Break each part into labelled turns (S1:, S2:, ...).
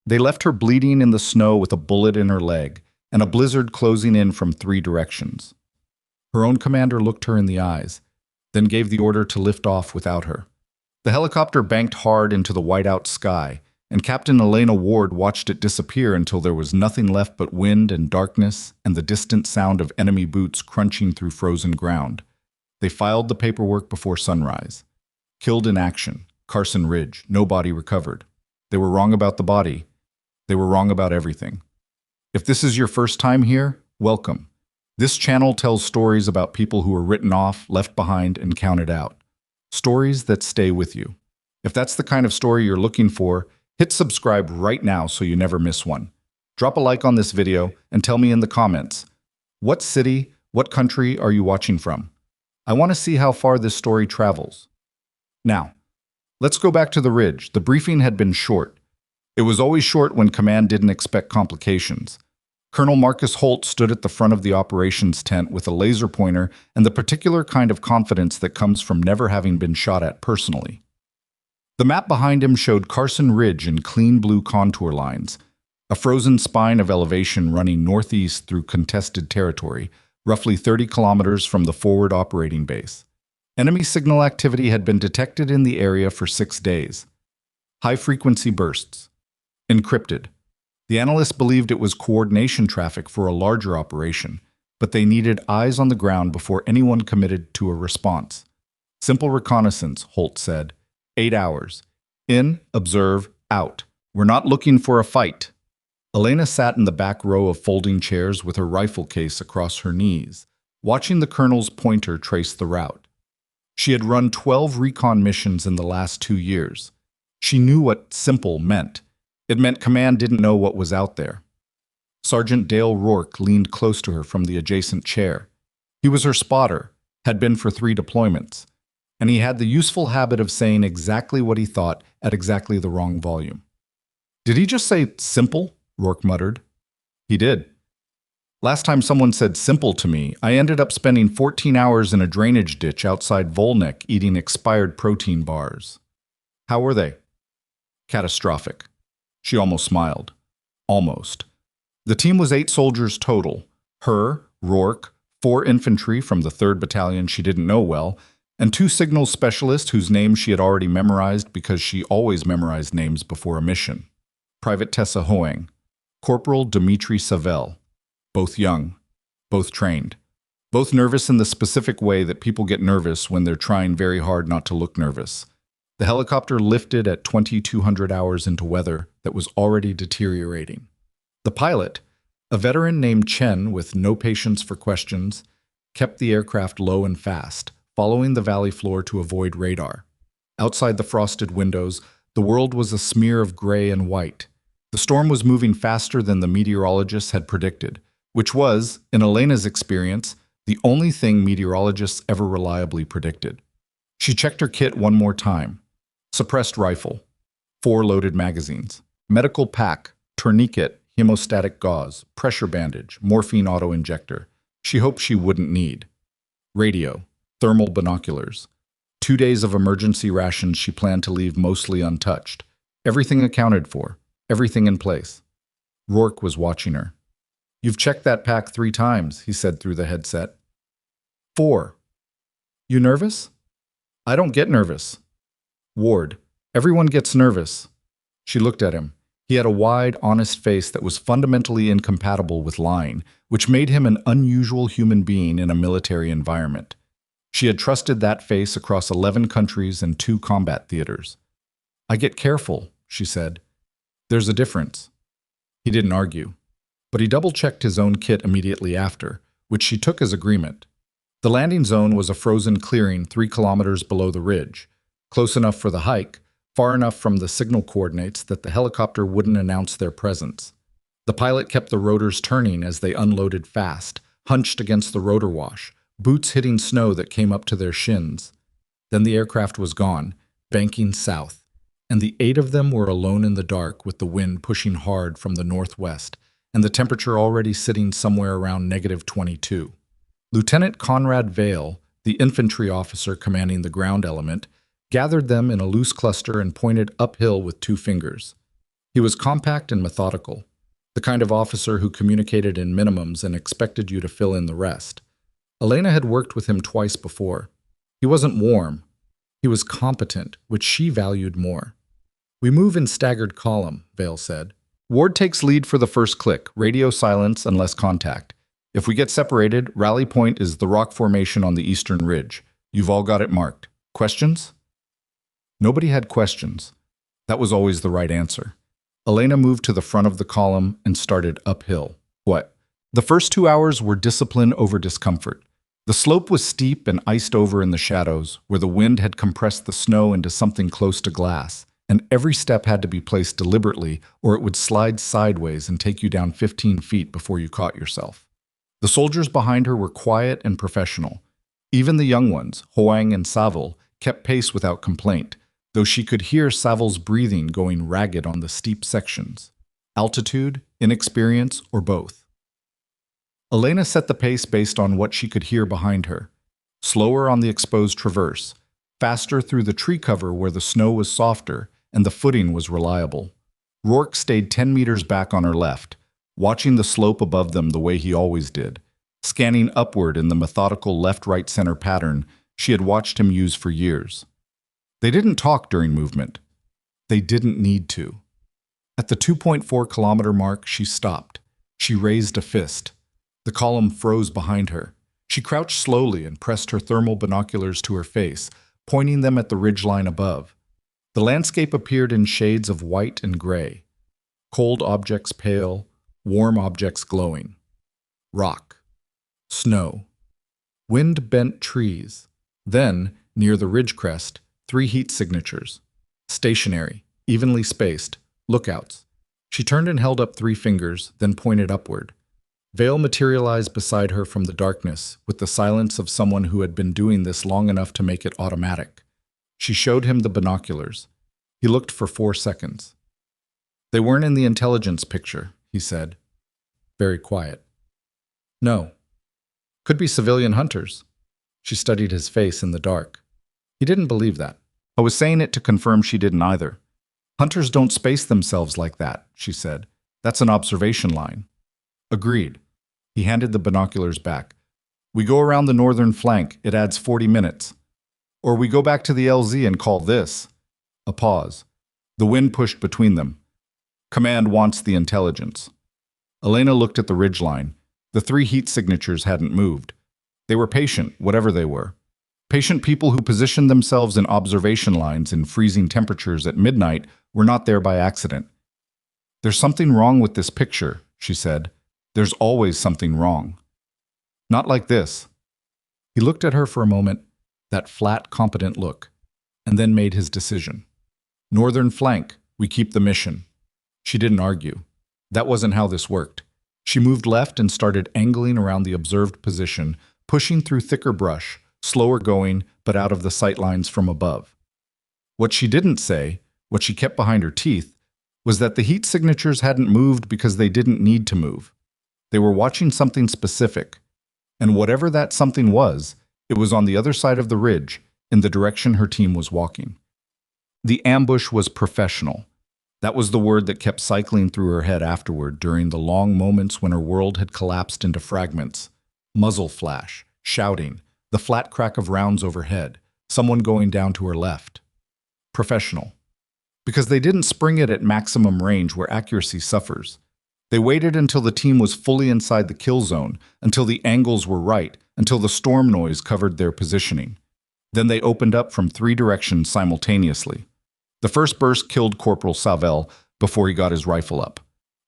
S1: They left her bleeding in the snow with a bullet in her leg and a blizzard closing in from 3 directions. Her own commander looked her in the eyes, then gave the order to lift off without her. The helicopter banked hard into the whiteout sky, and Captain Elena Ward watched it disappear until there was nothing left but wind and darkness and the distant sound of enemy boots crunching through frozen ground. They filed the paperwork before sunrise. Killed in action, Carson Ridge, no body recovered. They were wrong about the body. They were wrong about everything. If this is your first time here, welcome. This channel tells stories about people who were written off, left behind, and counted out. Stories that stay with you. If that's the kind of story you're looking for, hit subscribe right now so you never miss one. Drop a like on this video and tell me in the comments, what city, what country are you watching from? I want to see how far this story travels. Now, let's go back to the Ridge. The briefing had been short. It was always short when command didn't expect complications. Colonel Marcus Holt stood at the front of the operations tent with a laser pointer and the particular kind of confidence that comes from never having been shot at personally. The map behind him showed Carson Ridge in clean blue contour lines, a frozen spine of elevation running northeast through contested territory, roughly 30 kilometers from the forward operating base. Enemy signal activity had been detected in the area for 6 days. High-frequency bursts. Encrypted. The analysts believed it was coordination traffic for a larger operation, but they needed eyes on the ground before anyone committed to a response. Simple reconnaissance, Holt said. 8 hours. In, observe, out. We're not looking for a fight. Elena sat in the back row of folding chairs with her rifle case across her knees, watching the colonel's pointer trace the route. She had run 12 recon missions in the last 2 years. She knew what simple meant. It meant command didn't know what was out there. Sergeant Dale Rourke leaned close to her from the adjacent chair. He was her spotter, had been for 3 deployments, and he had the useful habit of saying exactly what he thought at exactly the wrong volume. Did he just say simple? Rourke muttered. He did. Last time someone said simple to me, I ended up spending 14 hours in a drainage ditch outside Volnek eating expired protein bars. How were they? Catastrophic. She almost smiled. Almost. The team was 8 soldiers total. Her, Rourke, 4 infantry from the 3rd Battalion she didn't know well, and 2 signals specialists whose names she had already memorized because she always memorized names before a mission. Private Tessa Hoang, Corporal Dmitry Savelle. Both young, both trained, both nervous in the specific way that people get nervous when they're trying very hard not to look nervous. The helicopter lifted at 2,200 hours into weather that was already deteriorating. The pilot, a veteran named Chen with no patience for questions, kept the aircraft low and fast, following the valley floor to avoid radar. Outside the frosted windows, the world was a smear of gray and white. The storm was moving faster than the meteorologists had predicted, which was, in Elena's experience, the only thing meteorologists ever reliably predicted. She checked her kit one more time. Suppressed rifle, 4 loaded magazines, medical pack, tourniquet, hemostatic gauze, pressure bandage, morphine auto-injector. She hoped she wouldn't need. Radio, thermal binoculars. 2 days of emergency rations she planned to leave mostly untouched. Everything accounted for, everything in place. Rourke was watching her. You've checked that pack 3 times, he said through the headset. 4. You nervous? I don't get nervous. Ward, everyone gets nervous. She looked at him. He had a wide, honest face that was fundamentally incompatible with lying, which made him an unusual human being in a military environment. She had trusted that face across 11 countries and 2 combat theaters. I get careful, she said. There's a difference. He didn't argue, but he double-checked his own kit immediately after, which she took as agreement. The landing zone was a frozen clearing 3 kilometers below the ridge, close enough for the hike, far enough from the signal coordinates that the helicopter wouldn't announce their presence. The pilot kept the rotors turning as they unloaded fast, hunched against the rotor wash, boots hitting snow that came up to their shins. Then the aircraft was gone, banking south, and the 8 of them were alone in the dark with the wind pushing hard from the northwest and the temperature already sitting somewhere around -22. Lieutenant Conrad Vale, the infantry officer commanding the ground element, gathered them in a loose cluster and pointed uphill with 2 fingers. He was compact and methodical, the kind of officer who communicated in minimums and expected you to fill in the rest. Elena had worked with him twice before. He wasn't warm. He was competent, which she valued more. "We move in staggered column," Vale said. "Ward takes lead for the first click, radio silence unless contact. If we get separated, rally point is the rock formation on the eastern ridge. You've all got it marked. Questions?" Nobody had questions. That was always the right answer. Elena moved to the front of the column and started uphill. What? The first 2 hours were discipline over discomfort. The slope was steep and iced over in the shadows, where the wind had compressed the snow into something close to glass, and every step had to be placed deliberately, or it would slide sideways and take you down 15 feet before you caught yourself. The soldiers behind her were quiet and professional. Even the young ones, Hoang and Saville, kept pace without complaint, though she could hear Saville's breathing going ragged on the steep sections. Altitude, inexperience, or both. Elena set the pace based on what she could hear behind her. Slower on the exposed traverse, faster through the tree cover where the snow was softer and the footing was reliable. Rourke stayed 10 meters back on her left, watching the slope above them the way he always did, scanning upward in the methodical left-right-center pattern she had watched him use for years. They didn't talk during movement. They didn't need to. At the 2.4-kilometer mark, she stopped. She raised a fist. The column froze behind her. She crouched slowly and pressed her thermal binoculars to her face, pointing them at the ridgeline above. The landscape appeared in shades of white and gray. Cold objects pale, warm objects glowing. Rock. Snow. Wind-bent trees. Then, near the ridge crest, 3 heat signatures. Stationary, evenly spaced, lookouts. She turned and held up 3 fingers, then pointed upward. Vale materialized beside her from the darkness, with the silence of someone who had been doing this long enough to make it automatic. She showed him the binoculars. He looked for 4 seconds. "They weren't in the intelligence picture," he said. Very quiet. "No. Could be civilian hunters." She studied his face in the dark. He didn't believe that. I was saying it to confirm she didn't either. "Hunters don't space themselves like that," she said. "That's an observation line." Agreed. He handed the binoculars back. "We go around the northern flank. It adds 40 minutes. Or we go back to the LZ and call this." A pause. The wind pushed between them. "Command wants the intelligence." Elena looked at the ridgeline. The 3 heat signatures hadn't moved. They were patient, whatever they were. Patient people who positioned themselves in observation lines in freezing temperatures at midnight were not there by accident. "There's something wrong with this picture," she said. "There's always something wrong. Not like this." He looked at her for a moment, that flat, competent look, and then made his decision. "Northern flank, we keep the mission." She didn't argue. That wasn't how this worked. She moved left and started angling around the observed position, pushing through thicker brush, slower going, but out of the sight lines from above. What she didn't say, what she kept behind her teeth, was that the heat signatures hadn't moved because they didn't need to move. They were watching something specific, and whatever that something was, it was on the other side of the ridge, in the direction her team was walking. The ambush was professional. That was the word that kept cycling through her head afterward during the long moments when her world had collapsed into fragments. Muzzle flash, shouting, the flat crack of rounds overhead, someone going down to her left. Professional. Because they didn't spring it at maximum range where accuracy suffers. They waited until the team was fully inside the kill zone, until the angles were right, until the storm noise covered their positioning. Then they opened up from 3 directions simultaneously. The first burst killed Corporal Saville before he got his rifle up.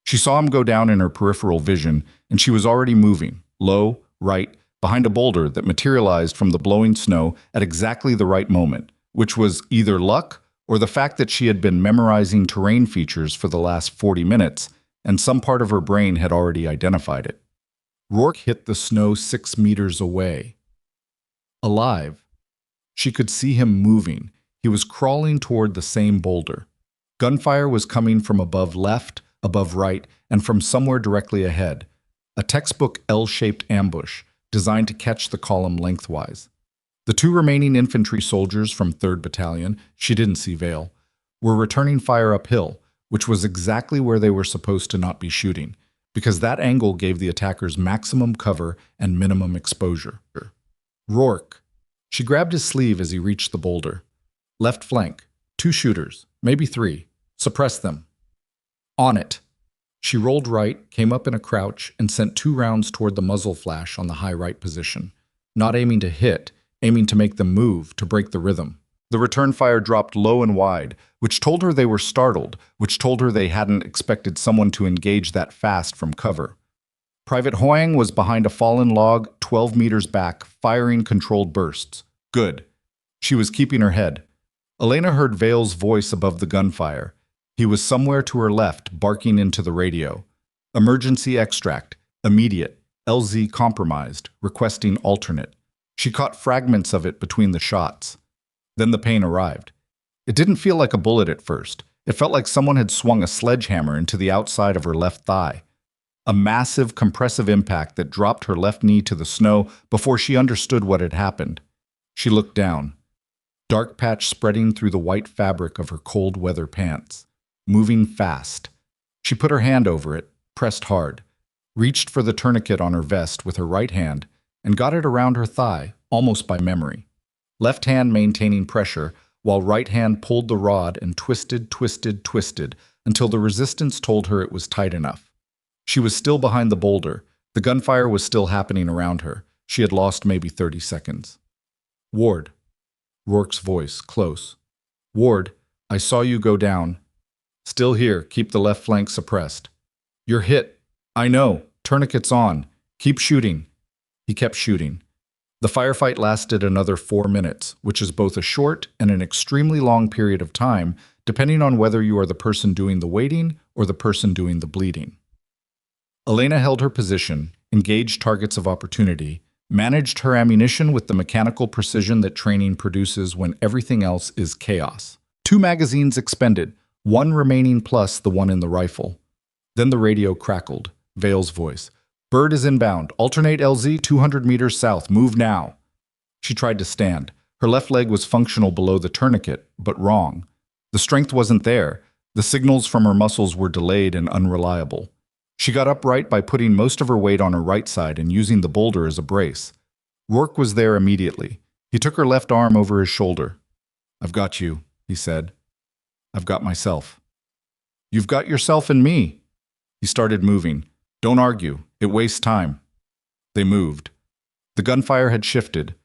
S1: She saw him go down in her peripheral vision, and she was already moving, low, right, behind a boulder that materialized from the blowing snow at exactly the right moment, which was either luck or the fact that she had been memorizing terrain features for the last 40 minutes, and some part of her brain had already identified it. Rourke hit the snow 6 meters away. Alive. She could see him moving. He was crawling toward the same boulder. Gunfire was coming from above left, above right, and from somewhere directly ahead. A textbook L-shaped ambush, designed to catch the column lengthwise. The 2 remaining infantry soldiers from 3rd Battalion, she didn't see Vale, were returning fire uphill, which was exactly where they were supposed to not be shooting, because that angle gave the attackers maximum cover and minimum exposure. Rourke. She grabbed his sleeve as he reached the boulder. Left flank. 2 shooters, maybe 3. Suppress them. On it. She rolled right, came up in a crouch, and sent 2 rounds toward the muzzle flash on the high right position. Not aiming to hit, aiming to make them move, to break the rhythm. The return fire dropped low and wide, which told her they were startled, which told her they hadn't expected someone to engage that fast from cover. Private Hoang was behind a fallen log 12 meters back, firing controlled bursts. Good. She was keeping her head. Elena heard Vale's voice above the gunfire. He was somewhere to her left, barking into the radio. Emergency extract. Immediate. LZ compromised. Requesting alternate. She caught fragments of it between the shots. Then the pain arrived. It didn't feel like a bullet at first. It felt like someone had swung a sledgehammer into the outside of her left thigh. A massive, compressive impact that dropped her left knee to the snow before she understood what had happened. She looked down. Dark patch spreading through the white fabric of her cold weather pants. Moving fast. She put her hand over it, pressed hard, reached for the tourniquet on her vest with her right hand, and got it around her thigh, almost by memory. Left hand maintaining pressure, while right hand pulled the rod and twisted, twisted, twisted, until the resistance told her it was tight enough. She was still behind the boulder. The gunfire was still happening around her. She had lost maybe 30 seconds. Ward. Rourke's voice, close. Ward, I saw you go down. Still here, keep the left flank suppressed. You're hit. I know. Tourniquet's on. Keep shooting. He kept shooting. The firefight lasted another 4 minutes, which is both a short and an extremely long period of time, depending on whether you are the person doing the waiting or the person doing the bleeding. Elena held her position, engaged targets of opportunity, managed her ammunition with the mechanical precision that training produces when everything else is chaos. 2 magazines expended, 1 remaining plus the one in the rifle. Then the radio crackled. Vale's voice. Bird is inbound. Alternate LZ 200 meters south. Move now. She tried to stand. Her left leg was functional below the tourniquet, but wrong. The strength wasn't there. The signals from her muscles were delayed and unreliable. She got upright by putting most of her weight on her right side and using the boulder as a brace. Rourke was there immediately. He took her left arm over his shoulder. I've got you, he said. I've got myself. You've got yourself and me. He started moving. Don't argue. It wastes time. They moved. The gunfire had shifted.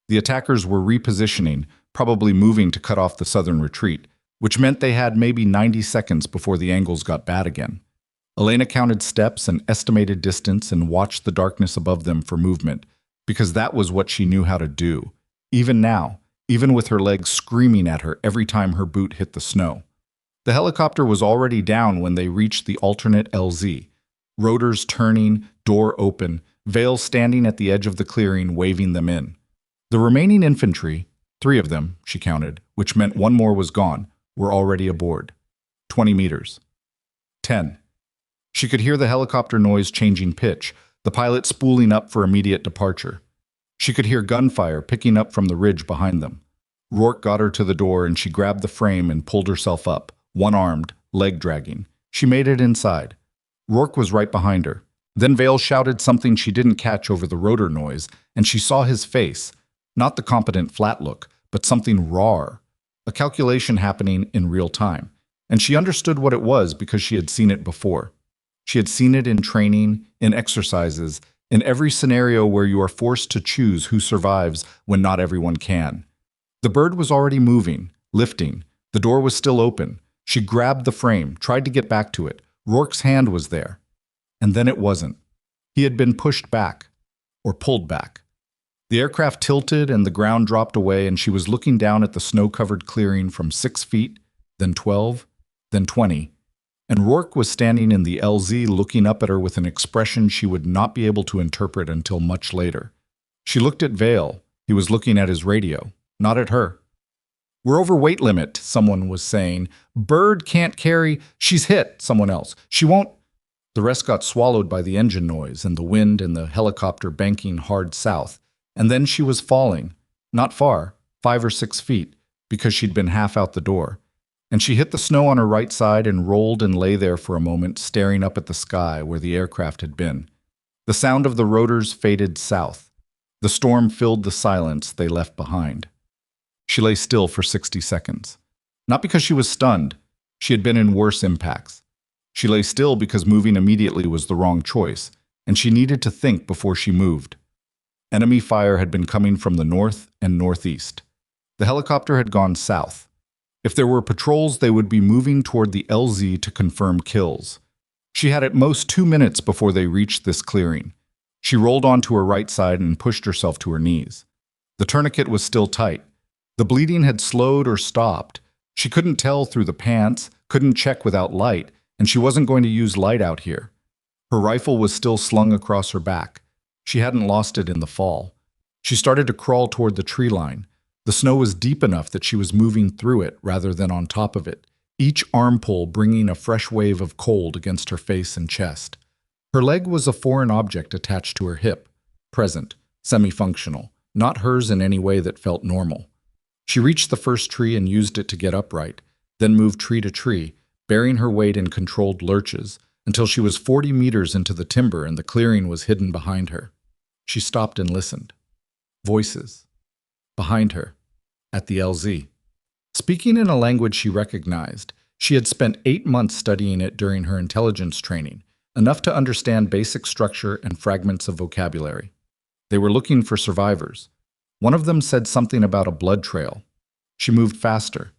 S1: The attackers were repositioning, probably moving to cut off the southern retreat, which meant they had maybe 90 seconds before the angles got bad again. Elena counted steps and estimated distance and watched the darkness above them for movement, because that was what she knew how to do, even now, even with her legs screaming at her every time her boot hit the snow. The helicopter was already down when they reached the alternate LZ. Rotors turning, door open, Vale standing at the edge of the clearing waving them in. The remaining infantry, 3 of them, she counted, which meant 1 more was gone, were already aboard. 20 meters. 10. She could hear the helicopter noise changing pitch, the pilot spooling up for immediate departure. She could hear gunfire picking up from the ridge behind them. Rourke got her to the door and she grabbed the frame and pulled herself up, one-armed, leg dragging. She made it inside. Rourke was right behind her. Then Vale shouted something she didn't catch over the rotor noise, and she saw his face, not the competent flat look, but something raw, a calculation happening in real time. And she understood what it was because she had seen it before. She had seen it in training, in exercises, in every scenario where you are forced to choose who survives when not everyone can. The bird was already moving, lifting. The door was still open. She grabbed the frame, tried to get back to it. Rourke's hand was there. And then it wasn't. He had been pushed back, or pulled back. The aircraft tilted and the ground dropped away and she was looking down at the snow-covered clearing from 6 feet, then 12, then 20. And Rourke was standing in the LZ looking up at her with an expression she would not be able to interpret until much later. She looked at Vale. He was looking at his radio, not at her. We're over weight limit, someone was saying. Bird can't carry. She's hit, someone else. She won't. The rest got swallowed by the engine noise and the wind and the helicopter banking hard south. And then she was falling. Not far, 5 or 6 feet, because she'd been half out the door. and she hit the snow on her right side and rolled and lay there for a moment, staring up at the sky where the aircraft had been. The sound of the rotors faded south. The storm filled the silence they left behind. She lay still for 60 seconds. Not because she was stunned. She had been in worse impacts. She lay still because moving immediately was the wrong choice, and she needed to think before she moved. Enemy fire had been coming from the north and northeast. The helicopter had gone south. If there were patrols, they would be moving toward the LZ to confirm kills. She had at most 2 minutes before they reached this clearing. She rolled onto her right side and pushed herself to her knees. The tourniquet was still tight. The bleeding had slowed or stopped. She couldn't tell through the pants, couldn't check without light, and she wasn't going to use light out here. Her rifle was still slung across her back. She hadn't lost it in the fall. She started to crawl toward the tree line. The snow was deep enough that she was moving through it rather than on top of it, each arm pull bringing a fresh wave of cold against her face and chest. Her leg was a foreign object attached to her hip, present, semi-functional, not hers in any way that felt normal. She reached the first tree and used it to get upright, then moved tree to tree, bearing her weight in controlled lurches, until she was 40 meters into the timber and the clearing was hidden behind her. She stopped and listened. Voices. Behind her. At the LZ. Speaking in a language she recognized, she had spent 8 months studying it during her intelligence training, enough to understand basic structure and fragments of vocabulary. They were looking for survivors. One of them said something about a blood trail. She moved faster.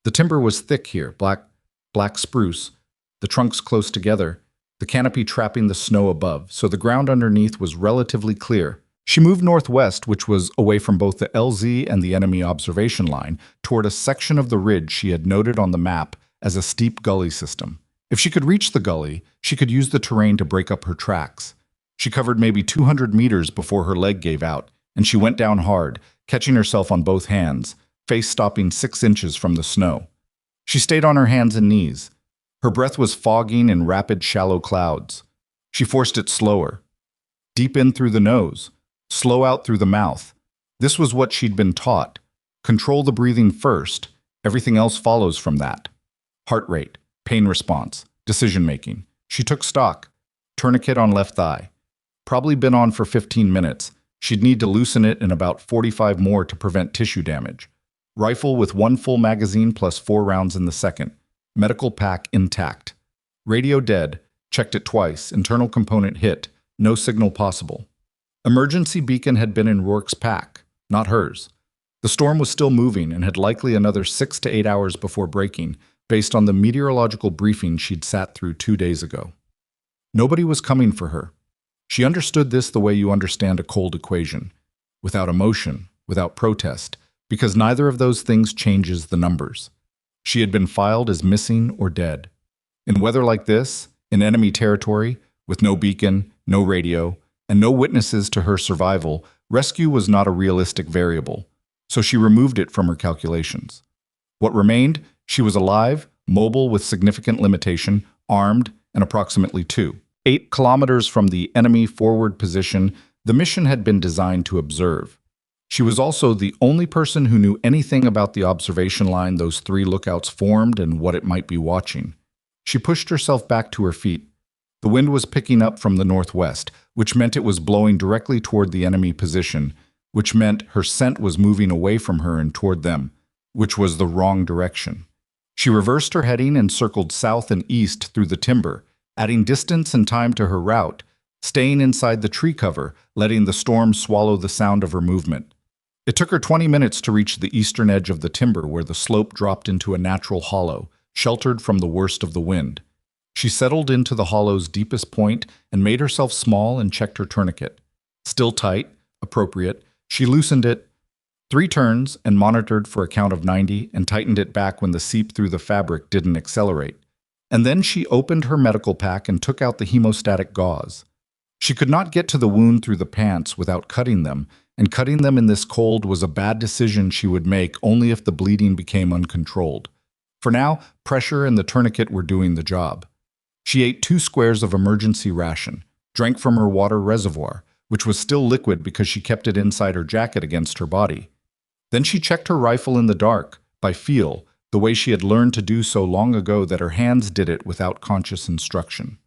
S1: The timber was thick here, black spruce, the trunks close together, the canopy trapping the snow above, so the ground underneath was relatively clear. She moved northwest, which was away from both the LZ and the enemy observation line, toward a section of the ridge she had noted on the map as a steep gully system. If she could reach the gully, she could use the terrain to break up her tracks. She covered maybe 200 meters before her leg gave out, and she went down hard, catching herself on both hands, face stopping 6 inches from the snow. She stayed on her hands and knees. Her breath was fogging in rapid, shallow clouds. She forced it slower. Deep in through the nose, slow out through the mouth. This was what she'd been taught. Control the breathing first. Everything else follows from that. Heart rate, pain response, decision-making. She took stock. Tourniquet on left thigh. Probably been on for 15 minutes. She'd need to loosen it in about 45 more to prevent tissue damage. Rifle with 1 full magazine plus 4 rounds in the second. Medical pack intact. Radio dead. Checked it twice. Internal component hit. No signal possible. Emergency beacon had been in Rourke's pack, not hers. The storm was still moving and had likely another 6 to 8 hours before breaking, based on the meteorological briefing she'd sat through 2 days ago. Nobody was coming for her. She understood this the way you understand a cold equation, without emotion, without protest, because neither of those things changes the numbers. She had been filed as missing or dead. In weather like this, in enemy territory, with no beacon, no radio, and no witnesses to her survival, rescue was not a realistic variable, so she removed it from her calculations. What remained? She was alive, mobile with significant limitation, armed, and approximately 8 kilometers from the enemy forward position the mission had been designed to observe. She was also the only person who knew anything about the observation line those 3 lookouts formed and what it might be watching. She pushed herself back to her feet. The wind was picking up from the northwest, which meant it was blowing directly toward the enemy position, which meant her scent was moving away from her and toward them, which was the wrong direction. She reversed her heading and circled south and east through the timber, adding distance and time to her route, staying inside the tree cover, letting the storm swallow the sound of her movement. It took her 20 minutes to reach the eastern edge of the timber where the slope dropped into a natural hollow, sheltered from the worst of the wind. She settled into the hollow's deepest point and made herself small and checked her tourniquet. Still tight, appropriate, she loosened it 3 turns and monitored for a count of 90 and tightened it back when the seep through the fabric didn't accelerate. And then she opened her medical pack and took out the hemostatic gauze. She could not get to the wound through the pants without cutting them, and cutting them in this cold was a bad decision she would make only if the bleeding became uncontrolled. For now, pressure and the tourniquet were doing the job. She ate 2 squares of emergency ration, drank from her water reservoir, which was still liquid because she kept it inside her jacket against her body. Then she checked her rifle in the dark, by feel, the way she had learned to do so long ago that her hands did it without conscious instruction.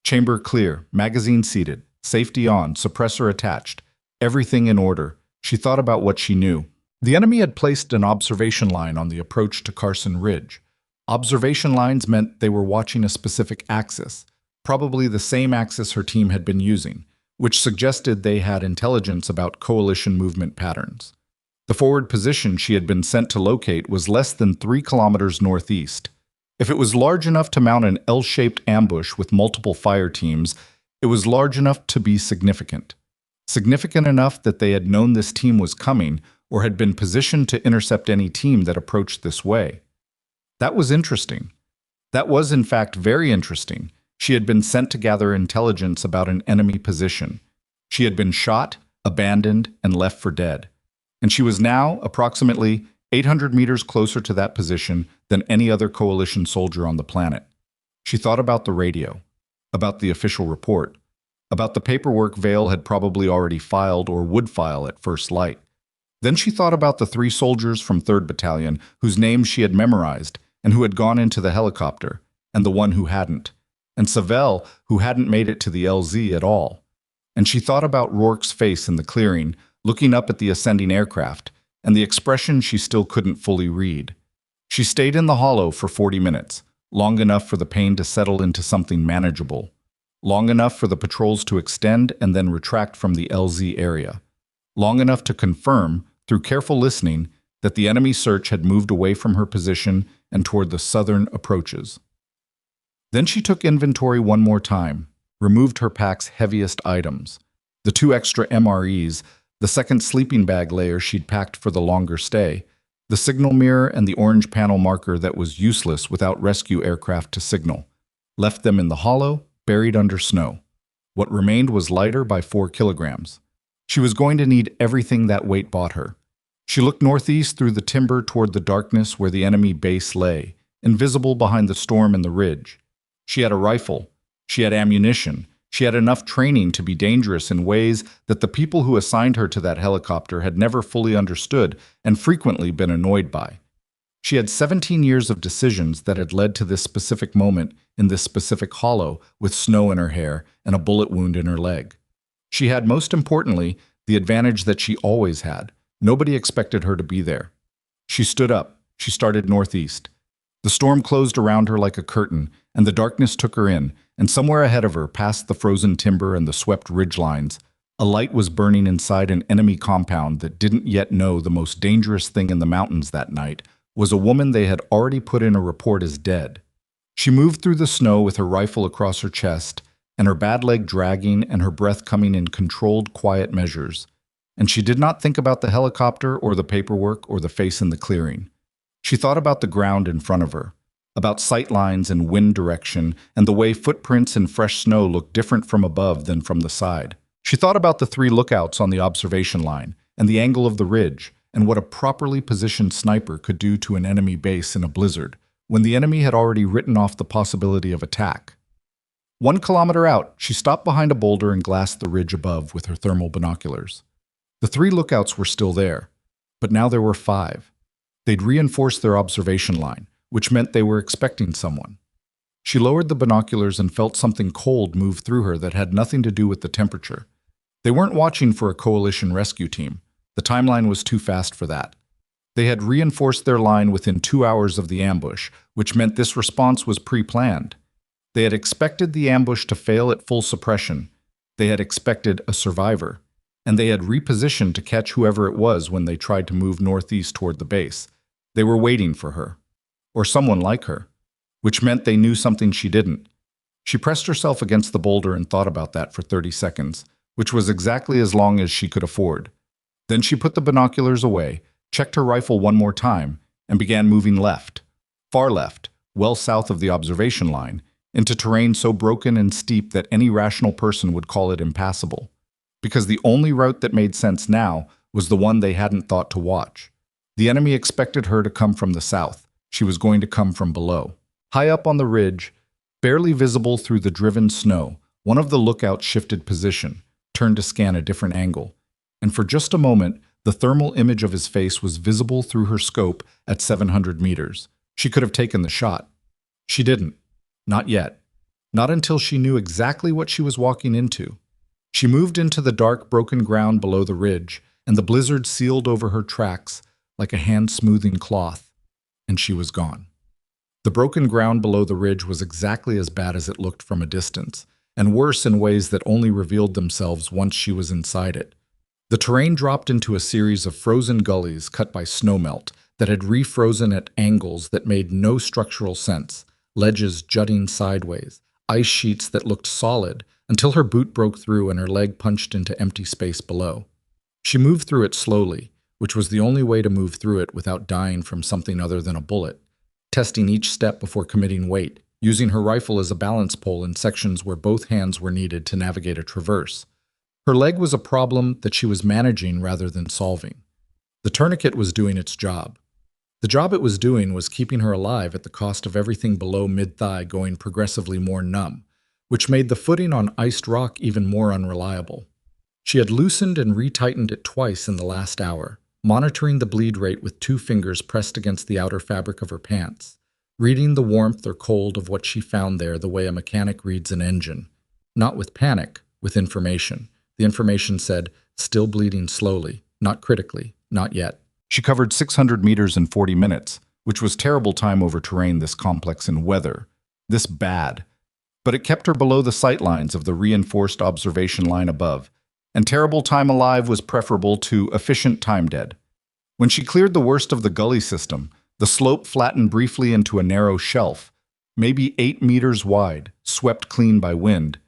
S1: Chamber clear, magazine seated, safety on, suppressor attached, everything in order. She thought about what she knew. The enemy had placed an observation line on the approach to Carson Ridge. Observation lines meant they were watching a specific axis, probably the same axis her team had been using, which suggested they had intelligence about coalition movement patterns. The forward position she had been sent to locate was less than 3 kilometers northeast. If it was large enough to mount an L-shaped ambush with multiple fire teams, it was large enough to be significant. Significant enough that they had known this team was coming or had been positioned to intercept any team that approached this way. That was interesting. That was, in fact, very interesting. She had been sent to gather intelligence about an enemy position. She had been shot, abandoned, and left for dead. And she was now approximately 800 meters closer to that position than any other coalition soldier on the planet. She thought about the radio, about the official report, about the paperwork Vale had probably already filed or would file at first light. Then she thought about the 3 soldiers from 3rd Battalion whose names she had memorized and who had gone into the helicopter, and the one who hadn't, and Savelle, who hadn't made it to the LZ at all. And she thought about Rourke's face in the clearing, looking up at the ascending aircraft, and the expression she still couldn't fully read. She stayed in the hollow for 40 minutes, long enough for the pain to settle into something manageable, long enough for the patrols to extend and then retract from the LZ area, long enough to confirm, through careful listening, that the enemy search had moved away from her position and toward the southern approaches. Then she took inventory one more time, removed her pack's heaviest items, the 2 extra MREs, the second sleeping bag layer she'd packed for the longer stay, the signal mirror and the orange panel marker that was useless without rescue aircraft to signal, left them in the hollow, buried under snow. What remained was lighter by 4 kilograms. She was going to need everything that weight bought her. She looked northeast through the timber toward the darkness where the enemy base lay, invisible behind the storm and the ridge. She had a rifle. She had ammunition. She had enough training to be dangerous in ways that the people who assigned her to that helicopter had never fully understood and frequently been annoyed by. She had 17 years of decisions that had led to this specific moment in this specific hollow with snow in her hair and a bullet wound in her leg. She had, most importantly, the advantage that she always had. Nobody expected her to be there. She stood up. She started northeast. The storm closed around her like a curtain, and the darkness took her in, and somewhere ahead of her, past the frozen timber and the swept ridgelines, a light was burning inside an enemy compound that didn't yet know the most dangerous thing in the mountains that night was a woman they had already put in a report as dead. She moved through the snow with her rifle across her chest, and her bad leg dragging and her breath coming in controlled, quiet measures. And she did not think about the helicopter or the paperwork or the face in the clearing. She thought about the ground in front of her, about sight lines and wind direction, and the way footprints in fresh snow looked different from above than from the side. She thought about the 3 lookouts on the observation line, and the angle of the ridge, and what a properly positioned sniper could do to an enemy base in a blizzard, when the enemy had already written off the possibility of attack. 1 kilometer out, she stopped behind a boulder and glassed the ridge above with her thermal binoculars. The 3 lookouts were still there, but now there were 5. They'd reinforced their observation line, which meant they were expecting someone. She lowered the binoculars and felt something cold move through her that had nothing to do with the temperature. They weren't watching for a coalition rescue team. The timeline was too fast for that. They had reinforced their line within 2 hours of the ambush, which meant this response was pre-planned. They had expected the ambush to fail at full suppression. They had expected a survivor. And they had repositioned to catch whoever it was when they tried to move northeast toward the base. They were waiting for her. Or someone like her. Which meant they knew something she didn't. She pressed herself against the boulder and thought about that for 30 seconds, which was exactly as long as she could afford. Then she put the binoculars away, checked her rifle one more time, and began moving left, far left, well south of the observation line, into terrain so broken and steep that any rational person would call it impassable. Because the only route that made sense now was the one they hadn't thought to watch. The enemy expected her to come from the south. She was going to come from below. High up on the ridge, barely visible through the driven snow, one of the lookouts shifted position, turned to scan a different angle. And for just a moment, The thermal image of his face was visible through her scope at 700 meters. She could have taken the shot. She didn't. Not yet. Not until she knew exactly what she was walking into. She moved into the dark, broken ground below the ridge, and the blizzard sealed over her tracks like a hand-smoothing cloth, and she was gone. The broken ground below the ridge was exactly as bad as it looked from a distance, and worse in ways that only revealed themselves once she was inside it. The terrain dropped into a series of frozen gullies cut by snowmelt that had refrozen at angles that made no structural sense, ledges jutting sideways, ice sheets that looked solid until her boot broke through and her leg punched into empty space below. She moved through it slowly, which was the only way to move through it without dying from something other than a bullet, testing each step before committing weight, using her rifle as a balance pole in sections where both hands were needed to navigate a traverse. Her leg was a problem that she was managing rather than solving. The tourniquet was doing its job. The job it was doing was keeping her alive at the cost of everything below mid-thigh going progressively more numb, which made the footing on iced rock even more unreliable. She had loosened and retightened it twice in the last hour, monitoring the bleed rate with 2 fingers pressed against the outer fabric of her pants, reading the warmth or cold of what she found there the way a mechanic reads an engine. Not with panic, with information. The information said, still bleeding slowly, not critically, not yet. She covered 600 meters in 40 minutes, which was terrible time over terrain this complex in weather, this bad. But it kept her below the sight lines of the reinforced observation line above, and terrible time alive was preferable to efficient time dead. When she cleared the worst of the gully system, the slope flattened briefly into a narrow shelf, maybe 8 meters wide, swept clean by wind,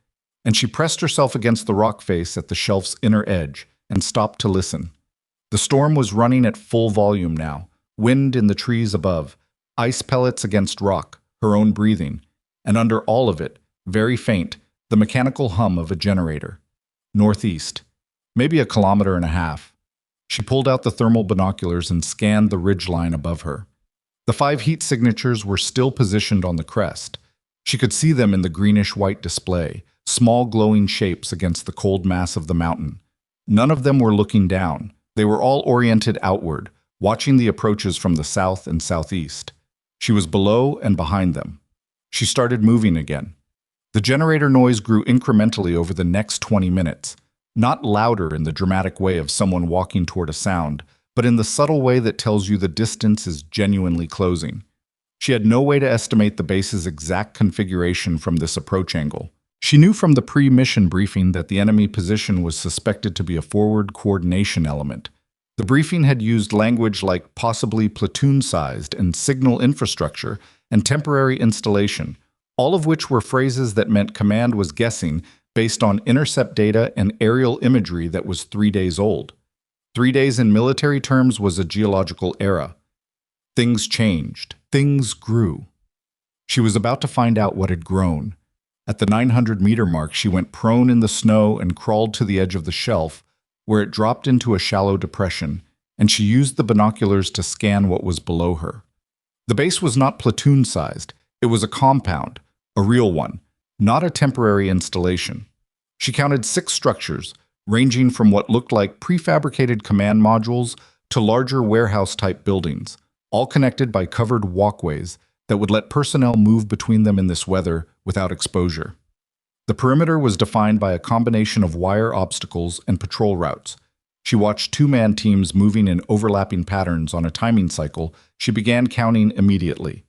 S1: and she pressed herself against the rock face at the shelf's inner edge and stopped to listen. The storm was running at full volume now, wind in the trees above, ice pellets against rock, her own breathing, and under all of it, very faint, the mechanical hum of a generator. Northeast, maybe 1.5 kilometers. She pulled out the thermal binoculars and scanned the ridgeline above her. The 5 heat signatures were still positioned on the crest. She could see them in the greenish-white display, small glowing shapes against the cold mass of the mountain. None of them were looking down. They were all oriented outward, watching the approaches from the south and southeast. She was below and behind them. She started moving again. The generator noise grew incrementally over the next 20 minutes, not louder in the dramatic way of someone walking toward a sound, but in the subtle way that tells you the distance is genuinely closing. She had no way to estimate the base's exact configuration from this approach angle. She knew from the pre-mission briefing that the enemy position was suspected to be a forward coordination element. The briefing had used language like possibly platoon-sized and signal infrastructure and temporary installation, all of which were phrases that meant command was guessing based on intercept data and aerial imagery that was 3 days old. 3 days in military terms was a geological era. Things changed. Things grew. She was about to find out what had grown. At the 900-meter mark, she went prone in the snow and crawled to the edge of the shelf, where it dropped into a shallow depression, and she used the binoculars to scan what was below her. The base was not platoon-sized. It was a compound, a real one, not a temporary installation. She counted 6 structures, ranging from what looked like prefabricated command modules to larger warehouse-type buildings, all connected by covered walkways that would let personnel move between them in this weather without exposure. The perimeter was defined by a combination of wire obstacles and patrol routes. She watched 2-man teams moving in overlapping patterns on a timing cycle. She began counting immediately.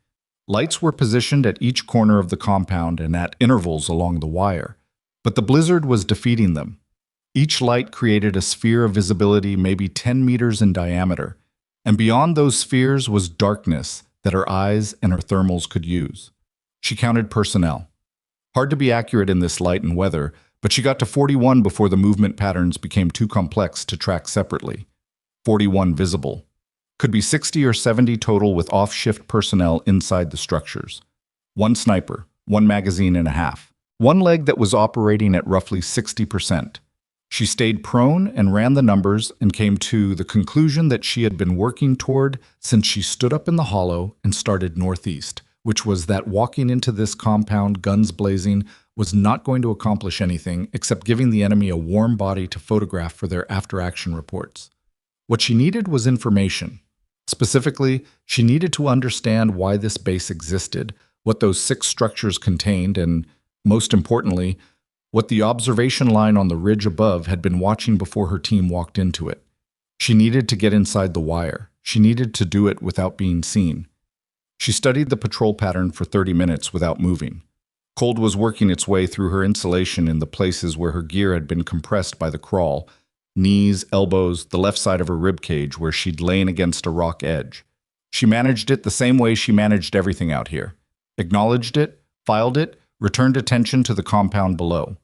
S1: Lights were positioned at each corner of the compound and at intervals along the wire, but the blizzard was defeating them. Each light created a sphere of visibility maybe 10 meters in diameter, and beyond those spheres was darkness that her eyes and her thermals could use. She counted personnel. Hard to be accurate in this light and weather, but she got to 41 before the movement patterns became too complex to track separately. 41 visible. Could be 60 or 70 total with off-shift personnel inside the structures. 1 sniper, 1 magazine and a half. 1 leg that was operating at roughly 60%. She stayed prone and ran the numbers and came to the conclusion that she had been working toward since she stood up in the hollow and started northeast, which was that walking into this compound, guns blazing, was not going to accomplish anything except giving the enemy a warm body to photograph for their after-action reports. What she needed was information. Specifically, she needed to understand why this base existed, what those 6 structures contained, and, most importantly, what the observation line on the ridge above had been watching before her team walked into it. She needed to get inside the wire. She needed to do it without being seen. She studied the patrol pattern for 30 minutes without moving. Cold was working its way through her insulation in the places where her gear had been compressed by the crawl: knees, elbows, the left side of her rib cage where she'd lain against a rock edge. She managed it the same way she managed everything out here. Acknowledged it, filed it, returned attention to the compound below.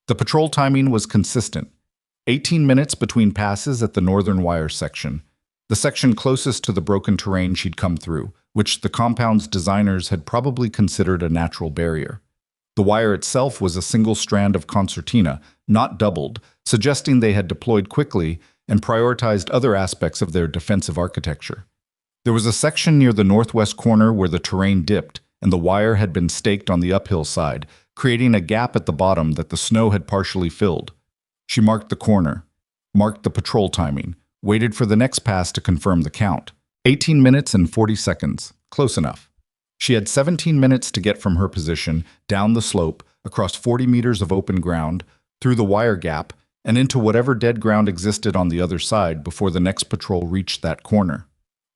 S1: The patrol timing was consistent. 18 minutes between passes at the northern wire section, the section closest to the broken terrain she'd come through, which the compound's designers had probably considered a natural barrier. The wire itself was a single strand of concertina, not doubled, suggesting they had deployed quickly and prioritized other aspects of their defensive architecture. There was a section near the northwest corner where the terrain dipped, and the wire had been staked on the uphill side, creating a gap at the bottom that the snow had partially filled. She marked the corner, marked the patrol timing, waited for the next pass to confirm the count. 18 minutes and 40 seconds. Close enough. She had 17 minutes to get from her position, down the slope, across 40 meters of open ground, through the wire gap, and into whatever dead ground existed on the other side before the next patrol reached that corner.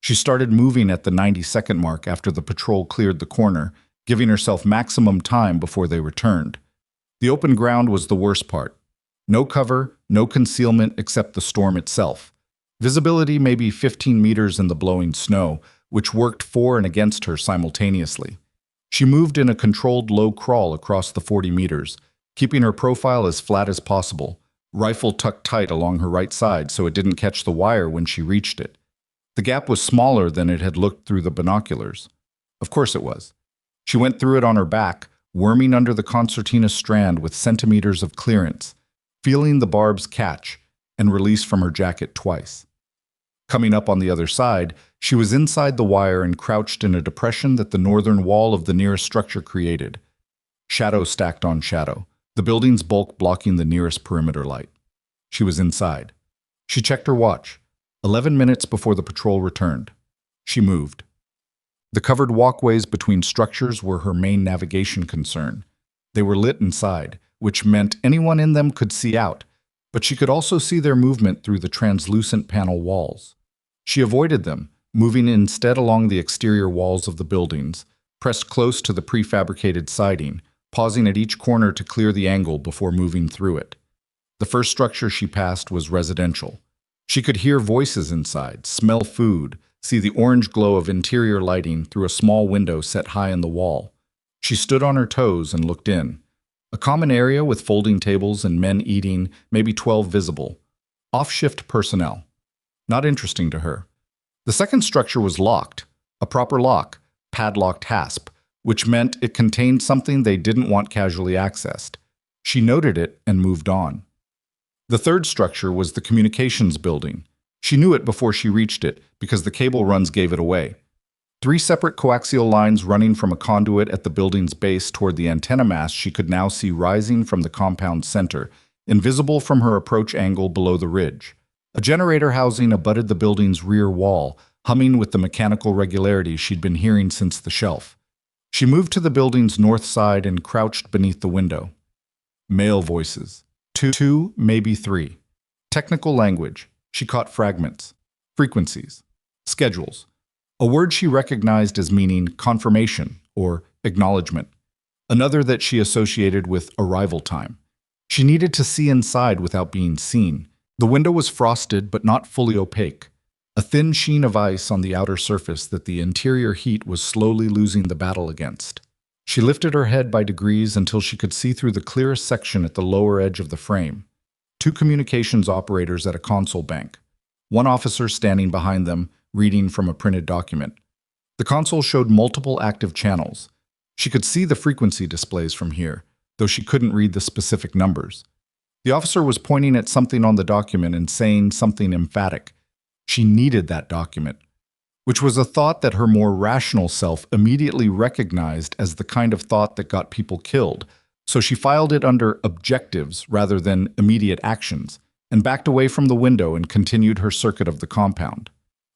S1: She started moving at the 90-second mark after the patrol cleared the corner, giving herself maximum time before they returned. The open ground was the worst part. No cover, no concealment except the storm itself. Visibility maybe 15 meters in the blowing snow, which worked for and against her simultaneously. She moved in a controlled low crawl across the 40 meters, keeping her profile as flat as possible, rifle tucked tight along her right side so it didn't catch the wire when she reached it. The gap was smaller than it had looked through the binoculars. Of course it was. She went through it on her back, worming under the concertina strand with centimeters of clearance, feeling the barbs catch and release from her jacket twice. Coming up on the other side, she was inside the wire and crouched in a depression that the northern wall of the nearest structure created. Shadow stacked on shadow, the building's bulk blocking the nearest perimeter light. She was inside. She checked her watch. 11 minutes before the patrol returned. She moved. The covered walkways between structures were her main navigation concern. They were lit inside, which meant anyone in them could see out, but she could also see their movement through the translucent panel walls. She avoided them, moving instead along the exterior walls of the buildings, pressed close to the prefabricated siding, pausing at each corner to clear the angle before moving through it. The first structure she passed was residential. She could hear voices inside, smell food, see the orange glow of interior lighting through a small window set high in the wall. She stood on her toes and looked in. A common area with folding tables and men eating, maybe 12 visible. Off-shift personnel. Not interesting to her. The second structure was locked, a proper lock, padlocked hasp, which meant it contained something they didn't want casually accessed. She noted it and moved on. The third structure was the communications building. She knew it before she reached it because the cable runs gave it away. 3 separate coaxial lines running from a conduit at the building's base toward the antenna mast she could now see rising from the compound center, invisible from her approach angle below the ridge. A generator housing abutted the building's rear wall, humming with the mechanical regularity she'd been hearing since the shelf. She moved to the building's north side and crouched beneath the window. Male voices. Two, maybe 3. Technical language. She caught fragments. Frequencies. Schedules. A word she recognized as meaning confirmation or acknowledgement. Another that she associated with arrival time. She needed to see inside without being seen. The window was frosted but not fully opaque. A thin sheen of ice on the outer surface that the interior heat was slowly losing the battle against. She lifted her head by degrees until she could see through the clearest section at the lower edge of the frame. 2 communications operators at a console bank. 1 officer standing behind them, reading from a printed document. The console showed multiple active channels. She could see the frequency displays from here, though she couldn't read the specific numbers. The officer was pointing at something on the document and saying something emphatic. She needed that document, which was a thought that her more rational self immediately recognized as the kind of thought that got people killed, so she filed it under objectives rather than immediate actions, and backed away from the window and continued her circuit of the compound.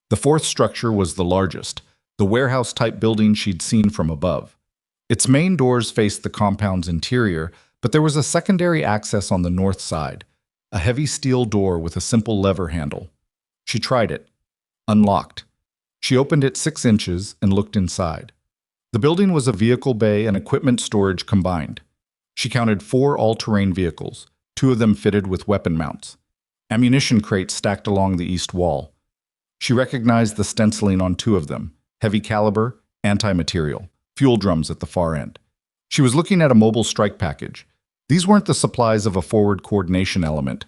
S1: The fourth structure was the largest, the warehouse-type building she'd seen from above. Its main doors faced the compound's interior, but there was a secondary access on the north side, a heavy steel door with a simple lever handle. She tried it. Unlocked. She opened it 6 inches and looked inside. The building was a vehicle bay and equipment storage combined. She counted 4 all-terrain vehicles, 2 of them fitted with weapon mounts. Ammunition crates stacked along the east wall. She recognized the stenciling on 2 of them, heavy caliber, anti-material, fuel drums at the far end. She was looking at a mobile strike package. These weren't the supplies of a forward coordination element.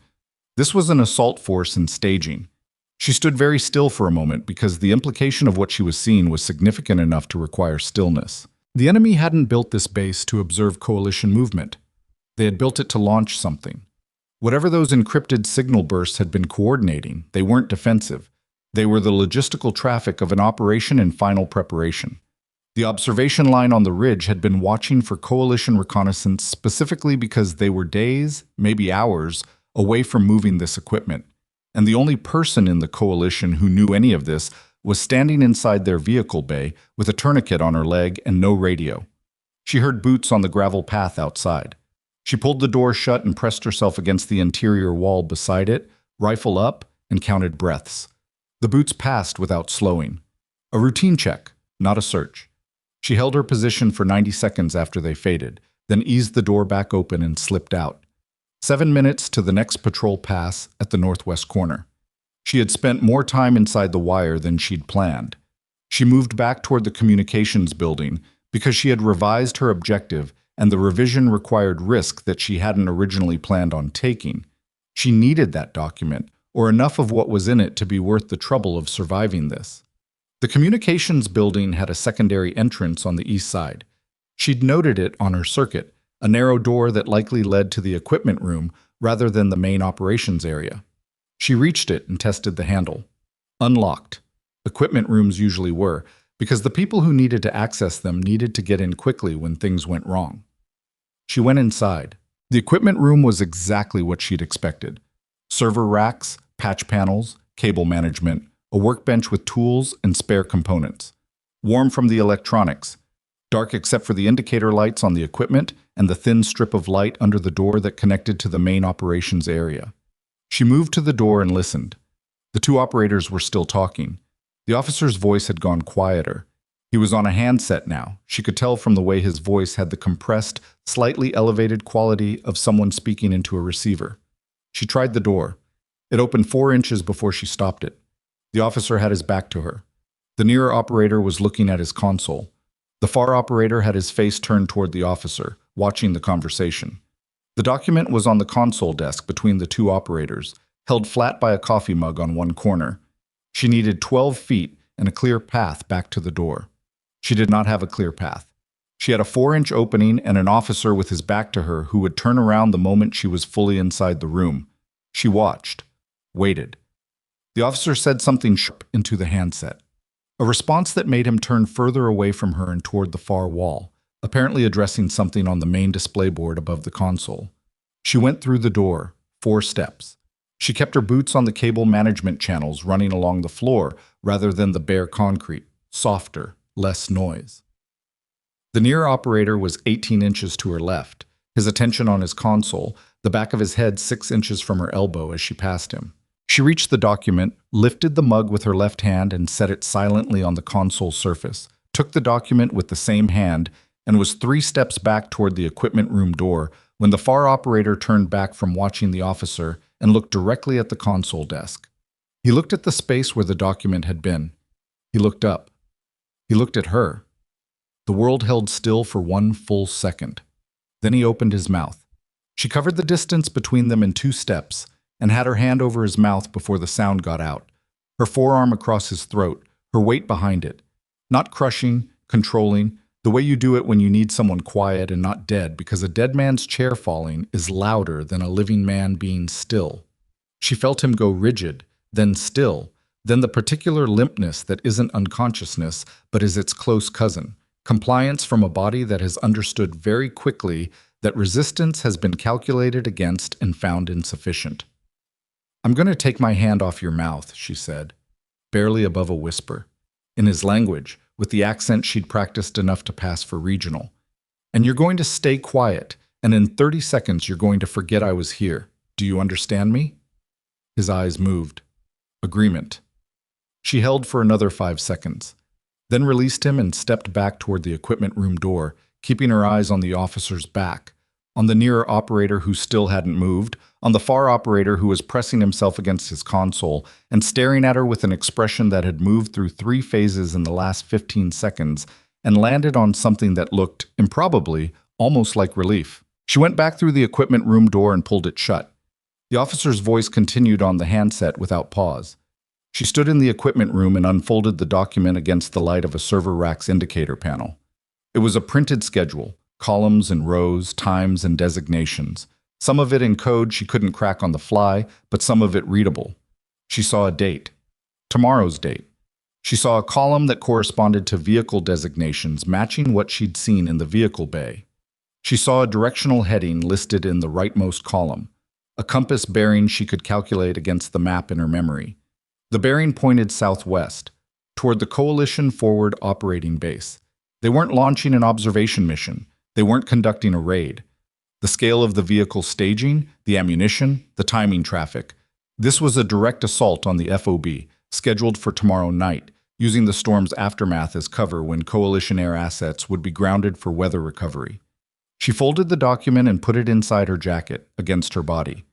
S1: This was an assault force in staging. She stood very still for a moment because the implication of what she was seeing was significant enough to require stillness. The enemy hadn't built this base to observe coalition movement. They had built it to launch something. Whatever those encrypted signal bursts had been coordinating, they weren't defensive. They were the logistical traffic of an operation in final preparation. The observation line on the ridge had been watching for coalition reconnaissance specifically because they were days, maybe hours, away from moving this equipment. And the only person in the coalition who knew any of this was standing inside their vehicle bay with a tourniquet on her leg and no radio. She heard boots on the gravel path outside. She pulled the door shut and pressed herself against the interior wall beside it, rifle up, and counted breaths. The boots passed without slowing. A routine check, not a search. She held her position for 90 seconds after they faded, then eased the door back open and slipped out. 7 minutes to the next patrol pass at the northwest corner. She had spent more time inside the wire than she'd planned. She moved back toward the communications building because she had revised her objective, and the revision required risk that she hadn't originally planned on taking. She needed that document, or enough of what was in it to be worth the trouble of surviving this. The communications building had a secondary entrance on the east side. She'd noted it on her circuit, a narrow door that likely led to the equipment room rather than the main operations area. She reached it and tested the handle. Unlocked. Equipment rooms usually were, because the people who needed to access them needed to get in quickly when things went wrong. She went inside. The equipment room was exactly what she'd expected. Server racks, patch panels, cable management, a workbench with tools and spare components. Warm from the electronics. Dark except for the indicator lights on the equipment and the thin strip of light under the door that connected to the main operations area. She moved to the door and listened. The 2 operators were still talking. The officer's voice had gone quieter. He was on a handset now. She could tell from the way his voice had the compressed, slightly elevated quality of someone speaking into a receiver. She tried the door. It opened 4 inches before she stopped it. The officer had his back to her. The nearer operator was looking at his console. The far operator had his face turned toward the officer, watching the conversation. The document was on the console desk between the 2 operators, held flat by a coffee mug on one corner. She needed 12 feet and a clear path back to the door. She did not have a clear path. She had a 4-inch opening and an officer with his back to her who would turn around the moment she was fully inside the room. She watched, waited. The officer said something sharp into the handset, a response that made him turn further away from her and toward the far wall, apparently addressing something on the main display board above the console. She went through the door, 4 steps. She kept her boots on the cable management channels running along the floor rather than the bare concrete, softer, less noise. The near operator was 18 inches to her left, his attention on his console, the back of his head 6 inches from her elbow as she passed him. She reached the document, lifted the mug with her left hand and set it silently on the console surface, took the document with the same hand, and was 3 steps back toward the equipment room door when the far operator turned back from watching the officer and looked directly at the console desk. He looked at the space where the document had been. He looked up. He looked at her. The world held still for 1 full second. Then he opened his mouth. She covered the distance between them in 2 steps and had her hand over his mouth before the sound got out, her forearm across his throat, her weight behind it. Not crushing, controlling, the way you do it when you need someone quiet and not dead, because a dead man's chair falling is louder than a living man being still. She felt him go rigid, then still, then the particular limpness that isn't unconsciousness but is its close cousin, compliance from a body that has understood very quickly that resistance has been calculated against and found insufficient. "I'm going to take my hand off your mouth," she said, barely above a whisper, in his language, with the accent she'd practiced enough to pass for regional. "And you're going to stay quiet, and in 30 seconds you're going to forget I was here. Do you understand me?" His eyes moved. Agreement. She held for another 5 seconds, then released him and stepped back toward the equipment room door, keeping her eyes on the officer's back, on the nearer operator who still hadn't moved, on the far operator who was pressing himself against his console and staring at her with an expression that had moved through 3 phases in the last 15 seconds and landed on something that looked, improbably, almost like relief. She went back through the equipment room door and pulled it shut. The officer's voice continued on the handset without pause. She stood in the equipment room and unfolded the document against the light of a server rack's indicator panel. It was a printed schedule, columns and rows, times and designations. Some of it in code she couldn't crack on the fly, but some of it readable. She saw a date. Tomorrow's date. She saw a column that corresponded to vehicle designations matching what she'd seen in the vehicle bay. She saw a directional heading listed in the rightmost column, a compass bearing she could calculate against the map in her memory. The bearing pointed southwest, toward the Coalition Forward Operating Base. They weren't launching an observation mission. They weren't conducting a raid. The scale of the vehicle staging, the ammunition, the timing traffic. This was a direct assault on the FOB, scheduled for tomorrow night, using the storm's aftermath as cover when Coalition air assets would be grounded for weather recovery. She folded the document and put it inside her jacket, against her body.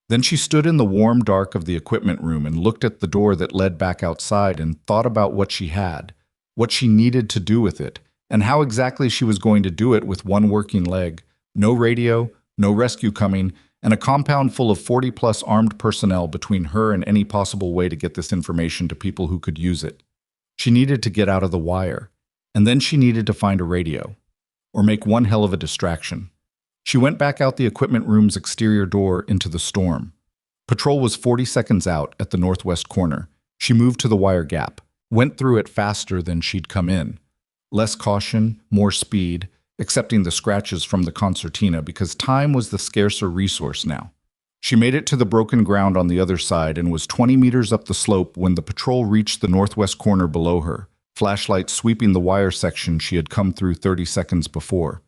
S1: Then she stood in the warm dark of the equipment room and looked at the door that led back outside and thought about what she had, what she needed to do with it, and how exactly she was going to do it with one working leg, no radio, no rescue coming, and a compound full of 40-plus armed personnel between her and any possible way to get this information to people who could use it. She needed to get out of the wire, and then she needed to find a radio, or make one hell of a distraction. She went back out the equipment room's exterior door into the storm. Patrol was 40 seconds out at the northwest corner. She moved to the wire gap, went through it faster than she'd come in. Less caution, more speed, accepting the scratches from the concertina because time was the scarcer resource now. She made it to the broken ground on the other side and was 20 meters up the slope when the patrol reached the northwest corner below her, flashlight sweeping the wire section she had come through 30 seconds before.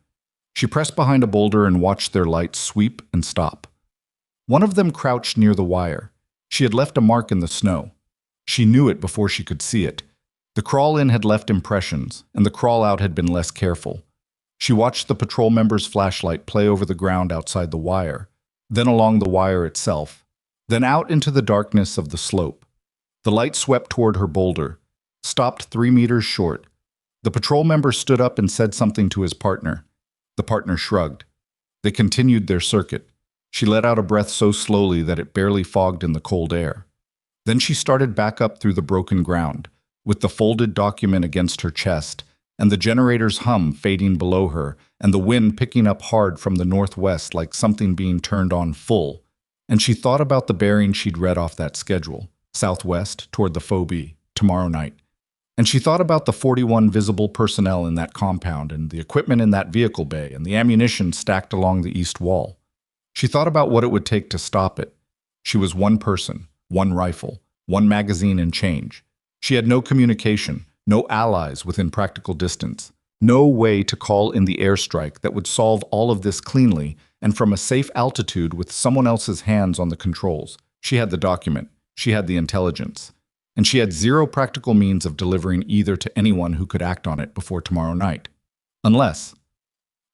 S1: She pressed behind a boulder and watched their lights sweep and stop. One of them crouched near the wire. She had left a mark in the snow. She knew it before she could see it. The crawl-in had left impressions, and the crawl-out had been less careful. She watched the patrol member's flashlight play over the ground outside the wire, then along the wire itself, then out into the darkness of the slope. The light swept toward her boulder, stopped 3 meters short. The patrol member stood up and said something to his partner. The partner shrugged. They continued their circuit. She let out a breath so slowly that it barely fogged in the cold air. Then she started back up through the broken ground, with the folded document against her chest, and the generator's hum fading below her, and the wind picking up hard from the northwest like something being turned on full. And she thought about the bearing she'd read off that schedule, southwest toward the FOB, tomorrow night. And she thought about the 41 visible personnel in that compound and the equipment in that vehicle bay and the ammunition stacked along the east wall. She thought about what it would take to stop it. She was one person, one rifle, one magazine and change. She had no communication, no allies within practical distance, no way to call in the airstrike that would solve all of this cleanly and from a safe altitude with someone else's hands on the controls. She had the document. She had the intelligence. And she had zero practical means of delivering either to anyone who could act on it before tomorrow night. Unless.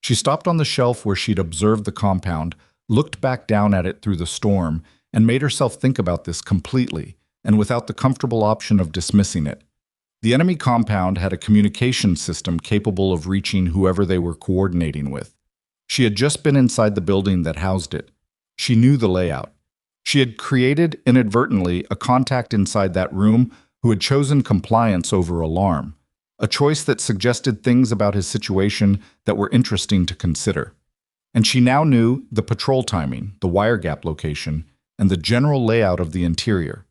S1: She stopped on the shelf where she'd observed the compound, looked back down at it through the storm, and made herself think about this completely, and without the comfortable option of dismissing it. The enemy compound had a communication system capable of reaching whoever they were coordinating with. She had just been inside the building that housed it. She knew the layout. She had created, inadvertently, a contact inside that room who had chosen compliance over alarm, a choice that suggested things about his situation that were interesting to consider. And she now knew the patrol timing, the wire gap location, and the general layout of the interior.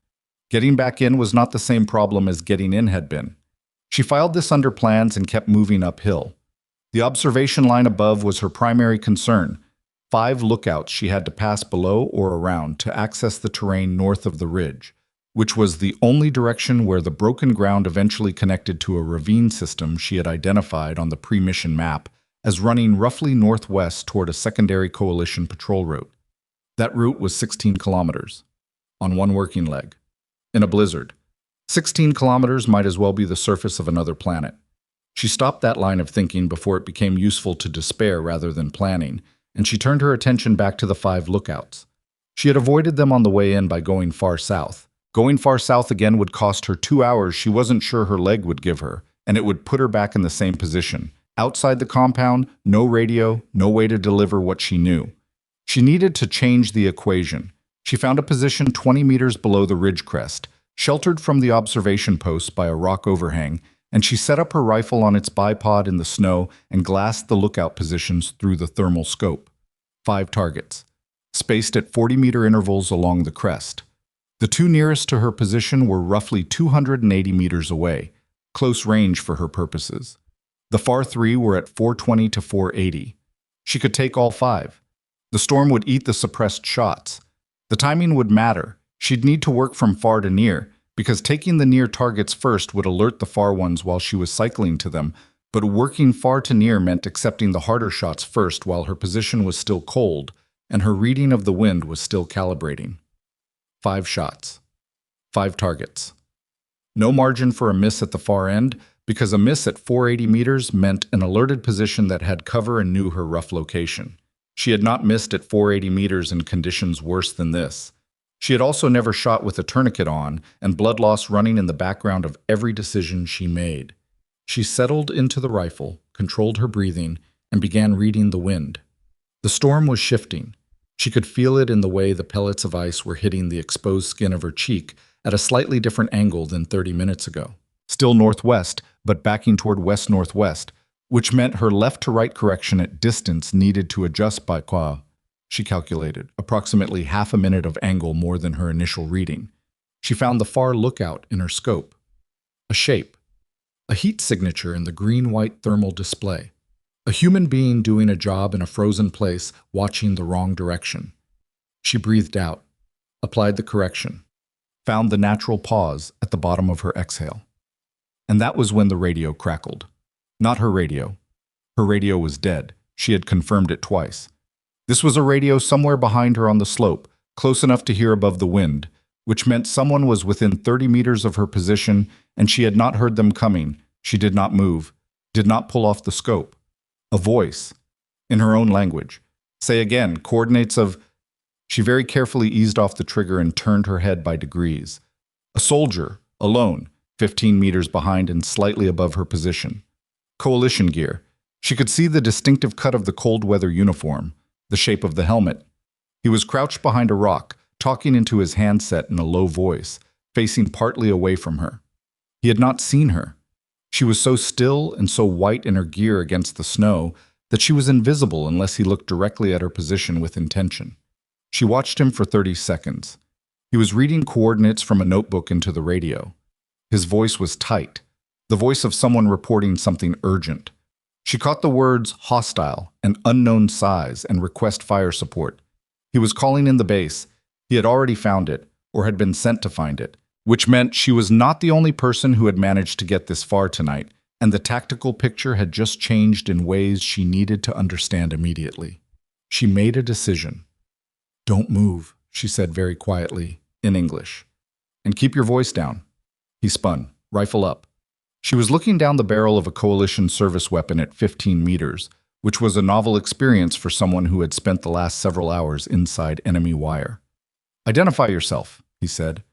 S1: Getting back in was not the same problem as getting in had been. She filed this under plans and kept moving uphill. The observation line above was her primary concern. 5 lookouts she had to pass below or around to access the terrain north of the ridge, which was the only direction where the broken ground eventually connected to a ravine system she had identified on the pre-mission map as running roughly northwest toward a secondary coalition patrol route. That route was 16 kilometers, on one working leg, in a blizzard. 16 kilometers might as well be the surface of another planet. She stopped that line of thinking before it became useful to despair rather than planning, and she turned her attention back to the 5 lookouts. She had avoided them on the way in by going far south. Going far south again would cost her 2 hours she wasn't sure her leg would give her, and it would put her back in the same position. Outside the compound, no radio, no way to deliver what she knew. She needed to change the equation. She found a position 20 meters below the ridge crest, sheltered from the observation post by a rock overhang, and she set up her rifle on its bipod in the snow and glassed the lookout positions through the thermal scope. 5 targets, spaced at 40-meter intervals along the crest. The 2 nearest to her position were roughly 280 meters away, close range for her purposes. The far 3 were at 420 to 480. She could take all 5. The storm would eat the suppressed shots. The timing would matter. She'd need to work from far to near, because taking the near targets first would alert the far ones while she was cycling to them, but working far to near meant accepting the harder shots first while her position was still cold and her reading of the wind was still calibrating. 5 shots. 5 targets. No margin for a miss at the far end, because a miss at 480 meters meant an alerted position that had cover and knew her rough location. She had not missed at 480 meters in conditions worse than this. She had also never shot with a tourniquet on and blood loss running in the background of every decision she made. She settled into the rifle, controlled her breathing, and began reading the wind. The storm was shifting. She could feel it in the way the pellets of ice were hitting the exposed skin of her cheek at a slightly different angle than 30 minutes ago. Still northwest, but backing toward west-northwest, which meant her left-to-right correction at distance needed to adjust by she calculated, approximately half a minute of angle more than her initial reading. She found the far lookout in her scope. A shape. A heat signature in the green-white thermal display. A human being doing a job in a frozen place, watching the wrong direction. She breathed out, applied the correction, found the natural pause at the bottom of her exhale. And that was when the radio crackled. Not her radio. Her radio was dead. She had confirmed it twice. This was a radio somewhere behind her on the slope, close enough to hear above the wind, which meant someone was within 30 meters of her position, and she had not heard them coming. She did not move, did not pull off the scope. A voice, in her own language. Say again, coordinates of... She very carefully eased off the trigger and turned her head by degrees. A soldier, alone, 15 meters behind and slightly above her position. Coalition gear. She could see the distinctive cut of the cold weather uniform, the shape of the helmet. He was crouched behind a rock, talking into his handset in a low voice, facing partly away from her. He had not seen her. She was so still and so white in her gear against the snow that she was invisible unless he looked directly at her position with intention. She watched him for 30 seconds. He was reading coordinates from a notebook into the radio. His voice was tight, the voice of someone reporting something urgent. She caught the words hostile and unknown size and request fire support. He was calling in the base. He had already found it, or had been sent to find it, which meant she was not the only person who had managed to get this far tonight, and the tactical picture had just changed in ways she needed to understand immediately. She made a decision. "Don't move," she said very quietly, in English. "And keep your voice down." He spun, rifle up. She was looking down the barrel of a coalition service weapon at 15 meters, which was a novel experience for someone who had spent the last several hours inside enemy wire. "Identify yourself," he said.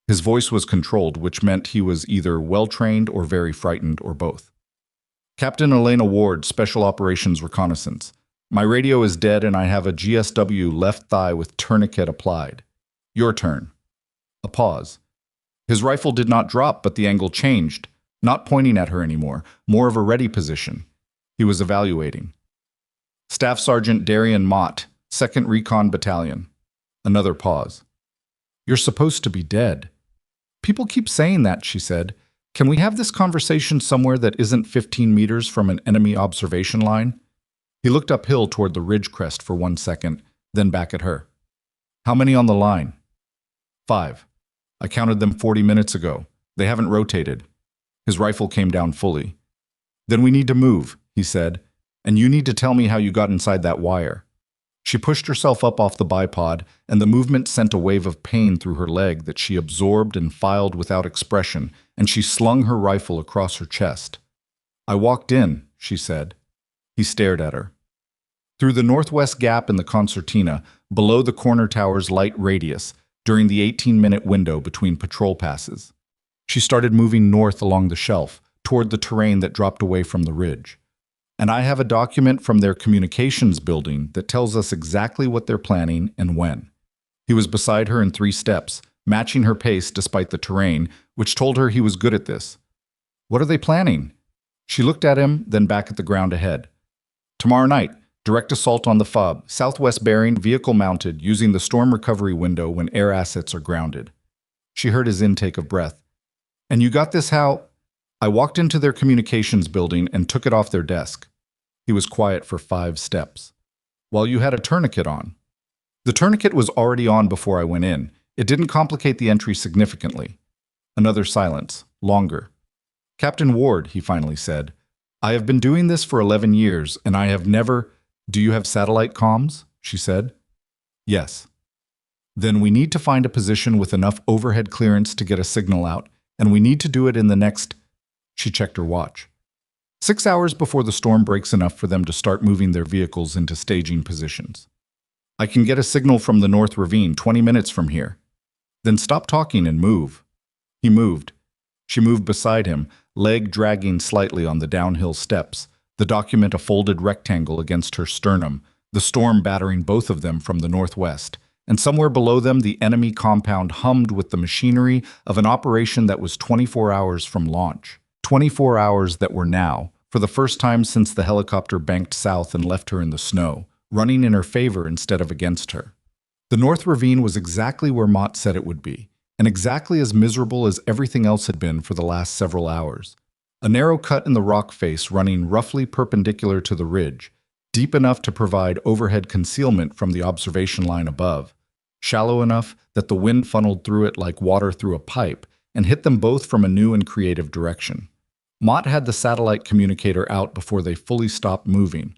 S1: His voice was controlled, which meant he was either well-trained or very frightened or both. "Captain Elena Ward, Special Operations Reconnaissance. My radio is dead and I have a GSW left thigh with tourniquet applied. Your turn." A pause. His rifle did not drop, but the angle changed, not pointing at her anymore, more of a ready position. He was evaluating. "Staff Sergeant Darian Mott, 2nd Recon Battalion." Another pause. "You're supposed to be dead." "People keep saying that," she said. "Can we have this conversation somewhere that isn't 15 meters from an enemy observation line?" He looked uphill toward the ridge crest for 1 second, then back at her. How many on the line? 5. I counted them 40 minutes ago. They haven't rotated. His rifle came down fully. Then we need to move, he said, and you need to tell me how you got inside that wire. She pushed herself up off the bipod, and the movement sent a wave of pain through her leg that she absorbed and filed without expression, and she slung her rifle across her chest. I walked in, she said. He stared at her. Through the northwest gap in the concertina, below the corner tower's light radius, during the 18-minute window between patrol passes. She started moving north along the shelf, toward the terrain that dropped away from the ridge. And I have a document from their communications building that tells us exactly what they're planning and when. He was beside her in 3 steps, matching her pace despite the terrain, which told her he was good at this. What are they planning? She looked at him, then back at the ground ahead. Tomorrow night, direct assault on the FOB, southwest bearing, vehicle mounted, using the storm recovery window when air assets are grounded. She heard his intake of breath. And you got this how? I walked into their communications building and took it off their desk. He was quiet for 5 steps. While you had a tourniquet on. The tourniquet was already on before I went in. It didn't complicate the entry significantly. Another silence, longer. Captain Ward, he finally said, I have been doing this for 11 years, and I have never... Do you have satellite comms? She said. Yes. Then we need to find a position with enough overhead clearance to get a signal out, and we need to do it in the next... She checked her watch. 6 hours before the storm breaks enough for them to start moving their vehicles into staging positions. I can get a signal from the North Ravine 20 minutes from here. Then stop talking and move. He moved. She moved beside him, leg dragging slightly on the downhill steps, the document a folded rectangle against her sternum, the storm battering both of them from the northwest, and somewhere below them the enemy compound hummed with the machinery of an operation that was 24 hours from launch. 24 hours that were now, for the first time since the helicopter banked south and left her in the snow, running in her favor instead of against her. The North Ravine was exactly where Mott said it would be, and exactly as miserable as everything else had been for the last several hours. A narrow cut in the rock face running roughly perpendicular to the ridge, deep enough to provide overhead concealment from the observation line above, shallow enough that the wind funneled through it like water through a pipe and hit them both from a new and creative direction. Mott had the satellite communicator out before they fully stopped moving.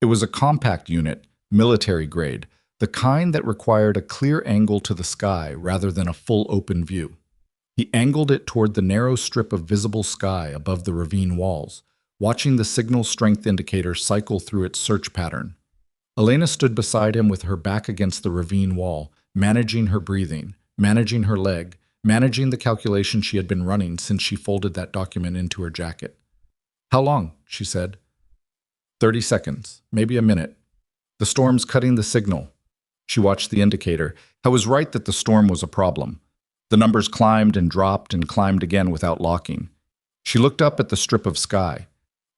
S1: It was a compact unit, military grade, the kind that required a clear angle to the sky rather than a full open view. He angled it toward the narrow strip of visible sky above the ravine walls, watching the signal strength indicator cycle through its search pattern. Elena stood beside him with her back against the ravine wall, managing her breathing, managing her leg, managing the calculation she had been running since she folded that document into her jacket. How long? She said. 30 seconds, maybe a minute. The storm's cutting the signal. She watched the indicator. I was right that the storm was a problem. The numbers climbed and dropped and climbed again without locking. She looked up at the strip of sky.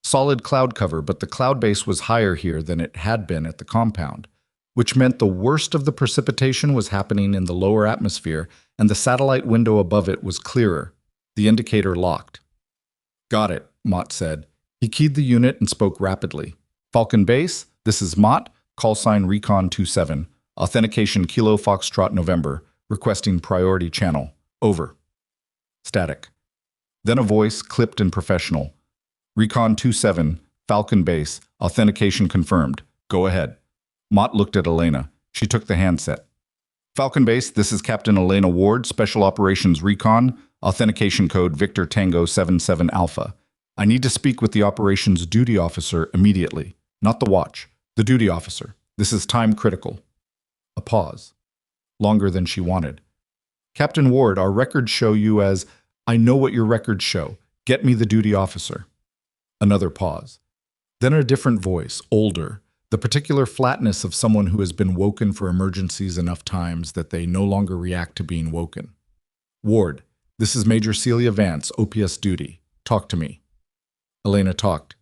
S1: Solid cloud cover, but the cloud base was higher here than it had been at the compound, which meant the worst of the precipitation was happening in the lower atmosphere, and the satellite window above it was clearer. The indicator locked. Got it, Mott said. He keyed the unit and spoke rapidly. Falcon Base, this is Mott, call sign Recon 27, authentication Kilo Foxtrot November, requesting priority channel. Over. Static. Then a voice, clipped and professional. Recon 27, Falcon Base, authentication confirmed. Go ahead. Mott looked at Elena. She took the handset. Falcon Base, this is Captain Elena Ward, Special Operations Recon, authentication code Victor Tango 77 Alpha. I need to speak with the operations duty officer immediately. Not the watch, the duty officer. This is time critical. A pause. Longer than she wanted. Captain Ward, our records show you as, I know what your records show. Get me the duty officer. Another pause. Then a different voice, older, the particular flatness of someone who has been woken for emergencies enough times that they no longer react to being woken. Ward, this is Major Celia Vance, OPS duty. Talk to me. Elena talked.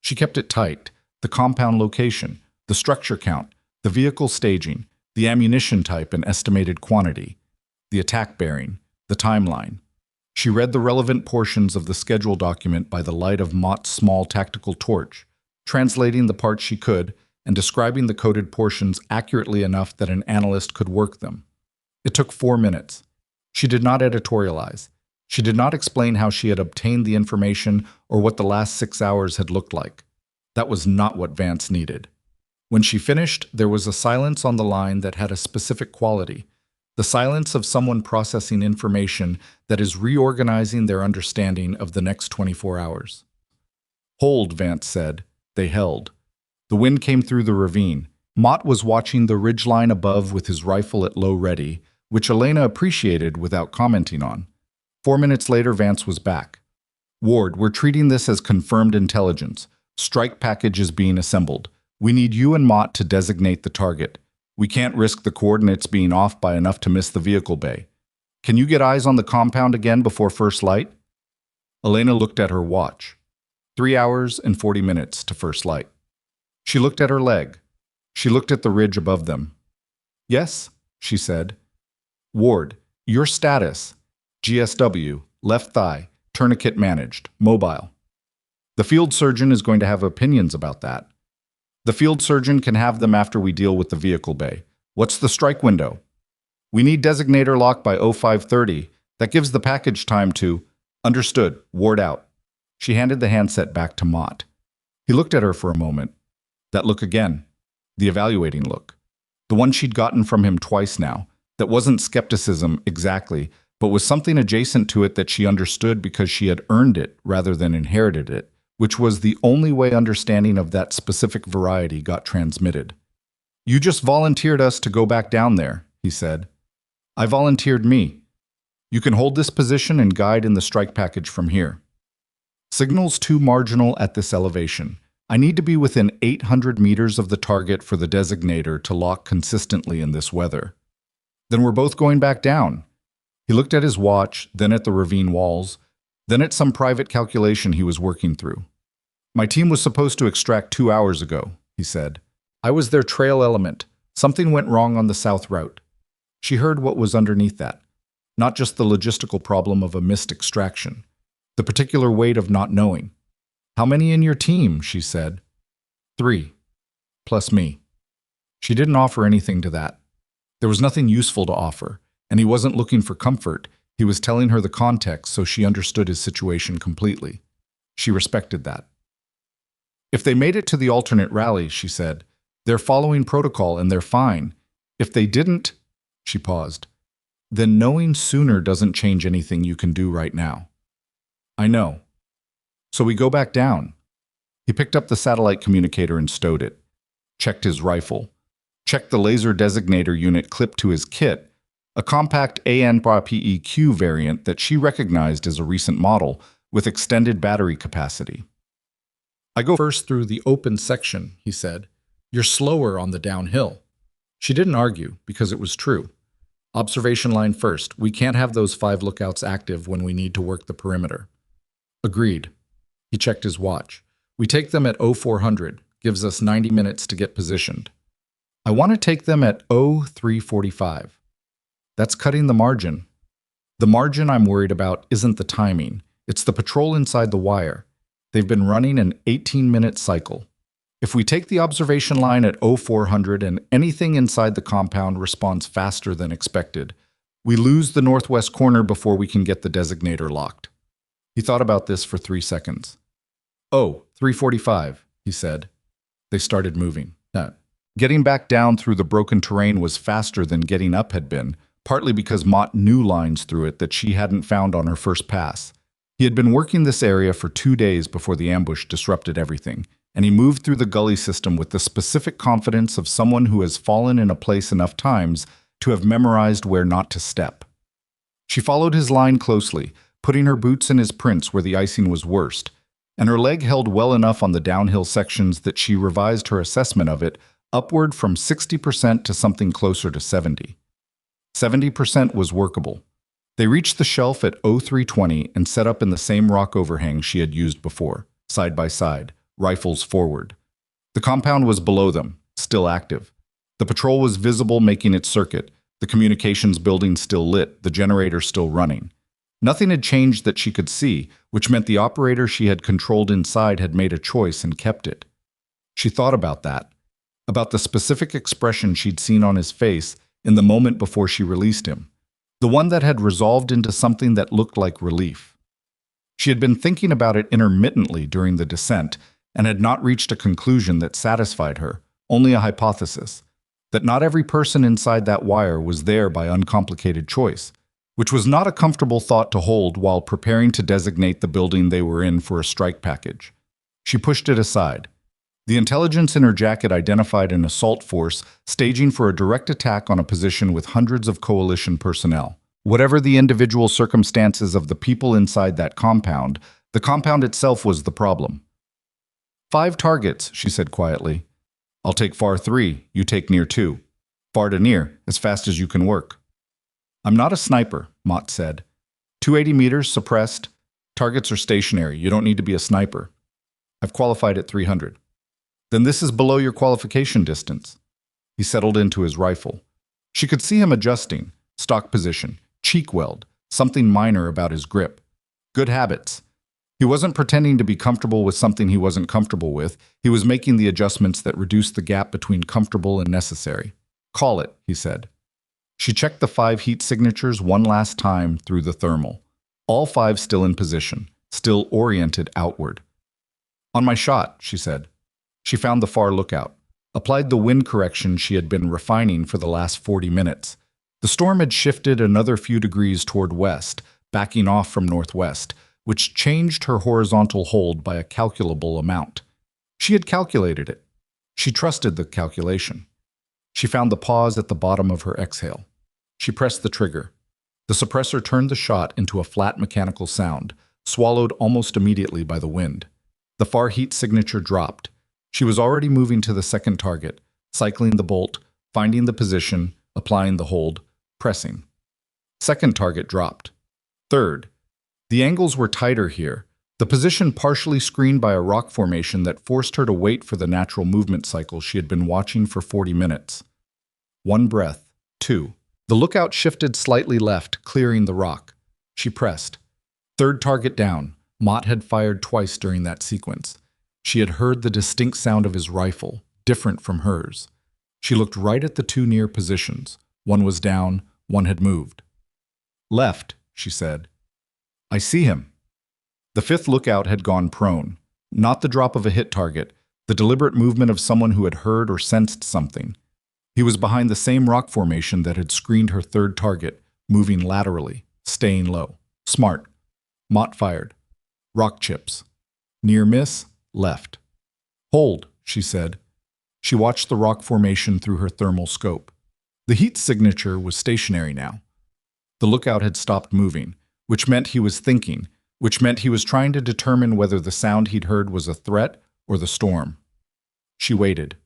S1: She kept it tight. The compound location, the structure count, the vehicle staging, the ammunition type and estimated quantity, the attack bearing, the timeline. She read the relevant portions of the schedule document by the light of Mott's small tactical torch, translating the parts she could and describing the coded portions accurately enough that an analyst could work them. It took 4 minutes. She did not editorialize. She did not explain how she had obtained the information or what the last 6 hours had looked like. That was not what Vance needed. When she finished, there was a silence on the line that had a specific quality. The silence of someone processing information that is reorganizing their understanding of the next 24 hours. "Hold," Vance said. They held. The wind came through the ravine. Mott was watching the ridgeline above with his rifle at low ready, which Elena appreciated without commenting on. 4 minutes later, Vance was back. "Ward, we're treating this as confirmed intelligence. Strike package is being assembled. We need you and Mott to designate the target. We can't risk the coordinates being off by enough to miss the vehicle bay. Can you get eyes on the compound again before first light?" Elena looked at her watch. 3 hours and 40 minutes to first light. She looked at her leg. She looked at the ridge above them. "Yes," she said. "Ward, your status. GSW, left thigh, tourniquet managed, mobile. The field surgeon is going to have opinions about that. The field surgeon can have them after we deal with the vehicle bay. What's the strike window? We need designator lock by 0530. That gives the package time to..." "Understood. Ward out." She handed the handset back to Mott. He looked at her for a moment. That look again. The evaluating look. The one she'd gotten from him twice now. That wasn't skepticism exactly, but was something adjacent to it that she understood because she had earned it rather than inherited it, which was the only way understanding of that specific variety got transmitted. "You just volunteered us to go back down there," he said. "I volunteered me. You can hold this position and guide in the strike package from here. Signal's too marginal at this elevation. I need to be within 800 meters of the target for the designator to lock consistently in this weather." "Then we're both going back down." He looked at his watch, then at the ravine walls, then at some private calculation he was working through. "My team was supposed to extract 2 hours ago," he said. "I was their trail element. Something went wrong on the south route." She heard what was underneath that. Not just the logistical problem of a missed extraction. The particular weight of not knowing. "How many in your team?" she said. 3. Plus me." She didn't offer anything to that. There was nothing useful to offer, and he wasn't looking for comfort. He was telling her the context so she understood his situation completely. She respected that. "If they made it to the alternate rally," she said, "they're following protocol and they're fine. If they didn't..." She paused. "Then knowing sooner doesn't change anything you can do right now." "I know." "So we go back down." He picked up the satellite communicator and stowed it. Checked his rifle. Checked the laser designator unit clipped to his kit, a compact ANPEQ variant that she recognized as a recent model with extended battery capacity. "I go first through the open section," he said. "You're slower on the downhill." She didn't argue, because it was true. "Observation line first. We can't have those 5 lookouts active when we need to work the perimeter." "Agreed." He checked his watch. "We take them at 0400. Gives us 90 minutes to get positioned." "I want to take them at 0345. "That's cutting the margin." "The margin I'm worried about isn't the timing. It's the patrol inside the wire. They've been running an 18-minute cycle. If we take the observation line at 0400 and anything inside the compound responds faster than expected, we lose the northwest corner before we can get the designator locked." He thought about this for 3 seconds. "Oh, 345, he said. They started moving. Getting back down through the broken terrain was faster than getting up had been, partly because Mott knew lines through it that she hadn't found on her first pass. He had been working this area for 2 days before the ambush disrupted everything, and he moved through the gully system with the specific confidence of someone who has fallen in a place enough times to have memorized where not to step. She followed his line closely, putting her boots in his prints where the icing was worst, and her leg held well enough on the downhill sections that she revised her assessment of it upward from 60% to something closer to 70. 70% was workable. They reached the shelf at 0320 and set up in the same rock overhang she had used before, side by side, rifles forward. The compound was below them, still active. The patrol was visible making its circuit, the communications building still lit, the generator still running. Nothing had changed that she could see, which meant the operator she had controlled inside had made a choice and kept it. She thought about that, about the specific expression she'd seen on his face in the moment before she released him, the one that had resolved into something that looked like relief. She had been thinking about it intermittently during the descent and had not reached a conclusion that satisfied her, only a hypothesis, that not every person inside that wire was there by uncomplicated choice, which was not a comfortable thought to hold while preparing to designate the building they were in for a strike package. She pushed it aside. The intelligence in her jacket identified an assault force staging for a direct attack on a position with hundreds of coalition personnel. Whatever the individual circumstances of the people inside that compound, the compound itself was the problem. 5 targets, she said quietly. I'll take far 3, you take near 2. Far to near, as fast as you can work. I'm not a sniper, Mott said. 280 meters, suppressed. Targets are stationary, you don't need to be a sniper. I've qualified at 300. Then this is below your qualification distance. He settled into his rifle. She could see him adjusting, stock position, cheek weld, something minor about his grip. Good habits. He wasn't pretending to be comfortable with something he wasn't comfortable with. He was making the adjustments that reduced the gap between comfortable and necessary. Call it, he said. She checked the 5 heat signatures one last time through the thermal. All 5 still in position, still oriented outward. On my shot, she said. She found the far lookout, applied the wind correction she had been refining for the last 40 minutes. The storm had shifted another few degrees toward west, backing off from northwest, which changed her horizontal hold by a calculable amount. She had calculated it. She trusted the calculation. She found the pause at the bottom of her exhale. She pressed the trigger. The suppressor turned the shot into a flat mechanical sound, swallowed almost immediately by the wind. The far heat signature dropped. She was already moving to the second target, cycling the bolt, finding the position, applying the hold, pressing. Second target dropped. Third. The angles were tighter here, the position partially screened by a rock formation that forced her to wait for the natural movement cycle she had been watching for 40 minutes. 1 breath. 2. The lookout shifted slightly left, clearing the rock. She pressed. Third target down. Mott had fired twice during that sequence. She had heard the distinct sound of his rifle, different from hers. She looked right at the 2 near positions. One was down, one had moved. Left, she said. I see him. The 5th lookout had gone prone. Not the drop of a hit target, the deliberate movement of someone who had heard or sensed something. He was behind the same rock formation that had screened her 3rd target, moving laterally, staying low. Smart. Mott fired. Rock chips. Near miss, left. Hold, she said. She watched the rock formation through her thermal scope. The heat signature was stationary now. The lookout had stopped moving, which meant he was thinking, which meant he was trying to determine whether the sound he'd heard was a threat or the storm. She waited.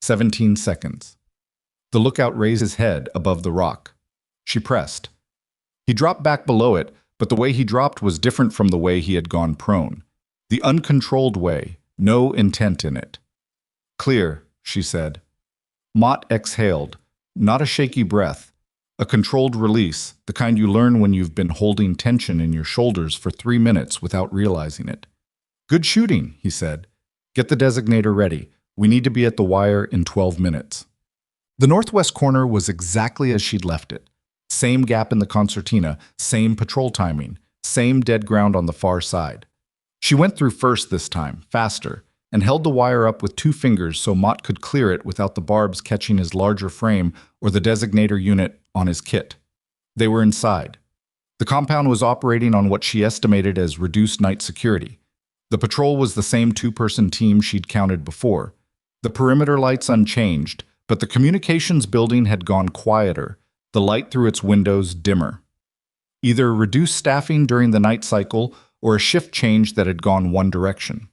S1: 17 seconds. The lookout raised his head above the rock. She pressed. He dropped back below it, but the way he dropped was different from the way he had gone prone. The uncontrolled way, no intent in it. Clear, she said. Mott exhaled, not a shaky breath, a controlled release, the kind you learn when you've been holding tension in your shoulders for 3 minutes without realizing it. Good shooting, he said. Get the designator ready. We need to be at the wire in 12 minutes. The northwest corner was exactly as she'd left it. Same gap in the concertina, same patrol timing, same dead ground on the far side. She went through first this time, faster, and held the wire up with 2 fingers so Mott could clear it without the barbs catching his larger frame or the designator unit on his kit. They were inside. The compound was operating on what she estimated as reduced night security. The patrol was the same 2-person team she'd counted before. The perimeter lights unchanged, but the communications building had gone quieter, the light through its windows dimmer. Either reduced staffing during the night cycle or a shift change that had gone one direction.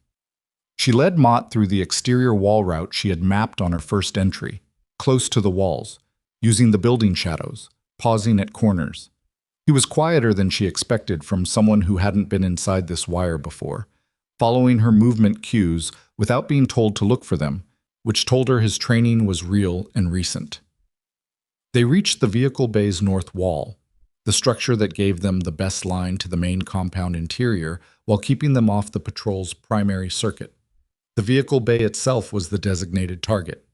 S1: She led Mott through the exterior wall route she had mapped on her first entry, close to the walls, using the building shadows, pausing at corners. He was quieter than she expected from someone who hadn't been inside this wire before, following her movement cues without being told to look for them, which told her his training was real and recent. They reached the vehicle bay's north wall, the structure that gave them the best line to the main compound interior while keeping them off the patrol's primary circuit. The vehicle bay itself was the designated target.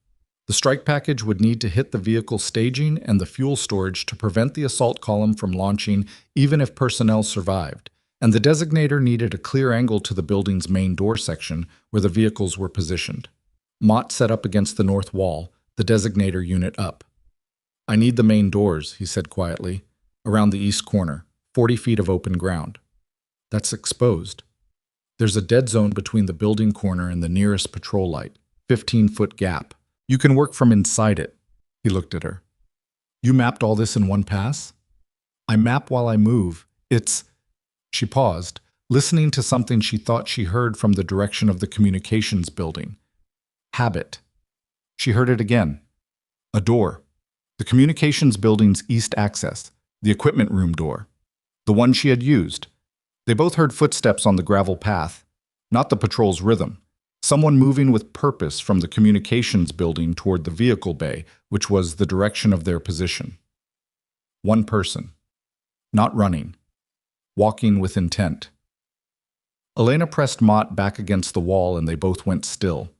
S1: The strike package would need to hit the vehicle staging and the fuel storage to prevent the assault column from launching even if personnel survived, and the designator needed a clear angle to the building's main door section where the vehicles were positioned. Mott set up against the north wall, the designator unit up. "I need the main doors," he said quietly, "around the east corner, 40 feet of open ground. That's exposed. There's a dead zone between the building corner and the nearest patrol light, 15-foot gap. You can work from inside it." He looked at her. "You mapped all this in one pass?" "I map while I move. It's—" She paused, listening to something she thought she heard from the direction of the communications building. "Habit." She heard it again. A door. The communications building's east access, the equipment room door. The one she had used. They both heard footsteps on the gravel path, not the patrol's rhythm. Someone moving with purpose from the communications building toward the vehicle bay, which was the direction of their position. One person. Not running. Walking with intent. Elena pressed Mott back against the wall and they both went still.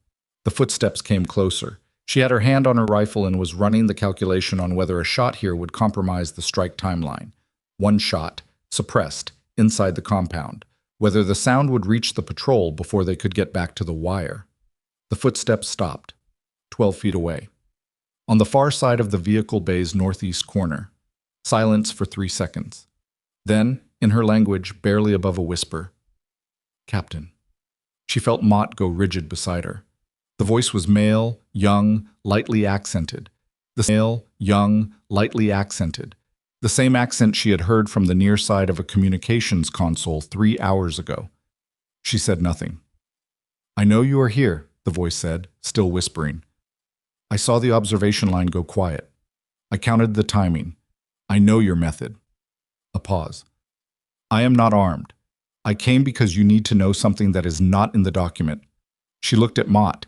S1: The footsteps came closer. She had her hand on her rifle and was running the calculation on whether a shot here would compromise the strike timeline. One shot, suppressed, inside the compound. Whether the sound would reach the patrol before they could get back to the wire. The footsteps stopped, 12 feet away. On the far side of the vehicle bay's northeast corner. Silence for 3 seconds. Then, in her language, barely above a whisper, "Captain." She felt Mott go rigid beside her. The voice was male, young, lightly accented. The same accent she had heard from the near side of a communications console 3 hours ago. She said nothing. "I know you are here," the voice said, still whispering. "I saw the observation line go quiet. I counted the timing. I know your method." A pause. "I am not armed. I came because you need to know something that is not in the document." She looked at Mott.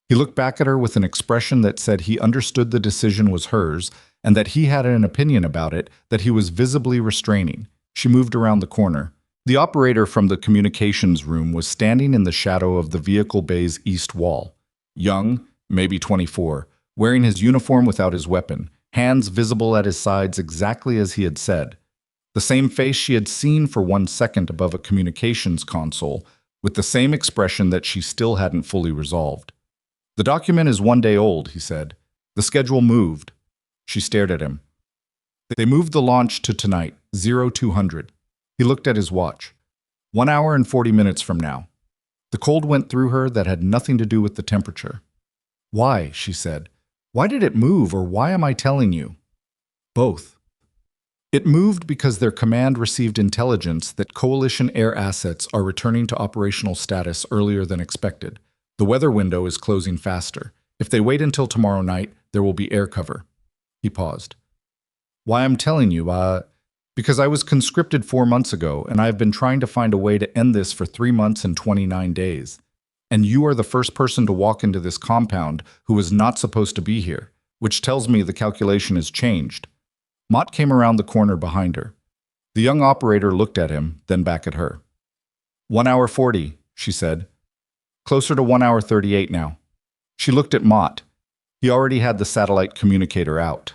S1: He looked back at her with an expression that said he understood the decision was hers and that he had an opinion about it that he was visibly restraining. She moved around the corner. The operator from the communications room was standing in the shadow of the vehicle bay's east wall. Young, maybe 24, wearing his uniform without his weapon, hands visible at his sides exactly as he had said. The same face she had seen for 1 second above a communications console, with the same expression that she still hadn't fully resolved. "The document is 1 day old," he said. "The schedule moved." She stared at him. "They moved the launch to tonight, 0200. He looked at his watch. 1 hour and 40 minutes from now. The cold went through her that had nothing to do with the temperature. "Why?" she said. "Why did it move, or why am I telling you?" "Both." It moved because their command received intelligence that coalition air assets are returning to operational status earlier than expected. The weather window is closing faster. If they wait until tomorrow night, there will be air cover." He paused. "Why I'm telling you, because I was conscripted 4 months ago, and I have been trying to find a way to end this for 3 months and 29 days. And you are the first person to walk into this compound who was not supposed to be here, which tells me the calculation has changed." Mott came around the corner behind her. The young operator looked at him, then back at her. 1 hour 40, she said. "Closer to 1 hour 38 now." She looked at Mott. He already had the satellite communicator out.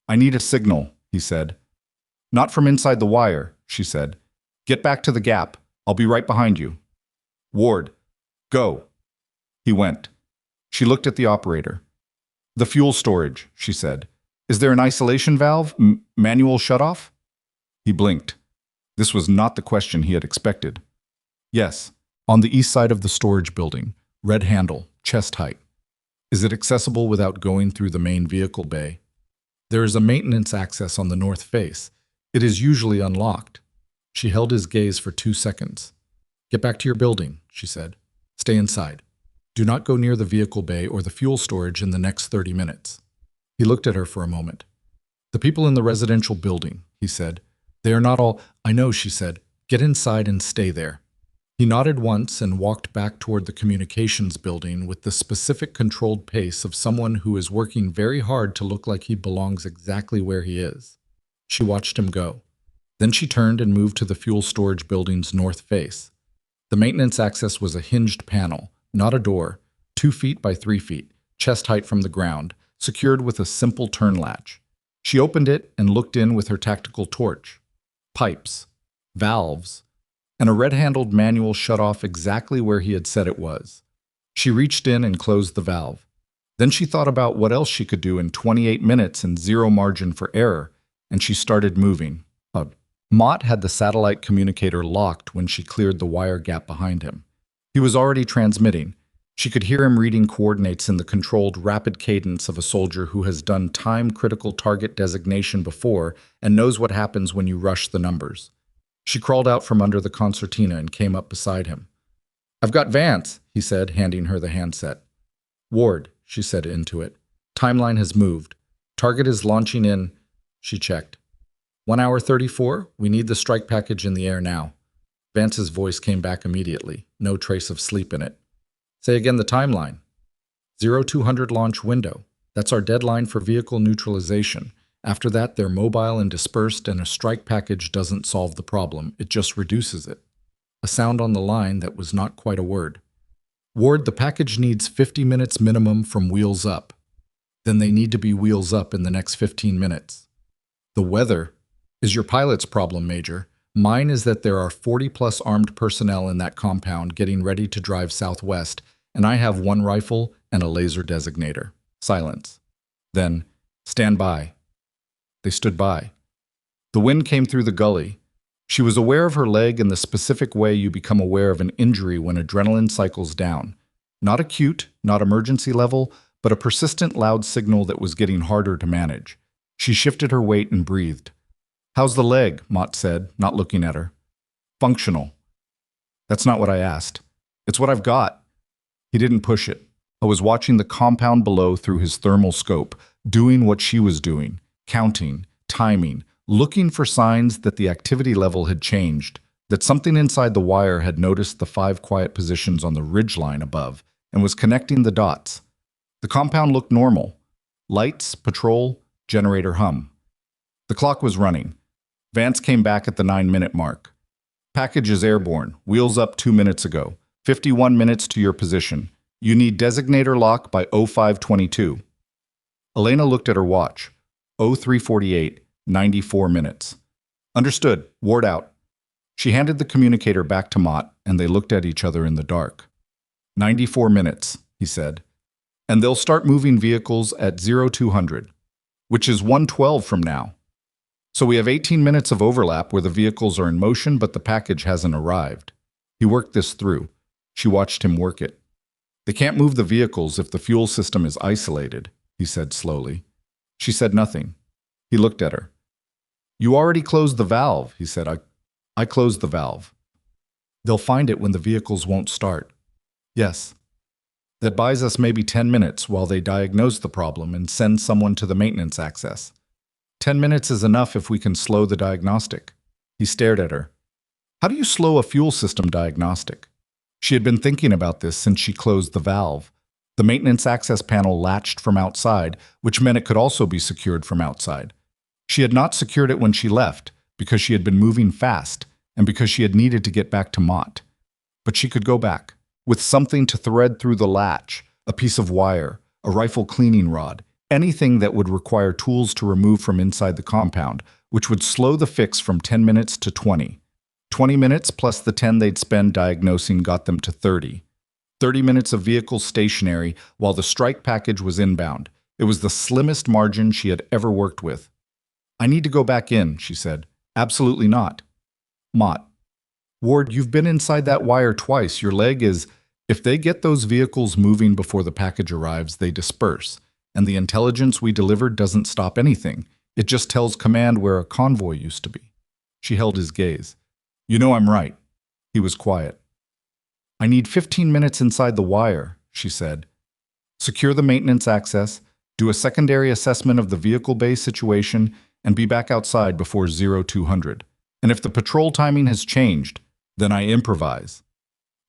S1: "I need a signal," he said. "Not from inside the wire," she said. "Get back to the gap. I'll be right behind you." "Ward, go." He went. She looked at the operator. "The fuel storage," she said. "Is there an isolation valve? Manual shutoff?" He blinked. This was not the question he had expected. "Yes, on the east side of the storage building. Red handle, chest height." "Is it accessible without going through the main vehicle bay?" "There is a maintenance access on the north face. It is usually unlocked." She held his gaze for 2 seconds. "Get back to your building," she said. "Stay inside. Do not go near the vehicle bay or the fuel storage in the next 30 minutes. He looked at her for a moment. "The people in the residential building," he said. "They are not all—" "I know," she said. "Get inside and stay there." He nodded once and walked back toward the communications building with the specific controlled pace of someone who is working very hard to look like he belongs exactly where he is. She watched him go. Then she turned and moved to the fuel storage building's north face. The maintenance access was a hinged panel, Not a door. 2 feet by 3 feet, chest height from the ground, secured with a simple turn latch. She opened it and looked in with her tactical torch. Pipes, valves, and a red-handled manual shut off exactly where he had said it was. She reached in and closed the valve. Then she thought about what else she could do in 28 minutes and zero margin for error, and she started moving. Mott had the satellite communicator locked when she cleared the wire gap behind him. He was already transmitting. She could hear him reading coordinates in the controlled, rapid cadence of a soldier who has done time-critical target designation before and knows what happens when you rush the numbers. She crawled out from under the concertina and came up beside him. "I've got Vance," he said, handing her the handset. "Ward," she said into it. "Timeline has moved. Target is launching in..." She checked. 1 hour 34, we need the strike package in the air now. Vance's voice came back immediately, no trace of sleep in it. "Say again the timeline." 0200 launch window. That's our deadline for vehicle neutralization. After that, they're mobile and dispersed, and a strike package doesn't solve the problem, it just reduces it. A sound on the line that was not quite a word. "Ward, the package needs 50 minutes minimum from wheels up. Then they need to be wheels up in the next 15 minutes. The weather is your pilot's problem, Major. Mine is that there are 40-plus armed personnel in that compound getting ready to drive southwest, and I have 1 rifle and a laser designator." Silence. Then, "Stand by." They stood by. The wind came through the gully. She was aware of her leg in the specific way you become aware of an injury when adrenaline cycles down. Not acute, not emergency level, but a persistent loud signal that was getting harder to manage. She shifted her weight and breathed. "How's the leg?" Mott said, not looking at her. "Functional." "That's not what I asked. It's what I've got." He didn't push it. I was watching the compound below through his thermal scope, doing what she was doing, counting, timing, looking for signs that the activity level had changed, that something inside the wire had noticed the 5 quiet positions on the ridgeline above and was connecting the dots. The compound looked normal. Lights, patrol, generator hum. The clock was running. Vance came back at the 9-minute mark. "Package is airborne. Wheels up 2 minutes ago. 51 minutes to your position. You need designator lock by 0522. Elena looked at her watch. 0348, 94 minutes. "Understood. Ward out." She handed the communicator back to Mott, and they looked at each other in the dark. 94 minutes, he said. "And they'll start moving vehicles at 0200, which is 112 from now. So we have 18 minutes of overlap where the vehicles are in motion, but the package hasn't arrived." He worked this through. She watched him work it. "They can't move the vehicles if the fuel system is isolated," he said slowly. She said nothing. He looked at her. "You already closed the valve," he said. I closed the valve." "They'll find it when the vehicles won't start." "Yes." "That buys us maybe 10 minutes while they diagnose the problem and send someone to the maintenance access. 10 minutes is enough if we can slow the diagnostic." He stared at her. "How do you slow a fuel system diagnostic?" She had been thinking about this since she closed the valve. The maintenance access panel latched from outside, which meant it could also be secured from outside. She had not secured it when she left, because she had been moving fast, and because she had needed to get back to Mott. But she could go back, with something to thread through the latch, a piece of wire, a rifle cleaning rod, anything that would require tools to remove from inside the compound, which would slow the fix from 10 minutes to 20. 20 minutes plus the 10 they'd spend diagnosing got them to 30. 30 minutes of vehicles stationary while the strike package was inbound. It was the slimmest margin she had ever worked with. "I need to go back in," she said. "Absolutely not." "Mott." "Ward, you've been inside that wire twice. Your leg is..." "If they get those vehicles moving before the package arrives, they disperse. And the intelligence we delivered doesn't stop anything. It just tells command where a convoy used to be." She held his gaze. "You know I'm right." He was quiet. "I need 15 minutes inside the wire," she said. "Secure the maintenance access, do a secondary assessment of the vehicle bay situation, and be back outside before 0200. And if the patrol timing has changed, then I improvise."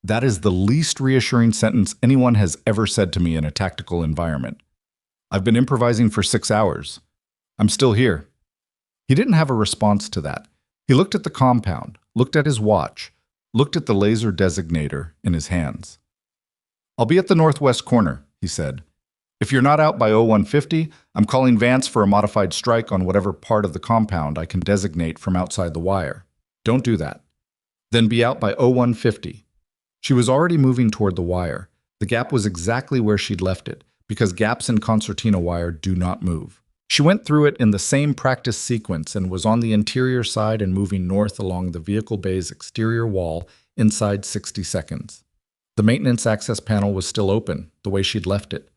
S1: That is the least reassuring sentence anyone has ever said to me in a tactical environment. "I've been improvising for 6 hours. I'm still here." He didn't have a response to that. He looked at the compound, looked at his watch, looked at the laser designator in his hands. I'll be at the northwest corner, he said. If you're not out by 0150, I'm calling Vance for a modified strike on whatever part of the compound I can designate from outside the wire. Don't do that. Then be out by 0150. She was already moving toward the wire. The gap was exactly where she'd left it, because gaps in concertina wire do not move. She went through it in the same practice sequence and was on the interior side and moving north along the vehicle bay's exterior wall inside 60 seconds. The maintenance access panel was still open, the way she'd left it.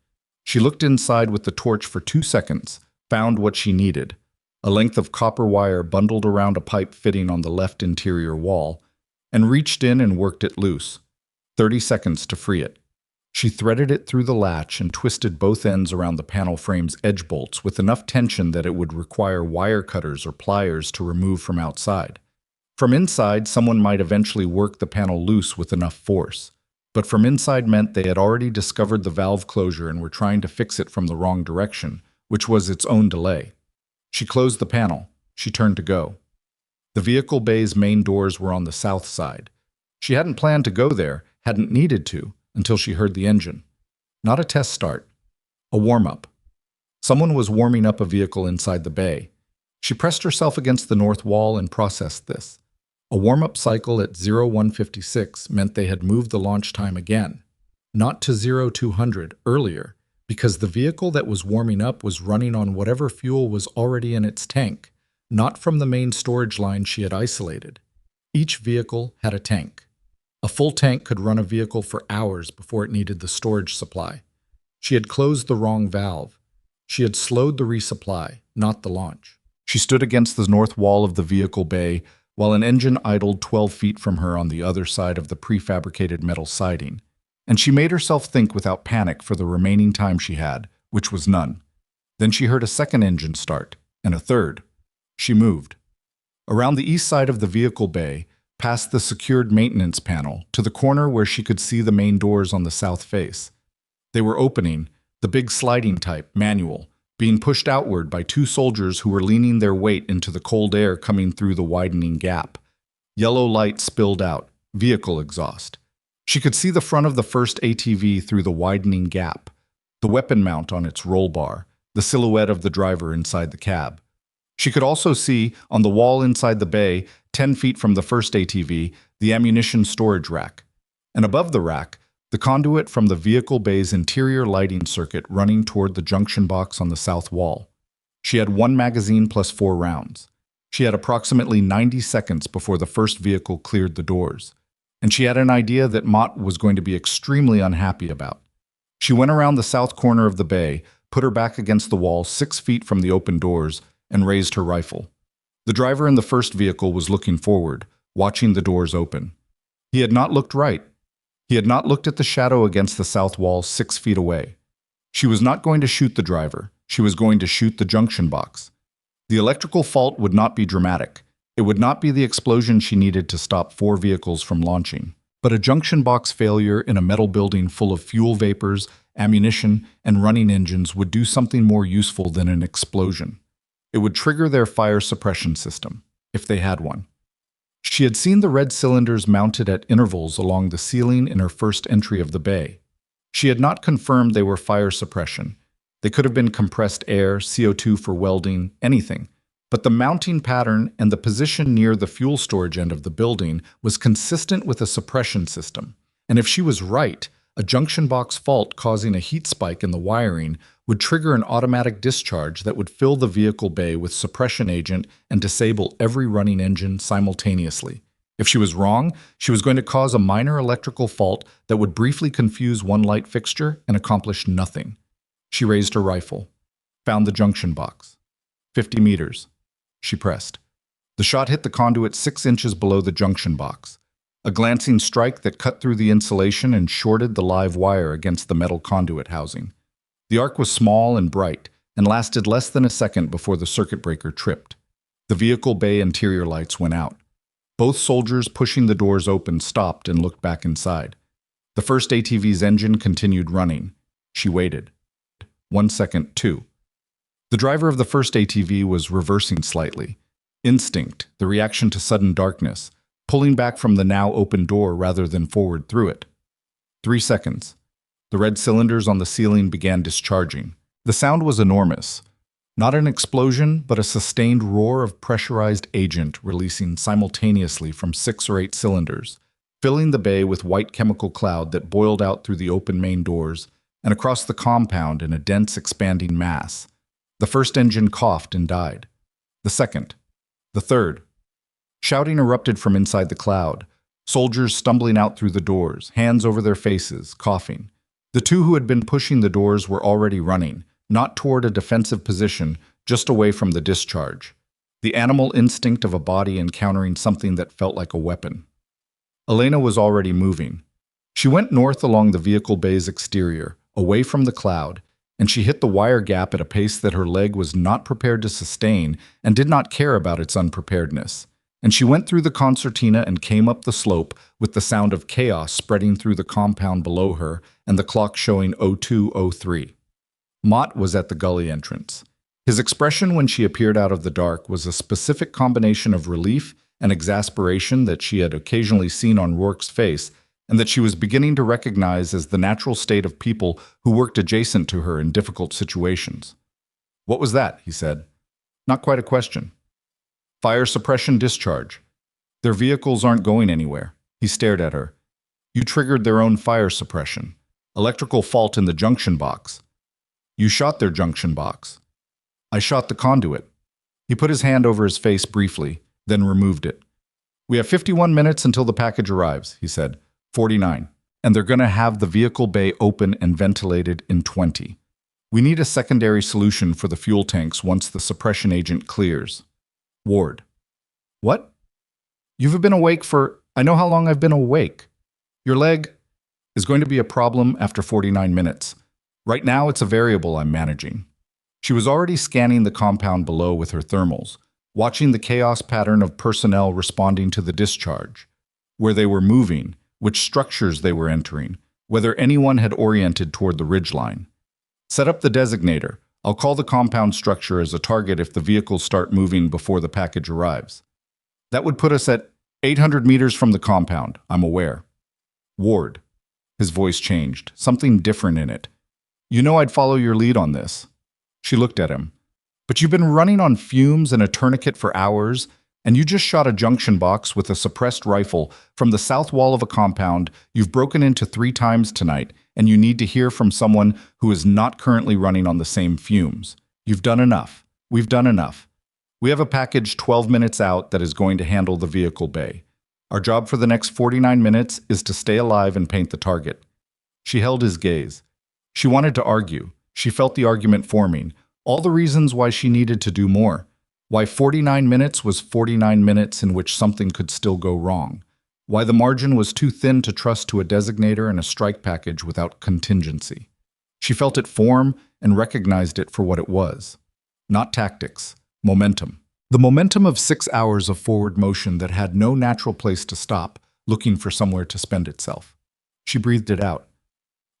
S1: She looked inside with the torch for 2 seconds, found what she needed, a length of copper wire bundled around a pipe fitting on the left interior wall, and reached in and worked it loose. 30 seconds to free it. She threaded it through the latch and twisted both ends around the panel frame's edge bolts with enough tension that it would require wire cutters or pliers to remove from outside. From inside, someone might eventually work the panel loose with enough force. But from inside meant they had already discovered the valve closure and were trying to fix it from the wrong direction, which was its own delay. She closed the panel. She turned to go. The vehicle bay's main doors were on the south side. She hadn't planned to go there, hadn't needed to, until she heard the engine. Not a test start. A warm-up. Someone was warming up a vehicle inside the bay. She pressed herself against the north wall and processed this. A warm-up cycle at 0156 meant they had moved the launch time again, not to 0200 earlier, because the vehicle that was warming up was running on whatever fuel was already in its tank, not from the main storage line she had isolated. Each vehicle had a tank. A full tank could run a vehicle for hours before it needed the storage supply. She had closed the wrong valve. She had slowed the resupply, not the launch. She stood against the north wall of the vehicle bay while an engine idled 12 feet from her on the other side of the prefabricated metal siding, and she made herself think without panic for the remaining time she had, which was none. Then she heard a second engine start, and a third. She moved. Around the east side of the vehicle bay, past the secured maintenance panel, to the corner where she could see the main doors on the south face. They were opening, the big sliding type, manual, being pushed outward by 2 soldiers who were leaning their weight into the cold air coming through the widening gap. Yellow light spilled out, vehicle exhaust. She could see the front of the first ATV through the widening gap, the weapon mount on its roll bar, the silhouette of the driver inside the cab. She could also see, on the wall inside the bay, 10 feet from the first ATV, the ammunition storage rack. And above the rack, the conduit from the vehicle bay's interior lighting circuit running toward the junction box on the south wall. She had 1 magazine plus 4 rounds. She had approximately 90 seconds before the first vehicle cleared the doors. And she had an idea that Mott was going to be extremely unhappy about. She went around the south corner of the bay, put her back against the wall 6 feet from the open doors, and raised her rifle. The driver in the first vehicle was looking forward, watching the doors open. He had not looked right. He had not looked at the shadow against the south wall 6 feet away. She was not going to shoot the driver. She was going to shoot the junction box. The electrical fault would not be dramatic. It would not be the explosion she needed to stop 4 vehicles from launching. But a junction box failure in a metal building full of fuel vapors, ammunition, and running engines would do something more useful than an explosion. It would trigger their fire suppression system, if they had one. She had seen the red cylinders mounted at intervals along the ceiling in her first entry of the bay. She had not confirmed they were fire suppression. They could have been compressed air, CO2 for welding, anything. But the mounting pattern and the position near the fuel storage end of the building was consistent with a suppression system. And if she was right, a junction box fault causing a heat spike in the wiring would trigger an automatic discharge that would fill the vehicle bay with suppression agent and disable every running engine simultaneously. If she was wrong, she was going to cause a minor electrical fault that would briefly confuse one light fixture and accomplish nothing. She raised her rifle, found the junction box. 50 meters. She pressed. The shot hit the conduit 6 inches below the junction box. A glancing strike that cut through the insulation and shorted the live wire against the metal conduit housing. The arc was small and bright, and lasted less than a second before the circuit breaker tripped. The vehicle bay interior lights went out. Both soldiers pushing the doors open stopped and looked back inside. The first ATV's engine continued running. She waited. 1 second, 2. The driver of the first ATV was reversing slightly. Instinct, the reaction to sudden darkness, pulling back from the now open door rather than forward through it. 3 seconds. The red cylinders on the ceiling began discharging. The sound was enormous. Not an explosion, but a sustained roar of pressurized agent releasing simultaneously from 6 or 8 cylinders, filling the bay with white chemical cloud that boiled out through the open main doors and across the compound in a dense, expanding mass. The first engine coughed and died. The second. The third. Shouting erupted from inside the cloud, soldiers stumbling out through the doors, hands over their faces, coughing. The 2 who had been pushing the doors were already running, not toward a defensive position, just away from the discharge. The animal instinct of a body encountering something that felt like a weapon. Elena was already moving. She went north along the vehicle bay's exterior, away from the cloud, and she hit the wire gap at a pace that her leg was not prepared to sustain and did not care about its unpreparedness. And she went through the concertina and came up the slope with the sound of chaos spreading through the compound below her and the clock showing 02:03. Mott was at the gully entrance. His expression when she appeared out of the dark was a specific combination of relief and exasperation that she had occasionally seen on Rourke's face and that she was beginning to recognize as the natural state of people who worked adjacent to her in difficult situations. "What was that?" he said. "Not quite a question." "Fire suppression discharge. Their vehicles aren't going anywhere." He stared at her. "You triggered their own fire suppression. Electrical fault in the junction box." "You shot their junction box." "I shot the conduit." He put his hand over his face briefly, then removed it. "We have 51 minutes until the package arrives," he said. 49. "And they're going to have the vehicle bay open and ventilated in 20. We need a secondary solution for the fuel tanks once the suppression agent clears." Ward. "What? You've been awake for... I know how long I've been awake. Your leg is going to be a problem after 49 minutes. Right now, it's a variable I'm managing." She was already scanning the compound below with her thermals, watching the chaos pattern of personnel responding to the discharge, where they were moving, which structures they were entering, whether anyone had oriented toward the ridgeline. "Set up the designator. I'll call the compound structure as a target if the vehicles start moving before the package arrives. That would put us at 800 meters from the compound, I'm aware." "Ward." His voice changed, something different in it. "You know I'd follow your lead on this." She looked at him. "But you've been running on fumes and a tourniquet for hours, and you just shot a junction box with a suppressed rifle from the south wall of a compound you've broken into 3 times tonight, and you need to hear from someone who is not currently running on the same fumes. You've done enough. We've done enough. We have a package 12 minutes out that is going to handle the vehicle bay. Our job for the next 49 minutes is to stay alive and paint the target." She held his gaze. She wanted to argue. She felt the argument forming, all the reasons why she needed to do more. Why 49 minutes was 49 minutes in which something could still go wrong. Why the margin was too thin to trust to a designator and a strike package without contingency. She felt it form and recognized it for what it was. Not tactics, momentum. The momentum of 6 hours of forward motion that had no natural place to stop, looking for somewhere to spend itself. She breathed it out.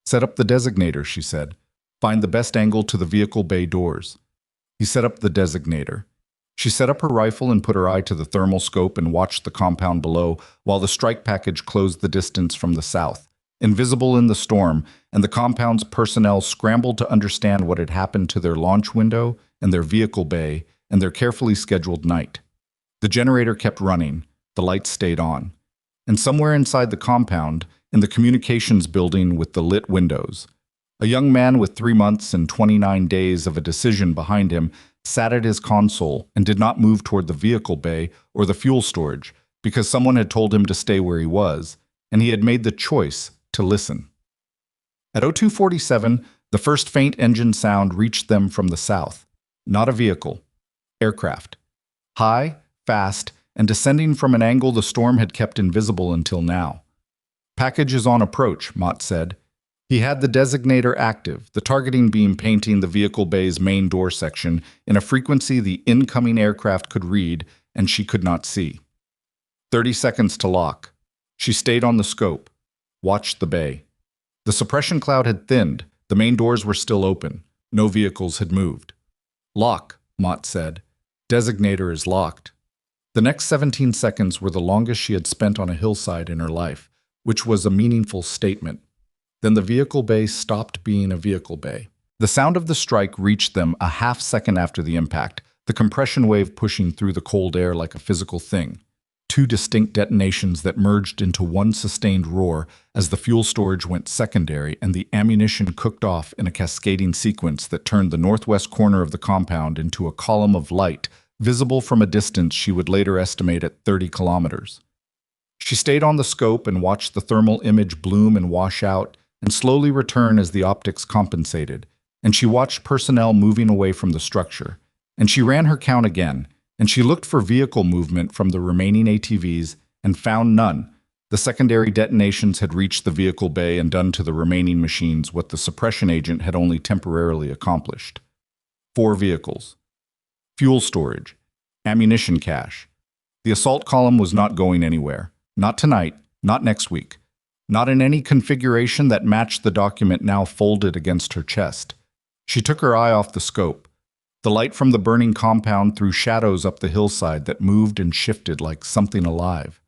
S1: "Set up the designator," she said. "Find the best angle to the vehicle bay doors." He set up the designator. She set up her rifle and put her eye to the thermal scope and watched the compound below while the strike package closed the distance from the south, invisible in the storm, and the compound's personnel scrambled to understand what had happened to their launch window and their vehicle bay and their carefully scheduled night. The generator kept running, the lights stayed on, and somewhere inside the compound, in the communications building with the lit windows, a young man with 3 months and 29 days of a decision behind him sat at his console and did not move toward the vehicle bay or the fuel storage because someone had told him to stay where he was, and he had made the choice to listen. At 02:47, the first faint engine sound reached them from the south. Not a vehicle. Aircraft. High, fast, and descending from an angle the storm had kept invisible until now. "Package is on approach," Mott said. He had the designator active, the targeting beam painting the vehicle bay's main door section in a frequency the incoming aircraft could read and she could not see. 30 seconds to lock. She stayed on the scope, watched the bay. The suppression cloud had thinned, the main doors were still open, no vehicles had moved. "Lock," Mott said. "Designator is locked." The next 17 seconds were the longest she had spent on a hillside in her life, which was a meaningful statement. Then the vehicle bay stopped being a vehicle bay. The sound of the strike reached them a half second after the impact, the compression wave pushing through the cold air like a physical thing. Two distinct detonations that merged into one sustained roar as the fuel storage went secondary and the ammunition cooked off in a cascading sequence that turned the northwest corner of the compound into a column of light, visible from a distance she would later estimate at 30 kilometers. She stayed on the scope and watched the thermal image bloom and wash out and slowly return as the optics compensated, and she watched personnel moving away from the structure, and she ran her count again, and she looked for vehicle movement from the remaining ATVs and found none. The secondary detonations had reached the vehicle bay and done to the remaining machines what the suppression agent had only temporarily accomplished. 4 vehicles. Fuel storage. Ammunition cache. The assault column was not going anywhere. Not tonight, not next week. Not in any configuration that matched the document now folded against her chest. She took her eye off the scope. The light from the burning compound threw shadows up the hillside that moved and shifted like something alive.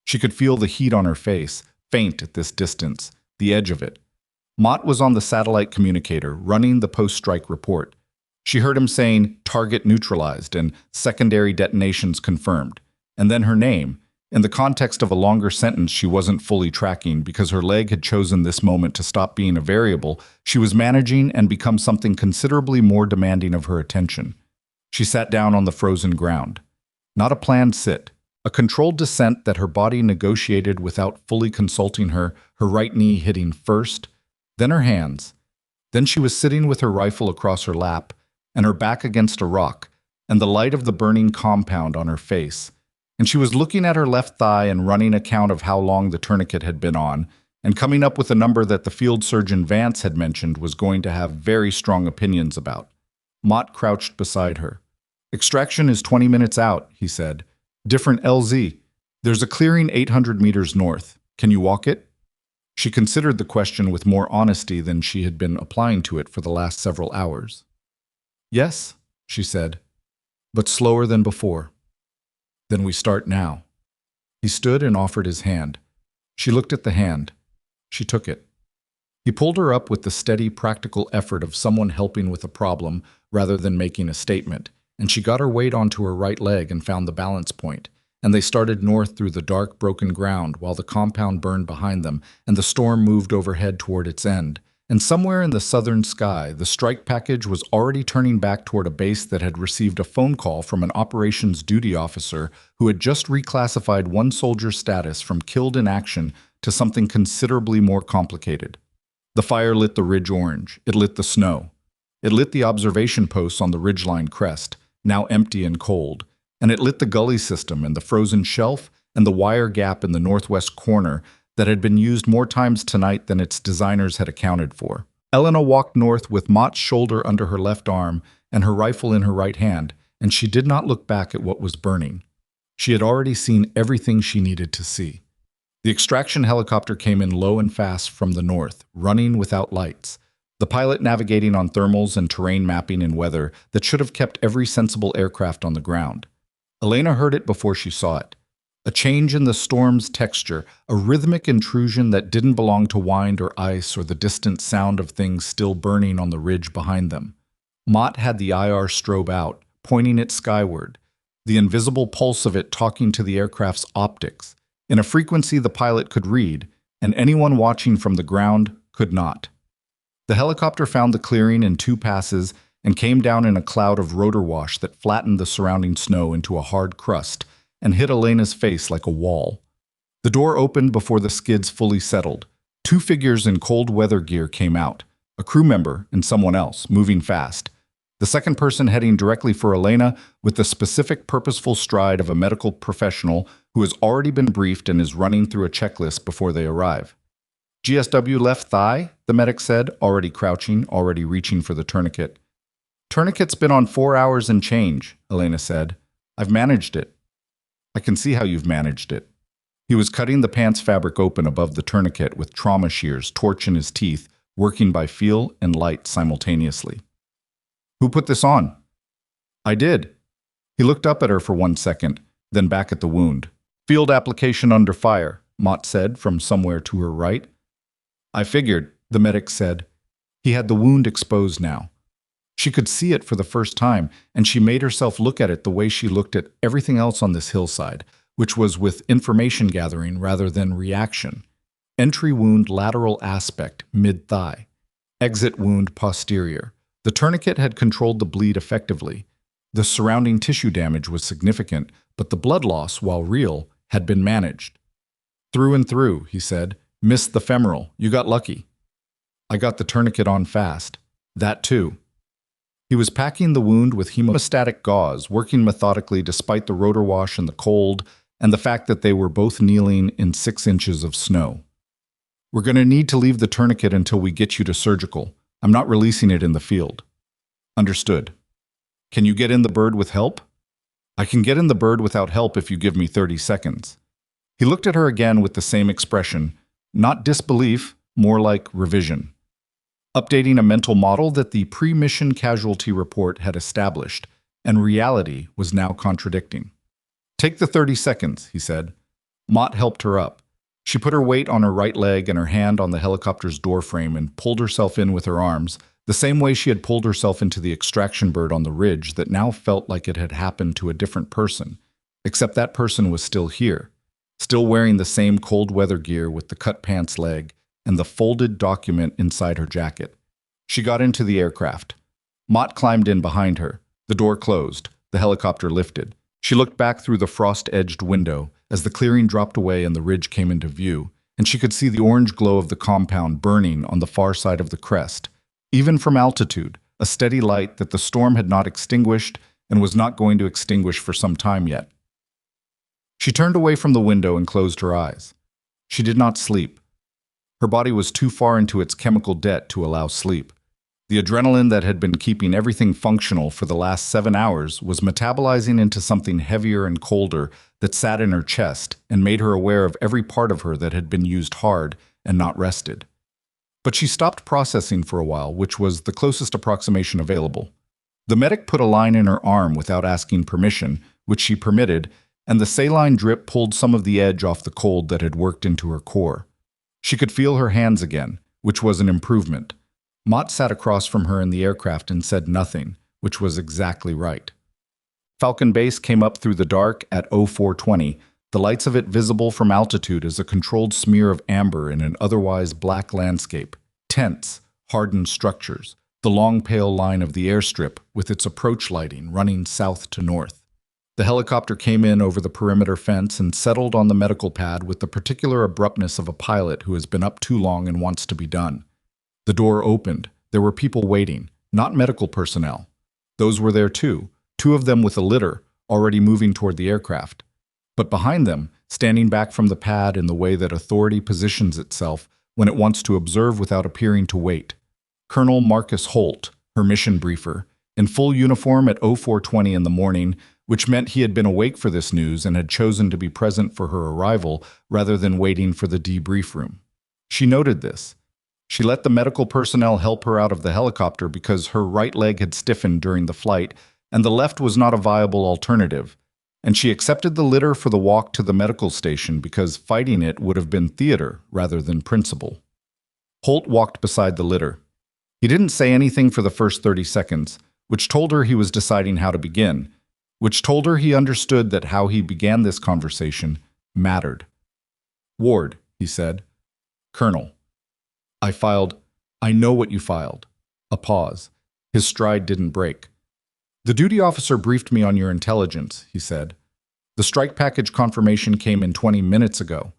S1: She could feel the heat on her face, faint at this distance, the edge of it. Mott was on the satellite communicator, running the post-strike report. She heard him saying, "Target neutralized," and "secondary detonations confirmed." And then her name. In the context of a longer sentence she wasn't fully tracking because her leg had chosen this moment to stop being a variable. She was managing and become something considerably more demanding of her attention. She sat down on the frozen ground. Not a planned sit. A controlled descent that her body negotiated without fully consulting her right knee hitting first, then her hands. Then she was sitting with her rifle across her lap and her back against a rock, and the light of the burning compound on her face. And she was looking at her left thigh and running a count of how long the tourniquet had been on, and coming up with a number that the field surgeon Vance had mentioned was going to have very strong opinions about. Mott crouched beside her. "Extraction is 20 minutes out," he said. "Different LZ. There's a clearing 800 meters north. Can you walk it?" She considered the question with more honesty than she had been applying to it for the last several hours. "Yes," she said, "but slower than before." "Then we start now." He stood and offered his hand. She looked at the hand. She took it. He pulled her up with the steady, practical effort of someone helping with a problem rather than making a statement, and she got her weight onto her right leg and found the balance point, and they started north through the dark, broken ground while the compound burned behind them and the storm moved overhead toward its end. And somewhere in the southern sky, the strike package was already turning back toward a base that had received a phone call from an operations duty officer who had just reclassified one soldier's status from killed in action to something considerably more complicated. The fire lit the ridge orange. It lit the snow. It lit the observation posts on the ridgeline crest, now empty and cold. And it lit the gully system and the frozen shelf and the wire gap in the northwest corner that had been used more times tonight than its designers had accounted for. Elena walked north with Mott's shoulder under her left arm and her rifle in her right hand, and she did not look back at what was burning. She had already seen everything she needed to see. The extraction helicopter came in low and fast from the north, running without lights. The pilot navigating on thermals and terrain mapping and weather that should have kept every sensible aircraft on the ground. Elena heard it before she saw it. A change in the storm's texture, a rhythmic intrusion that didn't belong to wind or ice or the distant sound of things still burning on the ridge behind them. Mott had the IR strobe out, pointing it skyward, the invisible pulse of it talking to the aircraft's optics, in a frequency the pilot could read, and anyone watching from the ground could not. The helicopter found the clearing in 2 passes and came down in a cloud of rotor wash that flattened the surrounding snow into a hard crust, and hit Elena's face like a wall. The door opened before the skids fully settled. 2 figures in cold weather gear came out, a crew member and someone else, moving fast. The second person heading directly for Elena with the specific purposeful stride of a medical professional who has already been briefed and is running through a checklist before they arrive. "GSW left thigh," the medic said, already crouching, already reaching for the tourniquet. "Tourniquet's been on 4 hours and change," Elena said. "I've managed it." "I can see how you've managed it." He was cutting the pants fabric open above the tourniquet with trauma shears, torch in his teeth, working by feel and light simultaneously. "Who put this on?" "I did." He looked up at her for 1 second, then back at the wound. "Field application under fire," Mott said from somewhere to her right. "I figured. the medic said. He had the wound exposed now. She could see it for the first time, and she made herself look at it the way she looked at everything else on this hillside, which was with information gathering rather than reaction. Entry wound lateral aspect, mid-thigh. Exit wound posterior. The tourniquet had controlled the bleed effectively. The surrounding tissue damage was significant, but the blood loss, while real, had been managed. Through and through, he said. Missed the femoral. You got lucky. I got the tourniquet on fast. That too. He was packing the wound with hemostatic gauze, working methodically despite the rotor wash and the cold, and the fact that they were both kneeling in 6 inches of snow. We're going to need to leave the tourniquet until we get you to surgical. I'm not releasing it in the field. Understood. Can you get in the bird with help? I can get in the bird without help if you give me 30 seconds. He looked at her again with the same expression, not disbelief, more like revision. Updating a mental model that the pre-mission casualty report had established, and reality was now contradicting. Take the 30 seconds, he said. Mott helped her up. She put her weight on her right leg and her hand on the helicopter's doorframe and pulled herself in with her arms, the same way she had pulled herself into the extraction bird on the ridge that now felt like it had happened to a different person, except that person was still here, still wearing the same cold weather gear with the cut pants leg and the folded document inside her jacket. She got into the aircraft. Mott climbed in behind her. The door closed. The helicopter lifted. She looked back through the frost-edged window as the clearing dropped away and the ridge came into view, and she could see the orange glow of the compound burning on the far side of the crest. Even from altitude, a steady light that the storm had not extinguished and was not going to extinguish for some time yet. She turned away from the window and closed her eyes. She did not sleep. Her body was too far into its chemical debt to allow sleep. The adrenaline that had been keeping everything functional for the last 7 hours was metabolizing into something heavier and colder that sat in her chest and made her aware of every part of her that had been used hard and not rested. But she stopped processing for a while, which was the closest approximation available. The medic put a line in her arm without asking permission, which she permitted, and the saline drip pulled some of the edge off the cold that had worked into her core. She could feel her hands again, which was an improvement. Mott sat across from her in the aircraft and said nothing, which was exactly right. Falcon Base came up through the dark at 0420, the lights of it visible from altitude as a controlled smear of amber in an otherwise black landscape. Tents, hardened structures, the long pale line of the airstrip with its approach lighting running south to north. The helicopter came in over the perimeter fence and settled on the medical pad with the particular abruptness of a pilot who has been up too long and wants to be done. The door opened. There were people waiting, not medical personnel. Those were there too, 2 of them with a litter, already moving toward the aircraft. But behind them, standing back from the pad in the way that authority positions itself when it wants to observe without appearing to wait, Colonel Marcus Holt, her mission briefer, in full uniform at 0420 in the morning, which meant he had been awake for this news and had chosen to be present for her arrival rather than waiting for the debrief room. She noted this. She let the medical personnel help her out of the helicopter because her right leg had stiffened during the flight and the left was not a viable alternative, and she accepted the litter for the walk to the medical station because fighting it would have been theater rather than principle. Holt walked beside the litter. He didn't say anything for the first 30 seconds, which told her he was deciding how to begin, which told her he understood that how he began this conversation mattered. Ward, he said. Colonel. I know what you filed. A pause. His stride didn't break. The duty officer briefed me on your intelligence, he said. The strike package confirmation came in 20 minutes ago.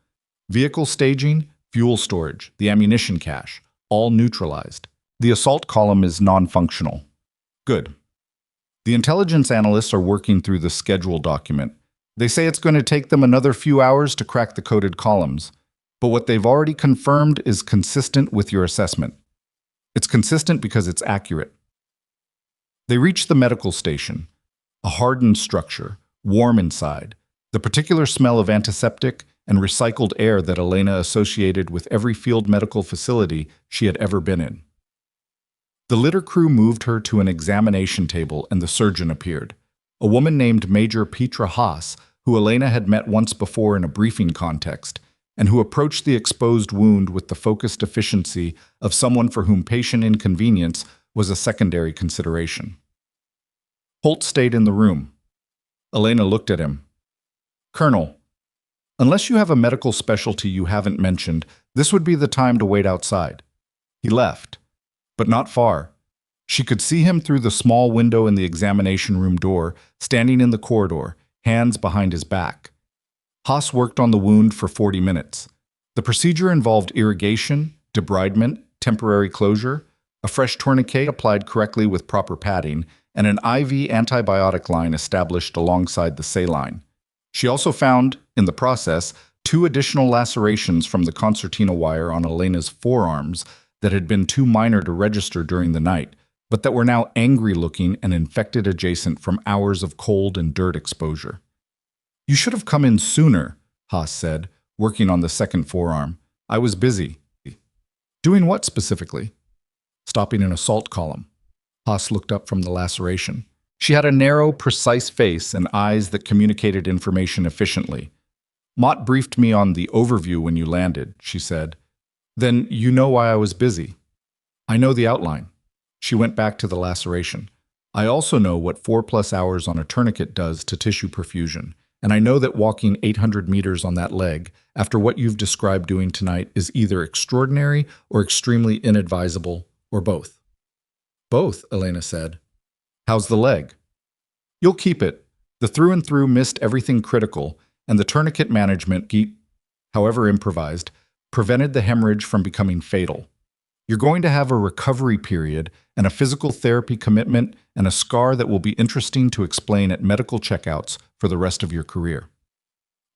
S1: Vehicle staging, fuel storage, the ammunition cache, all neutralized. The assault column is non-functional. Good. The intelligence analysts are working through the schedule document. They say it's going to take them another few hours to crack the coded columns, but what they've already confirmed is consistent with your assessment. It's consistent because it's accurate. They reached the medical station, a hardened structure, warm inside, the particular smell of antiseptic and recycled air that Elena associated with every field medical facility she had ever been in. The litter crew moved her to an examination table and the surgeon appeared, a woman named Major Petra Haas, who Elena had met once before in a briefing context, and who approached the exposed wound with the focused efficiency of someone for whom patient inconvenience was a secondary consideration. Holt stayed in the room. Elena looked at him. "Colonel, unless you have a medical specialty you haven't mentioned, this would be the time to wait outside." He left, but not far. She could see him through the small window in the examination room door, standing in the corridor, hands behind his back. Haas worked on the wound for 40 minutes. The procedure involved irrigation, debridement, temporary closure, a fresh tourniquet applied correctly with proper padding, and an IV antibiotic line established alongside the saline. She also found, in the process, 2 additional lacerations from the concertina wire on Elena's forearms that had been too minor to register during the night, but that were now angry-looking and infected adjacent from hours of cold and dirt exposure. "You should have come in sooner," Haas said, working on the second forearm. "I was busy." "Doing what specifically?" "Stopping an assault column." Haas looked up from the laceration. She had a narrow, precise face and eyes that communicated information efficiently. "Mott briefed me on the overview when you landed," she said. "Then you know why I was busy." "I know the outline." She went back to the laceration. "I also know what 4+ hours on a tourniquet does to tissue perfusion, and I know that walking 800 meters on that leg, after what you've described doing tonight, is either extraordinary or extremely inadvisable, or both." "Both," Elena said. "How's the leg?" "You'll keep it. The through-and-through missed everything critical, and the tourniquet management, however improvised, prevented the hemorrhage from becoming fatal. You're going to have a recovery period and a physical therapy commitment and a scar that will be interesting to explain at medical checkouts for the rest of your career."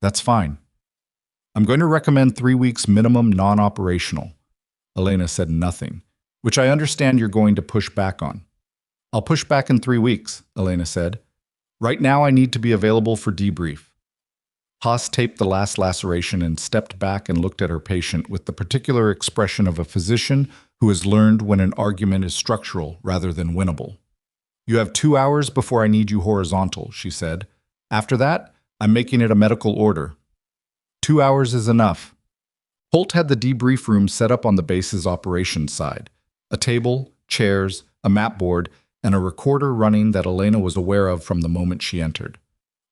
S1: "That's fine. I'm going to recommend 3 weeks minimum non-operational." Elena said nothing, "which I understand you're going to push back on." "I'll push back in 3 weeks," Elena said. "Right now I need to be available for debrief." Haas taped the last laceration and stepped back and looked at her patient with the particular expression of a physician who has learned when an argument is structural rather than winnable. "You have 2 hours before I need you horizontal," she said. "After that, I'm making it a medical order." 2 hours is enough. Holt had the debrief room set up on the base's operations side. A table, chairs, a map board, and a recorder running that Elena was aware of from the moment she entered.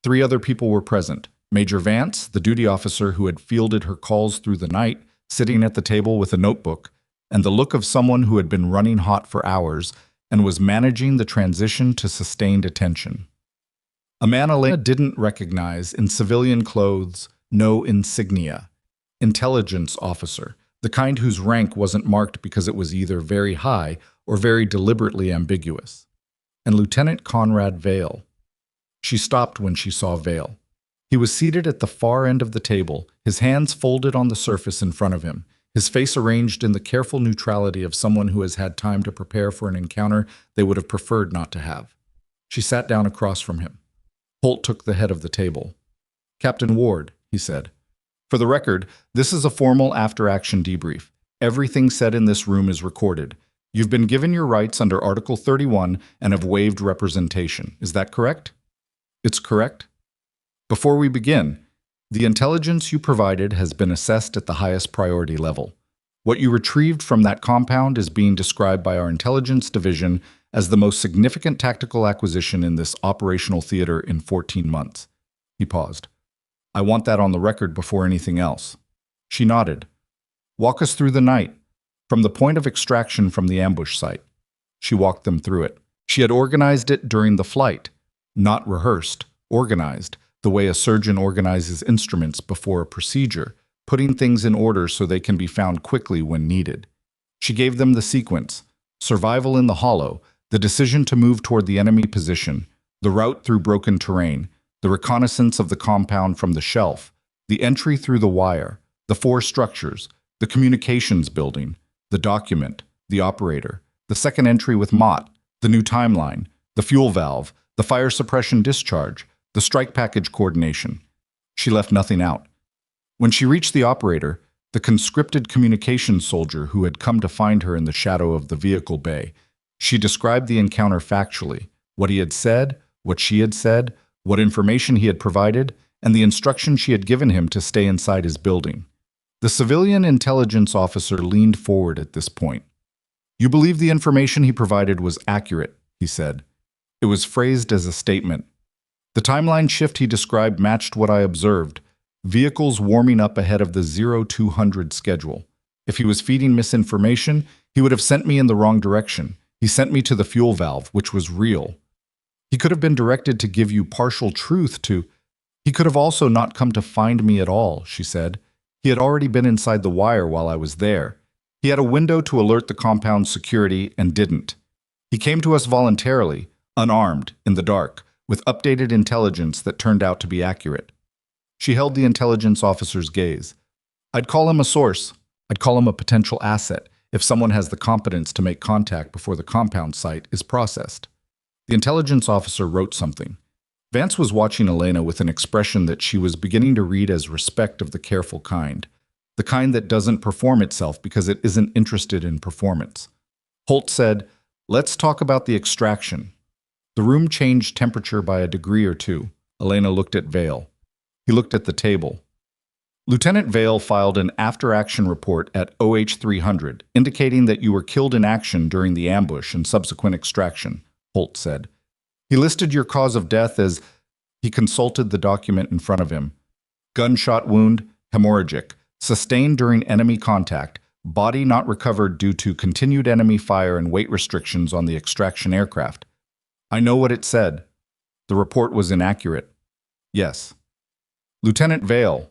S1: 3 other people were present. Major Vance, the duty officer who had fielded her calls through the night, sitting at the table with a notebook, and the look of someone who had been running hot for hours and was managing the transition to sustained attention. A man Elena didn't recognize, in civilian clothes, no insignia. Intelligence officer, the kind whose rank wasn't marked because it was either very high or very deliberately ambiguous. And Lieutenant Conrad Vale. She stopped when she saw Vale. He was seated at the far end of the table, his hands folded on the surface in front of him, his face arranged in the careful neutrality of someone who has had time to prepare for an encounter they would have preferred not to have. She sat down across from him. Holt took the head of the table. "Captain Ward," he said. "For the record, this is a formal after-action debrief. Everything said in this room is recorded. You've been given your rights under Article 31 and have waived representation. Is that correct?" "It's correct." "Before we begin, the intelligence you provided has been assessed at the highest priority level. What you retrieved from that compound is being described by our intelligence division as the most significant tactical acquisition in this operational theater in 14 months. He paused. "I want that on the record before anything else." She nodded. "Walk us through the night, from the point of extraction from the ambush site." She walked them through it. She had organized it during the flight, not rehearsed, organized, the way a surgeon organizes instruments before a procedure, putting things in order so they can be found quickly when needed. She gave them the sequence: survival in the hollow, the decision to move toward the enemy position, the route through broken terrain, the reconnaissance of the compound from the shelf, the entry through the wire, the 4 structures, the communications building, the document, the operator, the second entry with Mott, the new timeline, the fuel valve, the fire suppression discharge, the strike package coordination. She left nothing out. When she reached the operator, the conscripted communications soldier who had come to find her in the shadow of the vehicle bay, she described the encounter factually, what he had said, what she had said, what information he had provided, and the instruction she had given him to stay inside his building. The civilian intelligence officer leaned forward at this point. You believe the information he provided was accurate, he said. It was phrased as a statement. The timeline shift he described matched what I observed. Vehicles warming up ahead of the 0200 schedule. If he was feeding misinformation, he would have sent me in the wrong direction. He sent me to the fuel valve, which was real. He could have been directed to give you partial truth to... He could have also not come to find me at all, she said. He had already been inside the wire while I was there. He had a window to alert the compound's security and didn't. He came to us voluntarily, unarmed, in the dark, with updated intelligence that turned out to be accurate. She held the intelligence officer's gaze. I'd call him a source. I'd call him a potential asset if someone has the competence to make contact before the compound site is processed. The intelligence officer wrote something. Vance was watching Elena with an expression that she was beginning to read as respect of the careful kind, the kind that doesn't perform itself because it isn't interested in performance. Holt said, "Let's talk about the extraction." The room changed temperature by a degree or two. Elena looked at Vale. He looked at the table. Lieutenant Vale filed an after-action report at OH 300, indicating that you were killed in action during the ambush and subsequent extraction, Holt said. He listed your cause of death as... He consulted the document in front of him. Gunshot wound, hemorrhagic, sustained during enemy contact, body not recovered due to continued enemy fire and weight restrictions on the extraction aircraft. I know what it said. The report was inaccurate. Yes. Lieutenant Vale.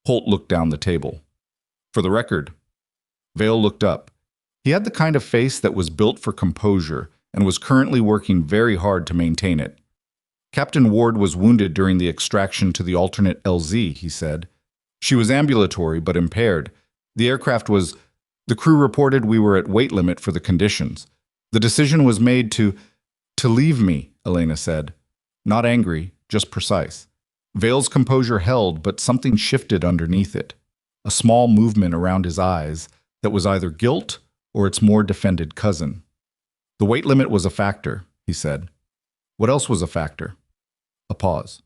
S1: Holt looked down the table. For the record. Vale looked up. He had the kind of face that was built for composure and was currently working very hard to maintain it. Captain Ward was wounded during the extraction to the alternate LZ, he said. She was ambulatory but impaired. The aircraft was... The crew reported we were at weight limit for the conditions. The decision was made to leave me, Elena said. Not angry, just precise. Vale's composure held, but something shifted underneath it. A small movement around his eyes that was either guilt or its more defended cousin. The weight limit was a factor, he said. What else was a factor? A pause.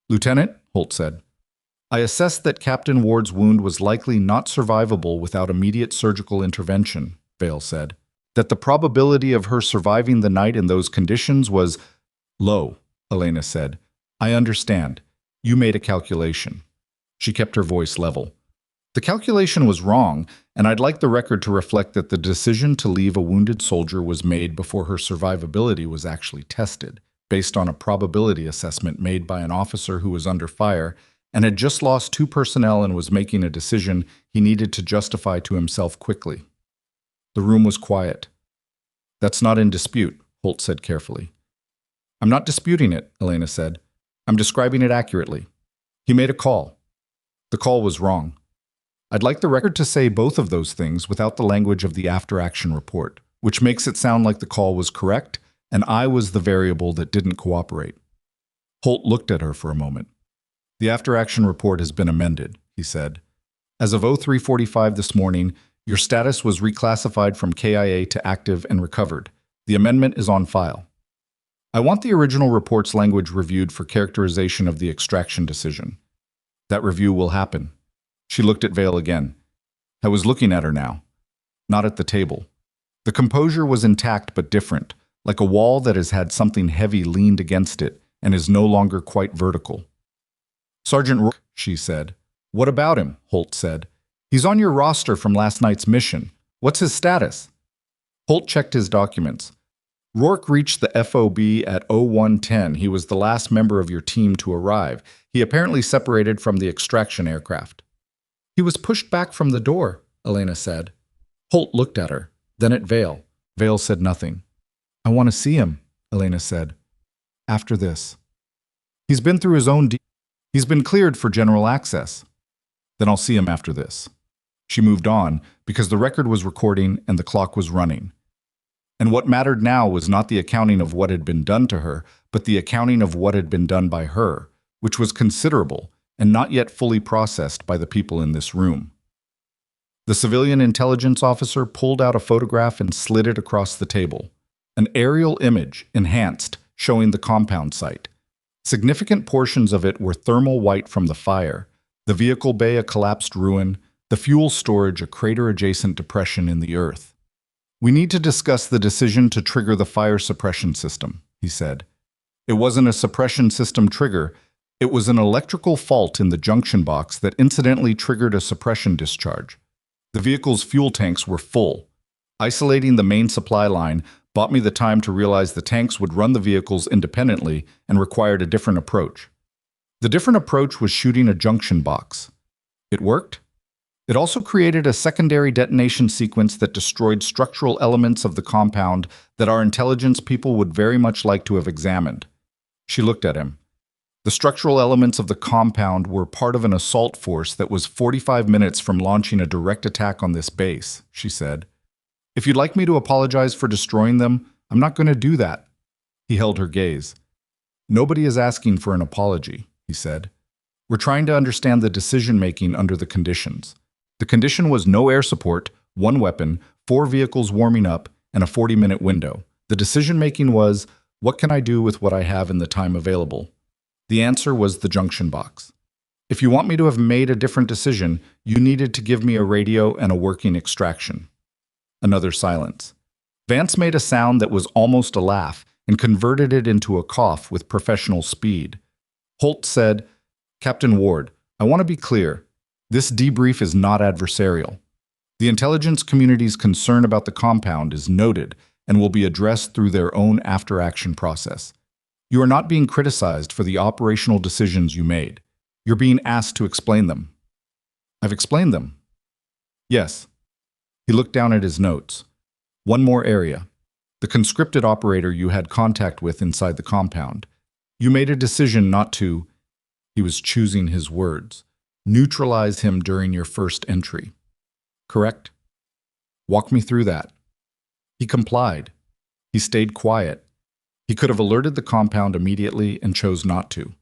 S1: Lieutenant, Holt said, I assessed that Captain Ward's wound was likely not survivable without immediate surgical intervention, Vale said. That the probability of her surviving the night in those conditions was low, Elena said. I understand. You made a calculation. She kept her voice level. The calculation was wrong, and I'd like the record to reflect that the decision to leave a wounded soldier was made before her survivability was actually tested, based on a probability assessment made by an officer who was under fire and had just lost 2 personnel and was making a decision he needed to justify to himself quickly. The room was quiet. That's not in dispute, Holt said carefully. I'm not disputing it, Elena said. I'm describing it accurately. He made a call. The call was wrong. I'd like the record to say both of those things without the language of the after-action report, which makes it sound like the call was correct and I was the variable that didn't cooperate. Holt looked at her for a moment. The after-action report has been amended, he said. As of 03:45 this morning, your status was reclassified from KIA to active and recovered. The amendment is on file. I want the original report's language reviewed for characterization of the extraction decision. That review will happen. She looked at Vale again. I was looking at her now, not at the table. The composure was intact but different, like a wall that has had something heavy leaned against it and is no longer quite vertical. Sergeant Rourke, she said. What about him? Holt said. He's on your roster from last night's mission. What's his status? Holt checked his documents. Rourke reached the FOB at 0110. He was the last member of your team to arrive. He apparently separated from the extraction aircraft. He was pushed back from the door, Elena said. Holt looked at her, then at Vale. Vale said nothing. I want to see him, Elena said. After this. He's been through his own... He's been cleared for general access. Then I'll see him after this. She moved on because the record was recording and the clock was running. And what mattered now was not the accounting of what had been done to her, but the accounting of what had been done by her, which was considerable and not yet fully processed by the people in this room. The civilian intelligence officer pulled out a photograph and slid it across the table. An aerial image, enhanced, showing the compound site. Significant portions of it were thermal white from the fire, the vehicle bay a collapsed ruin, The fuel storage, a crater-adjacent depression in the earth. We need to discuss the decision to trigger the fire suppression system, he said. It wasn't a suppression system trigger. It was an electrical fault in the junction box that incidentally triggered a suppression discharge. The vehicle's fuel tanks were full. Isolating the main supply line bought me the time to realize the tanks would run the vehicles independently and required a different approach. The different approach was shooting a junction box. It worked. It also created a secondary detonation sequence that destroyed structural elements of the compound that our intelligence people would very much like to have examined. She looked at him. The structural elements of the compound were part of an assault force that was 45 minutes from launching a direct attack on this base, she said. If you'd like me to apologize for destroying them, I'm not going to do that. He held her gaze. Nobody is asking for an apology, he said. We're trying to understand the decision-making under the conditions. The condition was no air support, 1 weapon, 4 vehicles warming up, and a 40-minute window. The decision-making was, what can I do with what I have in the time available? The answer was the junction box. If you want me to have made a different decision, you needed to give me a radio and a working extraction. Another silence. Vance made a sound that was almost a laugh and converted it into a cough with professional speed. Holt said, Captain Ward, I want to be clear. This debrief is not adversarial. The intelligence community's concern about the compound is noted and will be addressed through their own after-action process. You are not being criticized for the operational decisions you made. You're being asked to explain them. I've explained them. Yes. He looked down at his notes. One more area. The conscripted operator you had contact with inside the compound. You made a decision not to, he was choosing his words, neutralize him during your first entry. Correct? Walk me through that. He complied. He stayed quiet. He could have alerted the compound immediately and chose not to.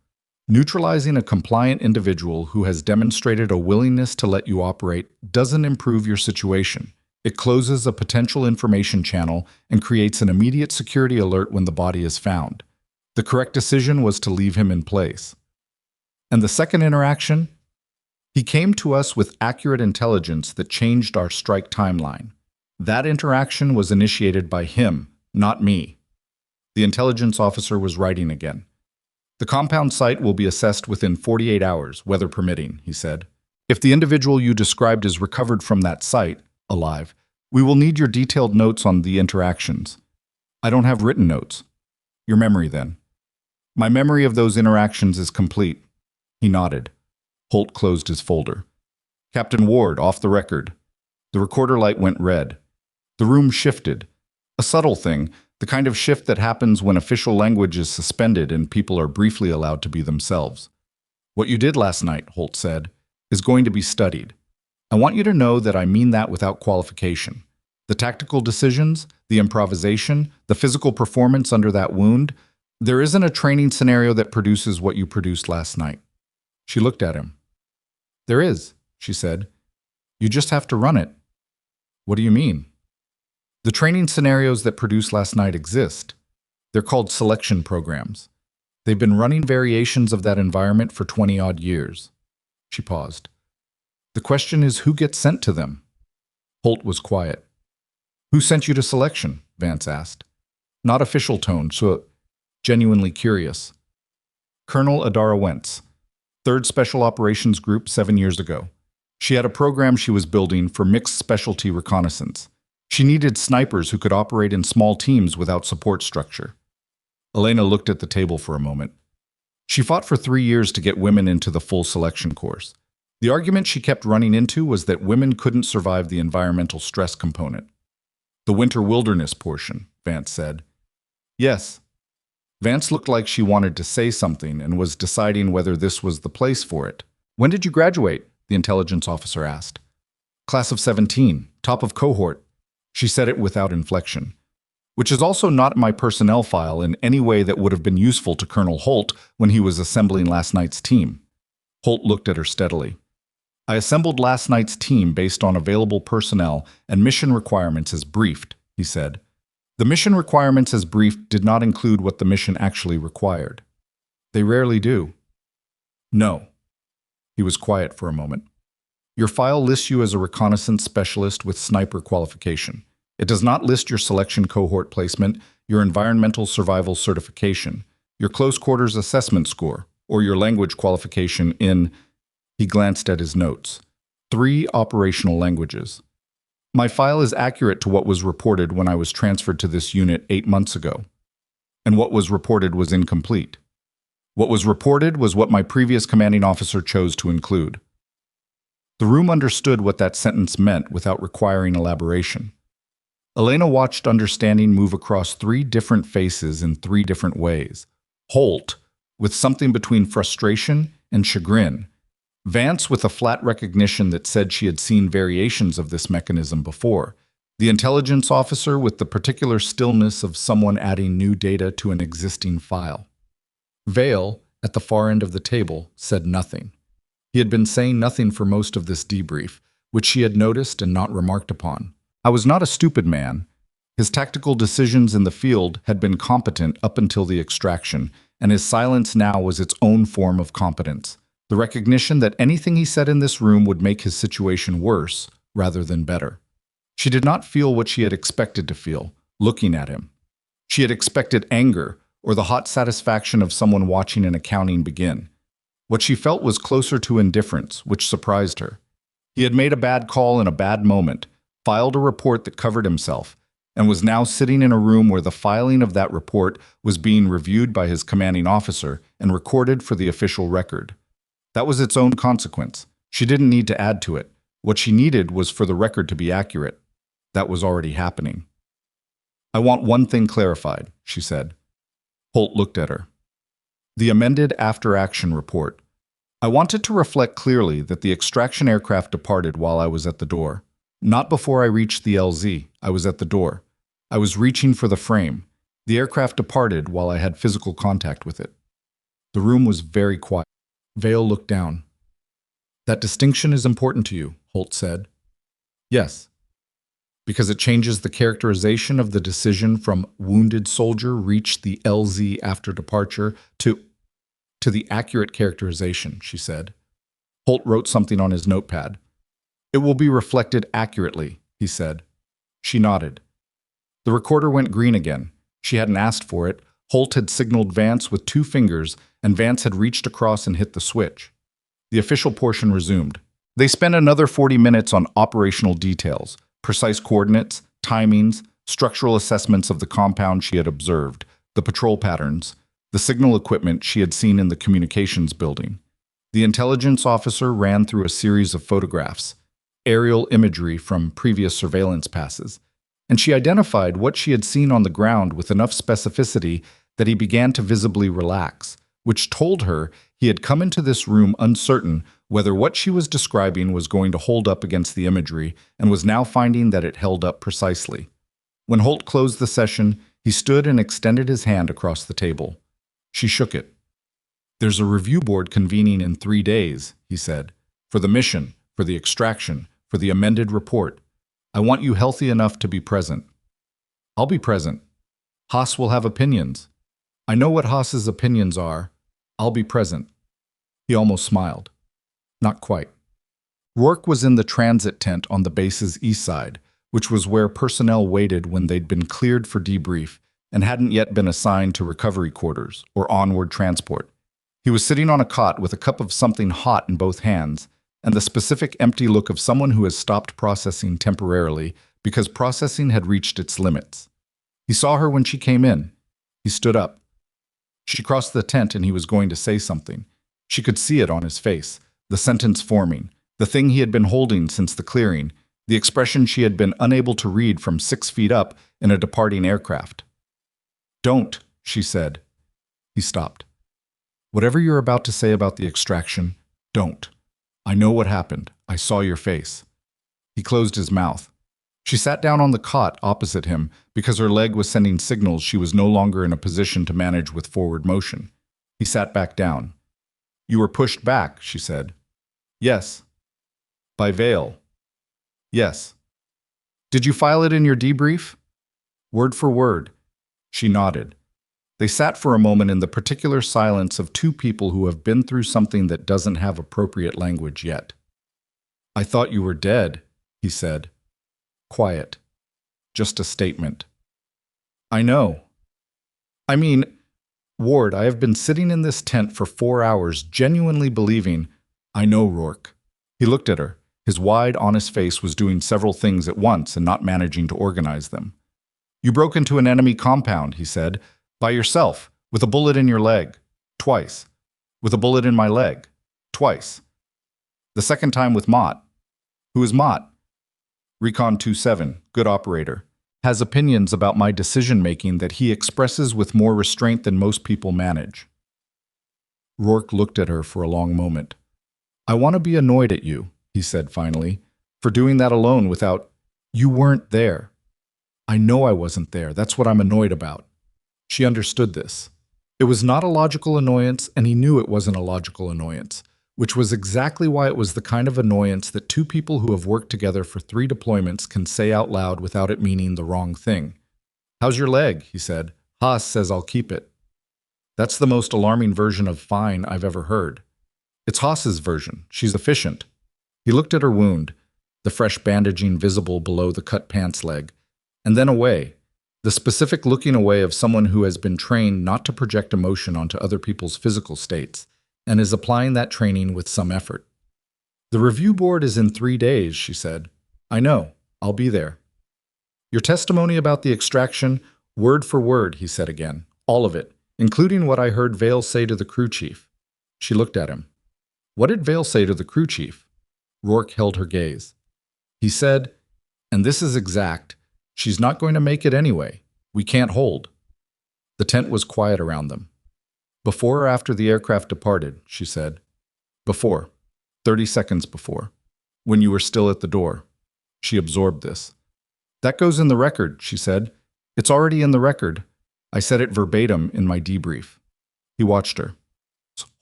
S1: Neutralizing a compliant individual who has demonstrated a willingness to let you operate doesn't improve your situation. It closes a potential information channel and creates an immediate security alert when the body is found. The correct decision was to leave him in place. And the second interaction? He came to us with accurate intelligence that changed our strike timeline. That interaction was initiated by him, not me. The intelligence officer was writing again. The compound site will be assessed within 48 hours, weather permitting, he said. If the individual you described is recovered from that site, alive, we will need your detailed notes on the interactions. I don't have written notes. Your memory, then. My memory of those interactions is complete. He nodded. Holt closed his folder. Captain Ward, off the record. The recorder light went red. The room shifted. A subtle thing, the kind of shift that happens when official language is suspended and people are briefly allowed to be themselves. What you did last night, Holt said, is going to be studied. I want you to know that I mean that without qualification. The tactical decisions, the improvisation, the physical performance under that wound, there isn't a training scenario that produces what you produced last night. She looked at him. There is, she said. You just have to run it. What do you mean? The training scenarios that produced last night exist. They're called selection programs. They've been running variations of that environment for 20-odd years. She paused. The question is who gets sent to them? Holt was quiet. Who sent you to selection? Vance asked. Not official tone, so genuinely curious. Colonel Adara Wentz, 3rd Special Operations Group 7 years ago. She had a program she was building for mixed specialty reconnaissance. She needed snipers who could operate in small teams without support structure. Elena looked at the table for a moment. She fought for 3 years to get women into the full selection course. The argument she kept running into was that women couldn't survive the environmental stress component. The winter wilderness portion, Vance said. Yes. Vance looked like she wanted to say something and was deciding whether this was the place for it. When did you graduate? The intelligence officer asked. Class of 17, top of cohort. She said it without inflection. Which is also not my personnel file in any way that would have been useful to Colonel Holt when he was assembling last night's team. Holt looked at her steadily. I assembled last night's team based on available personnel and mission requirements as briefed, he said. The mission requirements as briefed did not include what the mission actually required. They rarely do. No. He was quiet for a moment. Your file lists you as a reconnaissance specialist with sniper qualification. It does not list your selection cohort placement, your environmental survival certification, your close quarters assessment score, or your language qualification in, he glanced at his notes, 3 operational languages. My file is accurate to what was reported when I was transferred to this unit 8 months ago, and what was reported was incomplete. What was reported was what my previous commanding officer chose to include. The room understood what that sentence meant without requiring elaboration. Elena watched understanding move across 3 different faces in 3 different ways. Holt, with something between frustration and chagrin. Vance, with a flat recognition that said she had seen variations of this mechanism before. The intelligence officer, with the particular stillness of someone adding new data to an existing file. Vale, at the far end of the table, said nothing. He had been saying nothing for most of this debrief, which she had noticed and not remarked upon. I was not a stupid man. His tactical decisions in the field had been competent up until the extraction, and his silence now was its own form of competence. The recognition that anything he said in this room would make his situation worse rather than better. She did not feel what she had expected to feel, looking at him. She had expected anger or the hot satisfaction of someone watching an accounting begin. What she felt was closer to indifference, which surprised her. He had made a bad call in a bad moment, filed a report that covered himself, and was now sitting in a room where the filing of that report was being reviewed by his commanding officer and recorded for the official record. That was its own consequence. She didn't need to add to it. What she needed was for the record to be accurate. That was already happening. I want one thing clarified, she said. Holt looked at her. The amended after-action report. I wanted to reflect clearly that the extraction aircraft departed while I was at the door. Not before I reached the LZ. I was at the door. I was reaching for the frame. The aircraft departed while I had physical contact with it. The room was very quiet. Vale looked down. That distinction is important to you, Holt said. Yes. Because it changes the characterization of the decision from wounded soldier reached the LZ after departure to the accurate characterization, she said. Holt wrote something on his notepad. It will be reflected accurately, he said. She nodded. The recorder went green again. She hadn't asked for it. Holt had signaled Vance with 2 fingers, and Vance had reached across and hit the switch. The official portion resumed. They spent another 40 minutes on operational details, precise coordinates, timings, structural assessments of the compound she had observed, the patrol patterns, the signal equipment she had seen in the communications building. The intelligence officer ran through a series of photographs, aerial imagery from previous surveillance passes, and she identified what she had seen on the ground with enough specificity that he began to visibly relax, which told her he had come into this room uncertain whether what she was describing was going to hold up against the imagery, and was now finding that it held up precisely. When Holt closed the session, he stood and extended his hand across the table. She shook it. There's a review board convening in 3 days, he said, for the mission, for the extraction, for the amended report. I want you healthy enough to be present. I'll be present. Haas will have opinions. I know what Haas's opinions are. I'll be present. He almost smiled. Not quite. Rourke was in the transit tent on the base's east side, which was where personnel waited when they'd been cleared for debrief and hadn't yet been assigned to recovery quarters or onward transport. He was sitting on a cot with a cup of something hot in both hands, and the specific empty look of someone who has stopped processing temporarily because processing had reached its limits. He saw her when she came in. He stood up. She crossed the tent and he was going to say something. She could see it on his face, the sentence forming, the thing he had been holding since the clearing, the expression she had been unable to read from 6 feet up in a departing aircraft. Don't, she said. He stopped. Whatever you're about to say about the extraction, don't. I know what happened. I saw your face. He closed his mouth. She sat down on the cot opposite him because her leg was sending signals she was no longer in a position to manage with forward motion. He sat back down. You were pushed back, she said. Yes. By Vale. Yes. Did you file it in your debrief? Word for word. She nodded. They sat for a moment in the particular silence of 2 people who have been through something that doesn't have appropriate language yet. I thought you were dead, he said. Quiet. Just a statement. I know. I mean, Ward, I have been sitting in this tent for 4 hours, genuinely believing, I know, Rourke. He looked at her. His wide, honest face was doing several things at once and not managing to organize them. You broke into an enemy compound, he said, by yourself, with a bullet in your leg. Twice. With a bullet in my leg. Twice. The second time with Mott. Who is Mott? Recon 27, good operator. Has opinions about my decision-making that he expresses with more restraint than most people manage. Rourke looked at her for a long moment. I want to be annoyed at you, he said finally, for doing that alone without... You weren't there. I know I wasn't there. That's what I'm annoyed about. She understood this. It was not a logical annoyance, and he knew it wasn't a logical annoyance, which was exactly why it was the kind of annoyance that two people who have worked together for 3 deployments can say out loud without it meaning the wrong thing. How's your leg? He said. Haas says I'll keep it. That's the most alarming version of fine I've ever heard. It's Haas's version. She's efficient. He looked at her wound, the fresh bandaging visible below the cut pants leg, and then away, the specific looking away of someone who has been trained not to project emotion onto other people's physical states, and is applying that training with some effort. The review board is in 3 days, she said. I know. I'll be there. Your testimony about the extraction, word for word, he said again. All of it, including what I heard Vale say to the crew chief. She looked at him. What did Vale say to the crew chief? Rourke held her gaze. He said, and this is exact, she's not going to make it anyway. We can't hold. The tent was quiet around them. Before or after the aircraft departed, she said. Before. 30 seconds before. When you were still at the door. She absorbed this. That goes in the record, she said. It's already in the record. I said it verbatim in my debrief. He watched her.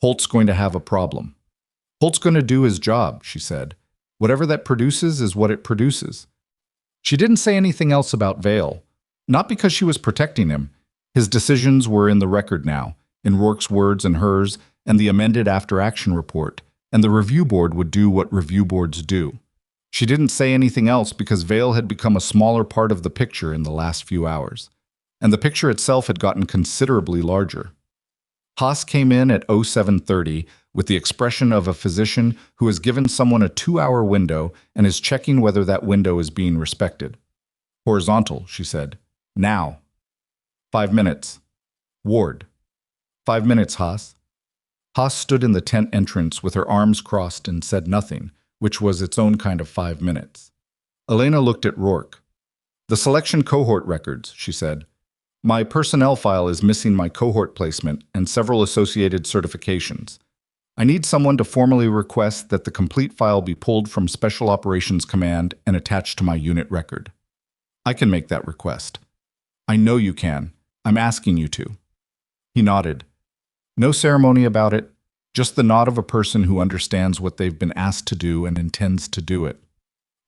S1: Holt's going to have a problem. Holt's going to do his job, she said. Whatever that produces is what it produces. She didn't say anything else about Vale. Not because she was protecting him. His decisions were in the record now, in Rourke's words and hers, and the amended after-action report, and the review board would do what review boards do. She didn't say anything else because Vale had become a smaller part of the picture in the last few hours, and the picture itself had gotten considerably larger. Haas came in at 07:30 with the expression of a physician who has given someone a 2-hour window and is checking whether that window is being respected. Horizontal, she said. Now. 5 minutes. Ward. 5 minutes, Haas. Haas stood in the tent entrance with her arms crossed and said nothing, which was its own kind of 5 minutes. Elena looked at Rourke. The selection cohort records, she said. My personnel file is missing my cohort placement and several associated certifications. I need someone to formally request that the complete file be pulled from Special Operations Command and attached to my unit record. I can make that request. I know you can. I'm asking you to. He nodded. No ceremony about it, just the nod of a person who understands what they've been asked to do and intends to do it.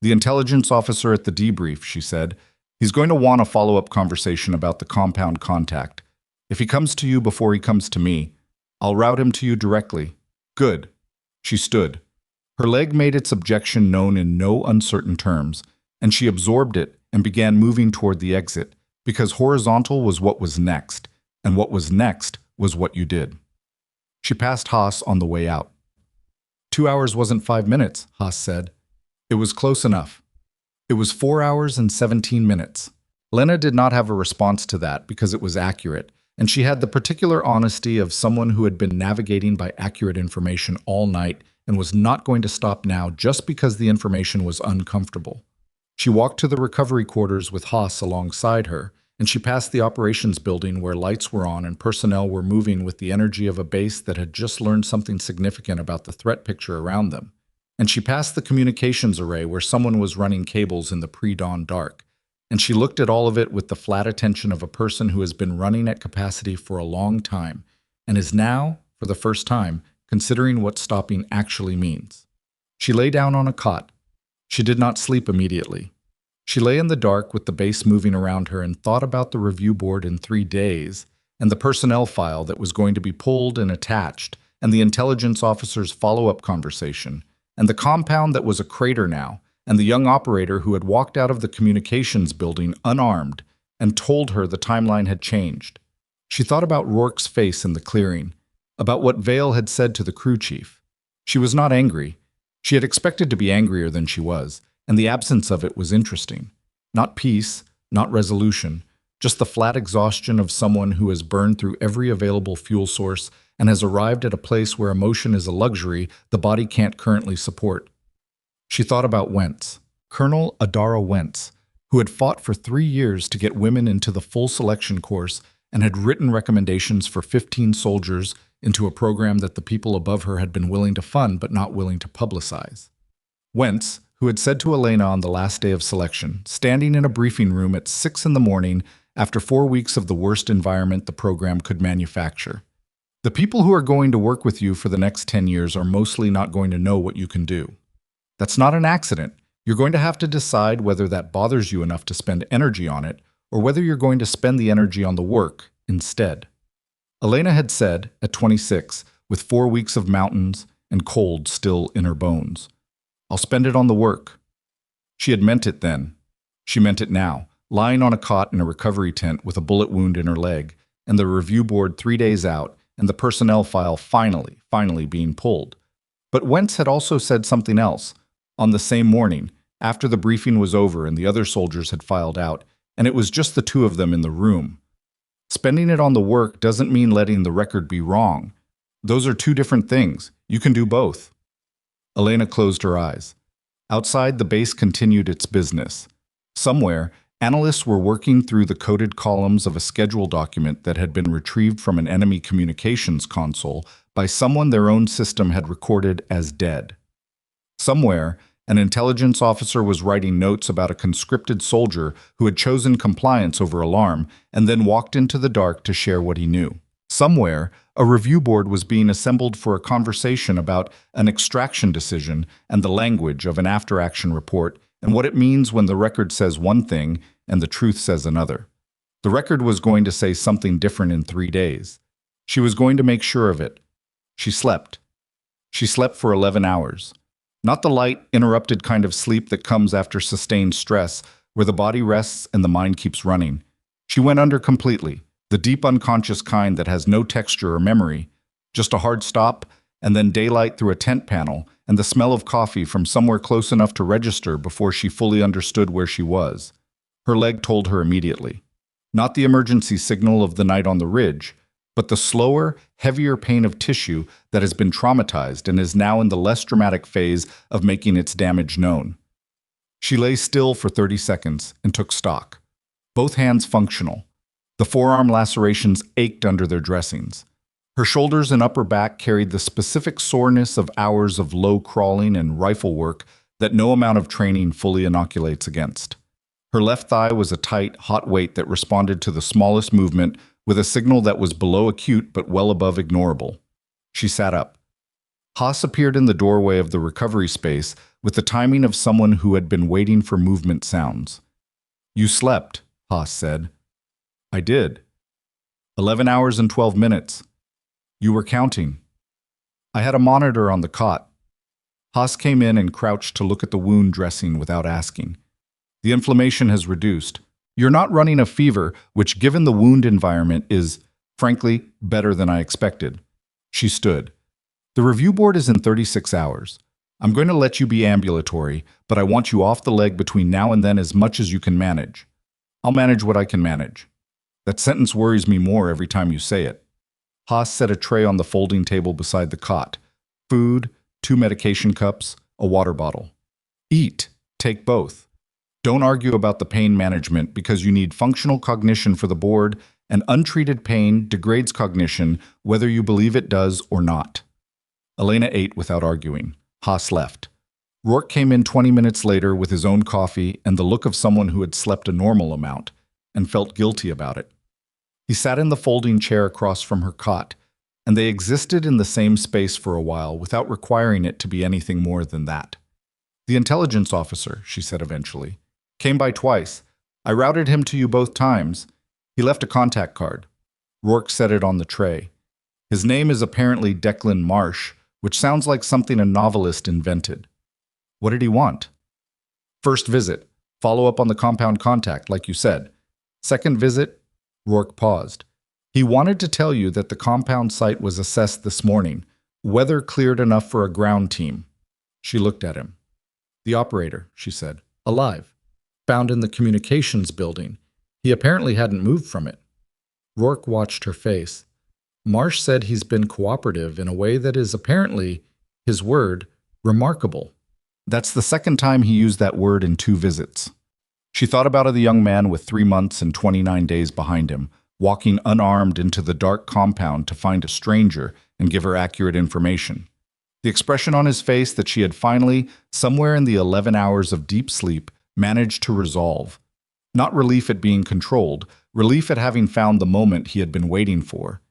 S1: The intelligence officer at the debrief, she said, he's going to want a follow-up conversation about the compound contact. If he comes to you before he comes to me, I'll route him to you directly. Good. She stood. Her leg made its objection known in no uncertain terms, and she absorbed it and began moving toward the exit, because horizontal was what was next, and what was next was what you did. She passed Haas on the way out. 2 hours wasn't 5 minutes, Haas said. It was close enough. It was 4 hours and 17 minutes. Lena did not have a response to that because it was accurate, and she had the particular honesty of someone who had been navigating by accurate information all night and was not going to stop now just because the information was uncomfortable. She walked to the recovery quarters with Haas alongside her, and she passed the operations building where lights were on and personnel were moving with the energy of a base that had just learned something significant about the threat picture around them. And she passed the communications array where someone was running cables in the pre-dawn dark. And she looked at all of it with the flat attention of a person who has been running at capacity for a long time and is now, for the first time, considering what stopping actually means. She lay down on a cot. She did not sleep immediately. She lay in the dark with the base moving around her and thought about the review board in 3 days and the personnel file that was going to be pulled and attached and the intelligence officer's follow-up conversation and the compound that was a crater now, and the young operator who had walked out of the communications building unarmed and told her the timeline had changed. She thought about Rourke's face in the clearing, about what Vale had said to the crew chief. She was not angry. She had expected to be angrier than she was, and the absence of it was interesting. Not peace, not resolution, just the flat exhaustion of someone who has burned through every available fuel source and has arrived at a place where emotion is a luxury the body can't currently support. She thought about Wentz, Colonel Adara Wentz, who had fought for 3 years to get women into the full selection course and had written recommendations for 15 soldiers into a program that the people above her had been willing to fund but not willing to publicize. Wentz, who had said to Elena on the last day of selection, standing in a briefing room at 6 in the morning after 4 weeks of the worst environment the program could manufacture. The people who are going to work with you for the next 10 years are mostly not going to know what you can do. That's not an accident. You're going to have to decide whether that bothers you enough to spend energy on it, or whether you're going to spend the energy on the work instead. Elena had said, at 26, with 4 weeks of mountains and cold still in her bones, "I'll spend it on the work." She had meant it then. She meant it now, lying on a cot in a recovery tent with a bullet wound in her leg, and the review board 3 days out, and the personnel file finally being pulled. But Wentz had also said something else. On the same morning, after the briefing was over and the other soldiers had filed out, and it was just the two of them in the room. Spending it on the work doesn't mean letting the record be wrong. Those are two different things. You can do both. Elena closed her eyes. Outside, the base continued its business. Somewhere, analysts were working through the coded columns of a schedule document that had been retrieved from an enemy communications console by someone their own system had recorded as dead. Somewhere, an intelligence officer was writing notes about a conscripted soldier who had chosen compliance over alarm and then walked into the dark to share what he knew. Somewhere, a review board was being assembled for a conversation about an extraction decision and the language of an after-action report and what it means when the record says one thing and the truth says another. The record was going to say something different in 3 days. She was going to make sure of it. She slept. She slept for 11 hours. Not the light, interrupted kind of sleep that comes after sustained stress, where the body rests and the mind keeps running. She went under completely, the deep unconscious kind that has no texture or memory, just a hard stop, and then daylight through a tent panel, and the smell of coffee from somewhere close enough to register before she fully understood where she was. Her leg told her immediately. Not the emergency signal of the night on the ridge, but the slower, heavier pain of tissue that has been traumatized and is now in the less dramatic phase of making its damage known. She lay still for 30 seconds and took stock. Both hands functional. The forearm lacerations ached under their dressings. Her shoulders and upper back carried the specific soreness of hours of low crawling and rifle work that no amount of training fully inoculates against. Her left thigh was a tight, hot weight that responded to the smallest movement with a signal that was below acute but well above ignorable. She sat up. Haas appeared in the doorway of the recovery space with the timing of someone who had been waiting for movement sounds. "You slept," Haas said. "I did. 11 hours and 12 minutes. You were counting." "I had a monitor on the cot." Haas came in and crouched to look at the wound dressing without asking. "The inflammation has reduced. You're not running a fever, which given the wound environment is, frankly, better than I expected." She stood. "The review board is in 36 hours. I'm going to let you be ambulatory, but I want you off the leg between now and then as much as you can manage." "I'll manage what I can manage." That sentence worries me more every time you say it. Haas set a tray on the folding table beside the cot. Food, 2 medication cups, a water bottle. "Eat. Take both. Don't argue about the pain management because you need functional cognition for the board, and untreated pain degrades cognition whether you believe it does or not." Elena ate without arguing. Haas left. Rourke came in 20 minutes later with his own coffee and the look of someone who had slept a normal amount, and felt guilty about it. He sat in the folding chair across from her cot, and they existed in the same space for a while without requiring it to be anything more than that. "The intelligence officer," she said eventually, "came by twice. I routed him to you both times. He left a contact card." Rourke set it on the tray. "His name is apparently Declan Marsh, which sounds like something a novelist invented." What did he want? First visit. Follow up on the compound contact, like you said. Second visit. Rourke paused. He wanted to tell you that the compound site was assessed this morning. Weather cleared enough for a ground team. She looked at him. The operator, she said. Alive. Found in the communications building. He apparently hadn't moved from it. Rourke watched her face. Marsh said he's been cooperative in a way that is apparently, his word, remarkable. That's the second time he used that word in 2 visits. She thought about the young man with 3 months and 29 days behind him, walking unarmed into the dark compound to find a stranger and give her accurate information. The expression on his face that she had finally, somewhere in the 11 hours of deep sleep, managed to resolve. Not relief at being controlled, relief at having found the moment he had been waiting for.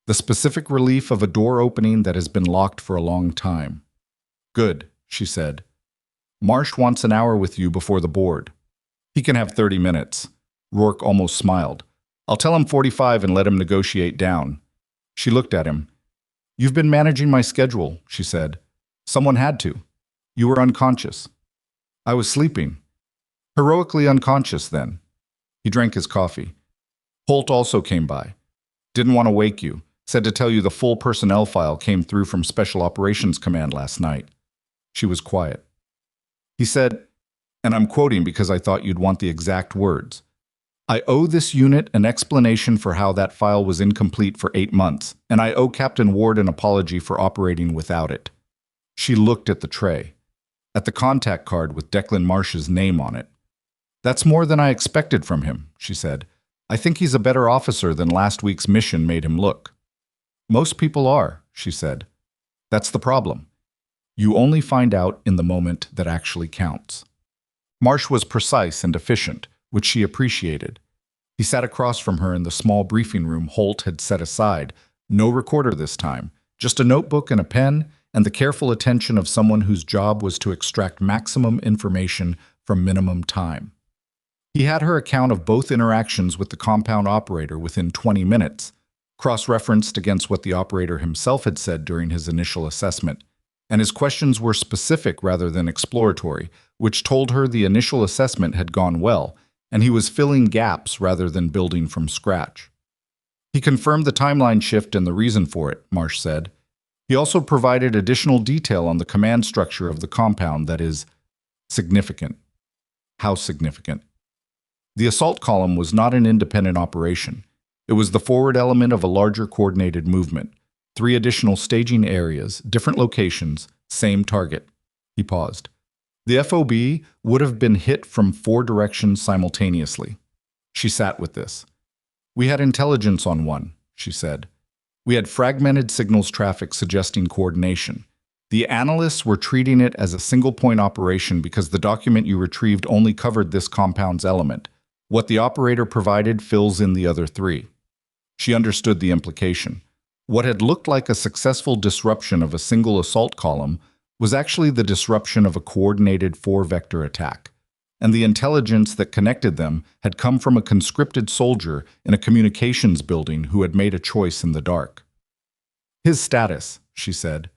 S1: The specific relief of a door opening that has been locked for a long time. Good, she said. Marsh wants an hour with you before the board. He can have 30 minutes. Rourke almost smiled. I'll tell him 45 and let him negotiate down. She looked at him. You've been managing my schedule, she said. Someone had to. You were unconscious. I was sleeping. Heroically unconscious, then. He drank his coffee. Holt also came by. Didn't want to wake you. Said to tell you the full personnel file came through from Special Operations Command last night. She was quiet. He said, and I'm quoting because I thought you'd want the exact words, I owe this unit an explanation for how that file was incomplete for 8 months, and I owe Captain Ward an apology for operating without it. She looked at the tray, at the contact card with Declan Marsh's name on it. That's more than I expected from him, she said. I think he's a better officer than last week's mission made him look. Most people are, she said. That's the problem. You only find out in the moment that actually counts. Marsh was precise and efficient, which she appreciated. He sat across from her in the small briefing room Holt had set aside. No recorder this time, just a notebook and a pen, and the careful attention of someone whose job was to extract maximum information from minimum time. He had her account of both interactions with the compound operator within 20 minutes, cross-referenced against what the operator himself had said during his initial assessment, and his questions were specific rather than exploratory, which told her the initial assessment had gone well, and he was filling gaps rather than building from scratch. He confirmed the timeline shift and the reason for it, Marsh said. He also provided additional detail on the command structure of the compound that is significant. How significant? The assault column was not an independent operation. It was the forward element of a larger coordinated movement. 3 additional staging areas, different locations, same target. He paused. The FOB would have been hit from 4 directions simultaneously. She sat with this. We had intelligence on one, she said. We had fragmented signals traffic suggesting coordination. The analysts were treating it as a single-point operation because the document you retrieved only covered this compound's element. What the operator provided fills in the other 3. She understood the implication. What had looked like a successful disruption of a single assault column was actually the disruption of a coordinated 4-vector attack, and the intelligence that connected them had come from a conscripted soldier in a communications building who had made a choice in the dark. His status, she said,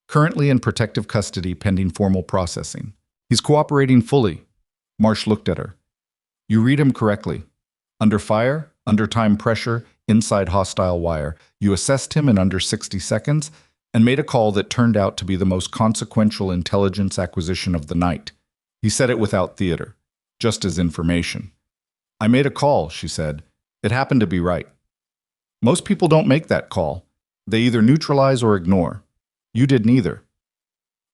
S1: currently in protective custody pending formal processing. He's cooperating fully. Marsh looked at her. You read him correctly. Under fire, under time pressure, inside hostile wire, you assessed him in under 60 seconds and made a call that turned out to be the most consequential intelligence acquisition of the night. He said it without theater, just as information. I made a call, she said. It happened to be right. Most people don't make that call. They either neutralize or ignore. You did neither.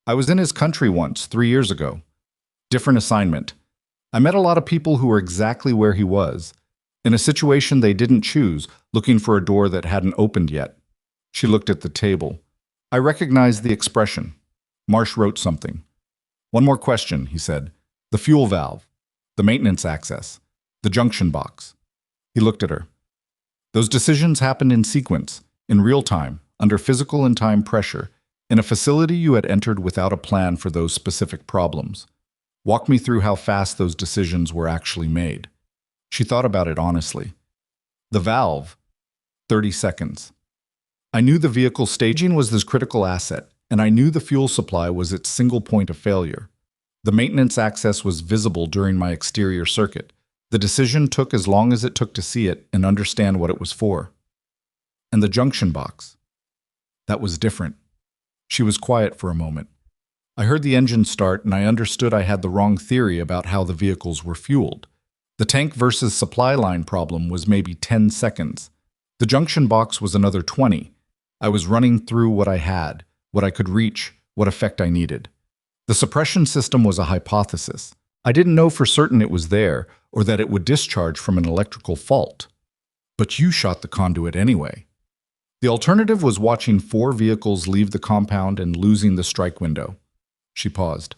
S1: I was in his country once, 3 years ago. Different assignment. I met a lot of people who were exactly where he was, in a situation they didn't choose, looking for a door that hadn't opened yet. She looked at the table. I recognized the expression. Marsh wrote something. One more question, he said. The fuel valve, the maintenance access, the junction box. He looked at her. Those decisions happened in sequence, in real time, under physical and time pressure, in a facility you had entered without a plan for those specific problems. Walk me through how fast those decisions were actually made. She thought about it honestly. The valve, 30 seconds. I knew the vehicle staging was this critical asset, and I knew the fuel supply was its single point of failure. The maintenance access was visible during my exterior circuit. The decision took as long as it took to see it and understand what it was for. And the junction box. That was different. She was quiet for a moment. I heard the engine start and I understood I had the wrong theory about how the vehicles were fueled. The tank versus supply line problem was maybe 10 seconds. The junction box was another 20. I was running through what I had, what I could reach, what effect I needed. The suppression system was a hypothesis. I didn't know for certain it was there or that it would discharge from an electrical fault. But you shot the conduit anyway. The alternative was watching 4 vehicles leave the compound and losing the strike window. She paused.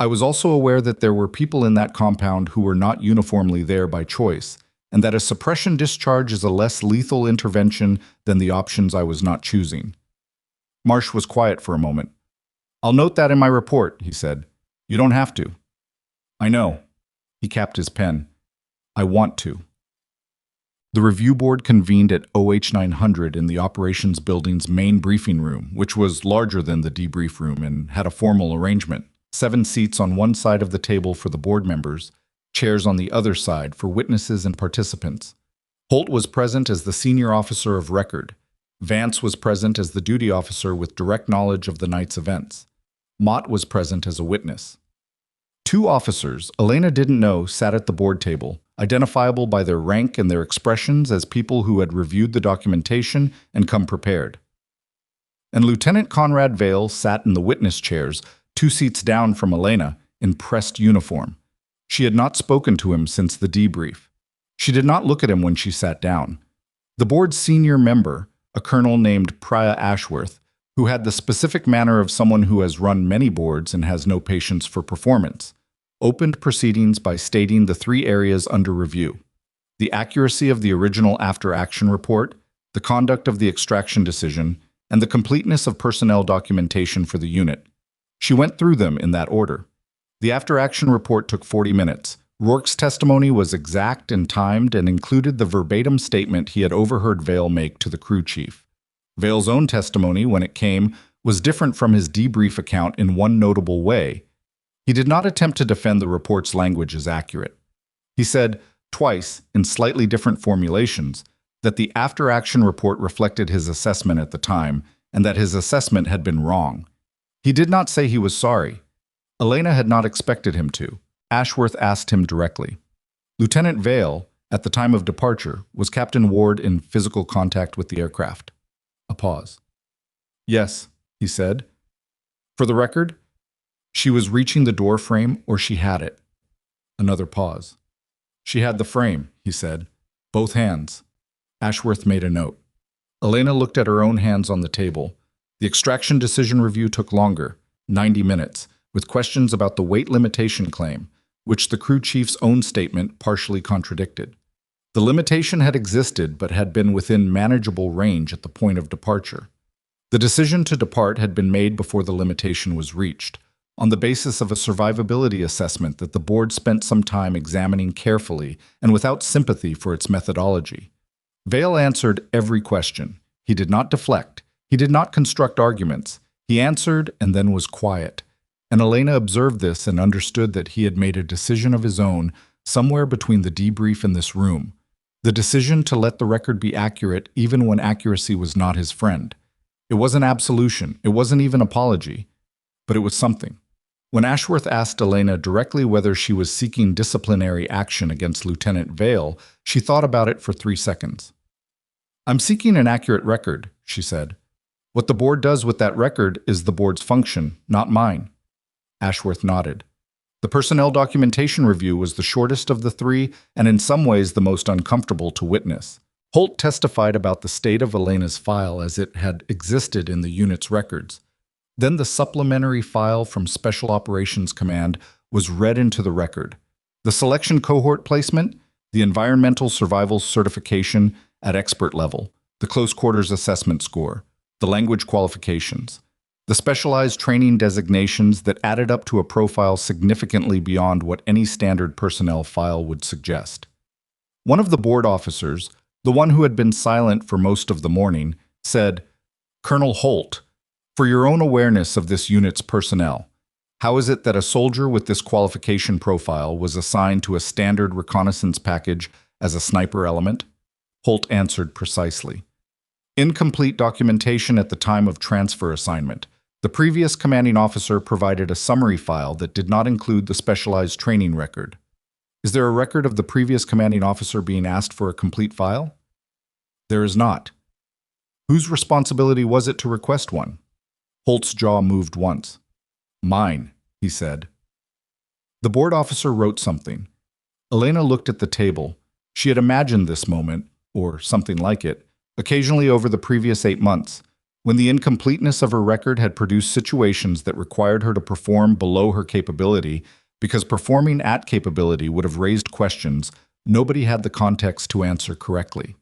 S1: I was also aware that there were people in that compound who were not uniformly there by choice, and that a suppression discharge is a less lethal intervention than the options I was not choosing. Marsh was quiet for a moment. "I'll note that in my report," he said. "You don't have to." "I know." He capped his pen. "I want to." The review board convened at OH 900 in the operations building's main briefing room, which was larger than the debrief room and had a formal arrangement. 7 seats on one side of the table for the board members, chairs on the other side for witnesses and participants. Holt was present as the senior officer of record. Vance was present as the duty officer with direct knowledge of the night's events. Mott was present as a witness. 2 officers Elena didn't know sat at the board table, identifiable by their rank and their expressions as people who had reviewed the documentation and come prepared. And Lieutenant Conrad Vale sat in the witness chairs, 2 seats down from Elena, in pressed uniform. She had not spoken to him since the debrief. She did not look at him when she sat down. The board's senior member, a colonel named Priya Ashworth, who had the specific manner of someone who has run many boards and has no patience for performance, opened proceedings by stating the 3 areas under review: the accuracy of the original after-action report, the conduct of the extraction decision, and the completeness of personnel documentation for the unit. She went through them in that order. The after-action report took 40 minutes. Rourke's testimony was exact and timed and included the verbatim statement he had overheard Vale make to the crew chief. Vale's own testimony, when it came, was different from his debrief account in one notable way. He did not attempt to defend the report's language as accurate. He said, twice, in slightly different formulations, that the after-action report reflected his assessment at the time and that his assessment had been wrong. He did not say he was sorry. Elena had not expected him to. Ashworth asked him directly. Lieutenant Vale, at the time of departure, was Captain Ward in physical contact with the aircraft. A pause. "Yes," he said. "For the record, she was reaching the door frame or she had it." Another pause. "She had the frame," he said. "Both hands." Ashworth made a note. Elena looked at her own hands on the table. The extraction decision review took longer, 90 minutes, with questions about the weight limitation claim, which the crew chief's own statement partially contradicted. The limitation had existed but had been within manageable range at the point of departure. The decision to depart had been made before the limitation was reached, on the basis of a survivability assessment that the board spent some time examining carefully and without sympathy for its methodology. Vale answered every question. He did not deflect. He did not construct arguments. He answered and then was quiet. And Elena observed this and understood that he had made a decision of his own somewhere between the debrief and this room. The decision to let the record be accurate even when accuracy was not his friend. It wasn't absolution. It wasn't even apology. But it was something. When Ashworth asked Elena directly whether she was seeking disciplinary action against Lieutenant Vale, she thought about it for 3 seconds. "I'm seeking an accurate record," she said. "What the board does with that record is the board's function, not mine." Ashworth nodded. The personnel documentation review was the shortest of the 3 and in some ways the most uncomfortable to witness. Holt testified about the state of Elena's file as it had existed in the unit's records. Then the supplementary file from Special Operations Command was read into the record. The selection cohort placement, the environmental survival certification at expert level, the close quarters assessment score, the language qualifications, the specialized training designations that added up to a profile significantly beyond what any standard personnel file would suggest. One of the board officers, the one who had been silent for most of the morning, said, "Colonel Holt, for your own awareness of this unit's personnel, How is it that a soldier with this qualification profile was assigned to a standard reconnaissance package as a sniper element? Holt answered precisely. Incomplete documentation at the time of transfer assignment. The previous commanding officer provided a summary file that did not include the specialized training record. Is there a record of the previous commanding officer being asked for a complete file? There is not. Whose responsibility was it to request one? Holt's jaw moved once. Mine, he said. The board officer wrote something. Elena looked at the table. She had imagined this moment, or something like it, occasionally over the previous 8 months, when the incompleteness of her record had produced situations that required her to perform below her capability, because performing at capability would have raised questions nobody had the context to answer correctly.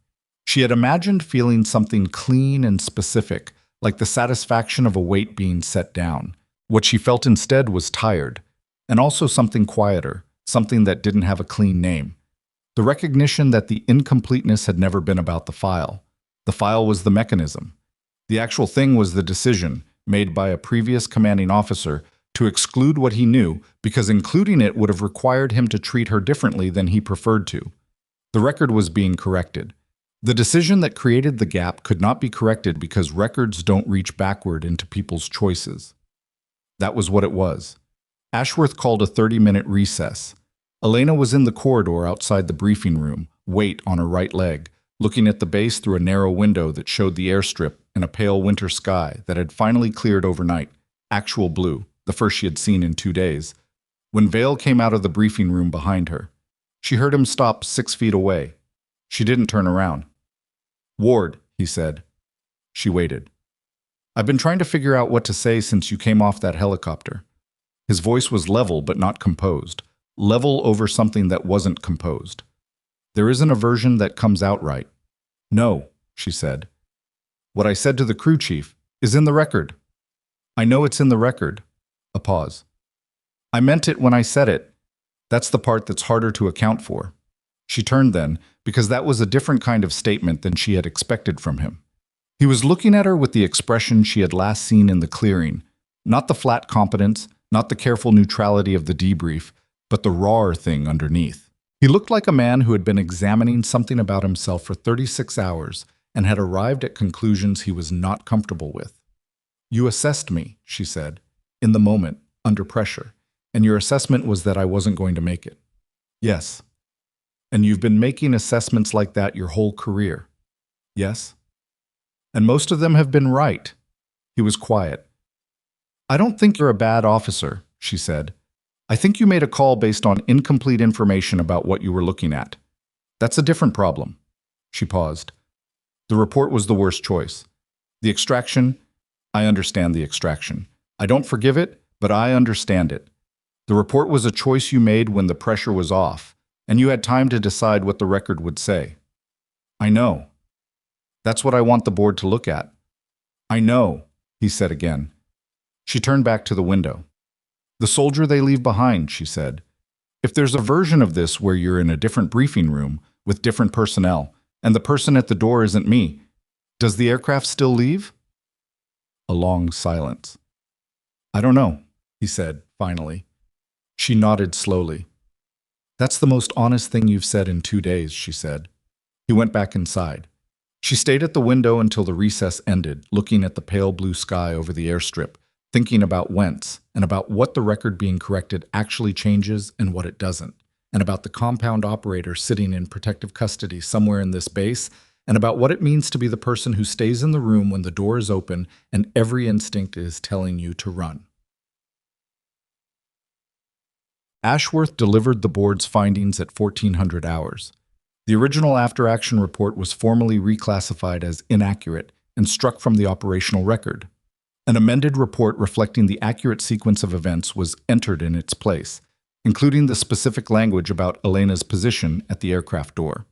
S1: She had imagined feeling something clean and specific, like the satisfaction of a weight being set down. What she felt instead was tired, and also something quieter, something that didn't have a clean name. The recognition that the incompleteness had never been about the file. The file was the mechanism. The actual thing was the decision, made by a previous commanding officer, to exclude what he knew, because including it would have required him to treat her differently than he preferred to. The record was being corrected. The decision that created the gap could not be corrected because records don't reach backward into people's choices. That was what it was. Ashworth called a 30-minute recess. Elena was in the corridor outside the briefing room, weight on her right leg, looking at the base through a narrow window that showed the airstrip and a pale winter sky that had finally cleared overnight, actual blue, the first she had seen in 2 days. When Vale came out of the briefing room behind her, she heard him stop 6 feet away. She didn't turn around. Ward, he said. She waited. I've been trying to figure out what to say since you came off that helicopter. His voice was level but not composed, level over something that wasn't composed. There isn't a version that comes out right. No, she said. What I said to the crew chief is in the record. I know it's in the record. A pause. I meant it when I said it. That's the part that's harder to account for. She turned then, because that was a different kind of statement than she had expected from him. He was looking at her with the expression she had last seen in the clearing, not the flat competence, not the careful neutrality of the debrief, but the rawer thing underneath. He looked like a man who had been examining something about himself for 36 hours and had arrived at conclusions he was not comfortable with. You assessed me, she said, in the moment, under pressure, and your assessment was that I wasn't going to make it. Yes. And you've been making assessments like that your whole career. Yes. And most of them have been right. He was quiet. I don't think you're a bad officer, she said. I think you made a call based on incomplete information about what you were looking at. That's a different problem. She paused. The report was the worst choice. The extraction, I understand the extraction. I don't forgive it, but I understand it. The report was a choice you made when the pressure was off, and you had time to decide what the record would say. I know. That's what I want the board to look at. I know, he said again. She turned back to the window. The soldier they leave behind, she said. If there's a version of this where you're in a different briefing room with different personnel, and the person at the door isn't me, does the aircraft still leave? A long silence. I don't know, he said, finally. She nodded slowly. That's the most honest thing you've said in 2 days, she said. He went back inside. She stayed at the window until the recess ended, looking at the pale blue sky over the airstrip, thinking about whence, and about what the record being corrected actually changes and what it doesn't, and about the compound operator sitting in protective custody somewhere in this base, and about what it means to be the person who stays in the room when the door is open and every instinct is telling you to run. Ashworth delivered the board's findings at 1400 hours. The original after-action report was formally reclassified as inaccurate and struck from the operational record. An amended report reflecting the accurate sequence of events was entered in its place, including the specific language about Elena's position at the aircraft door.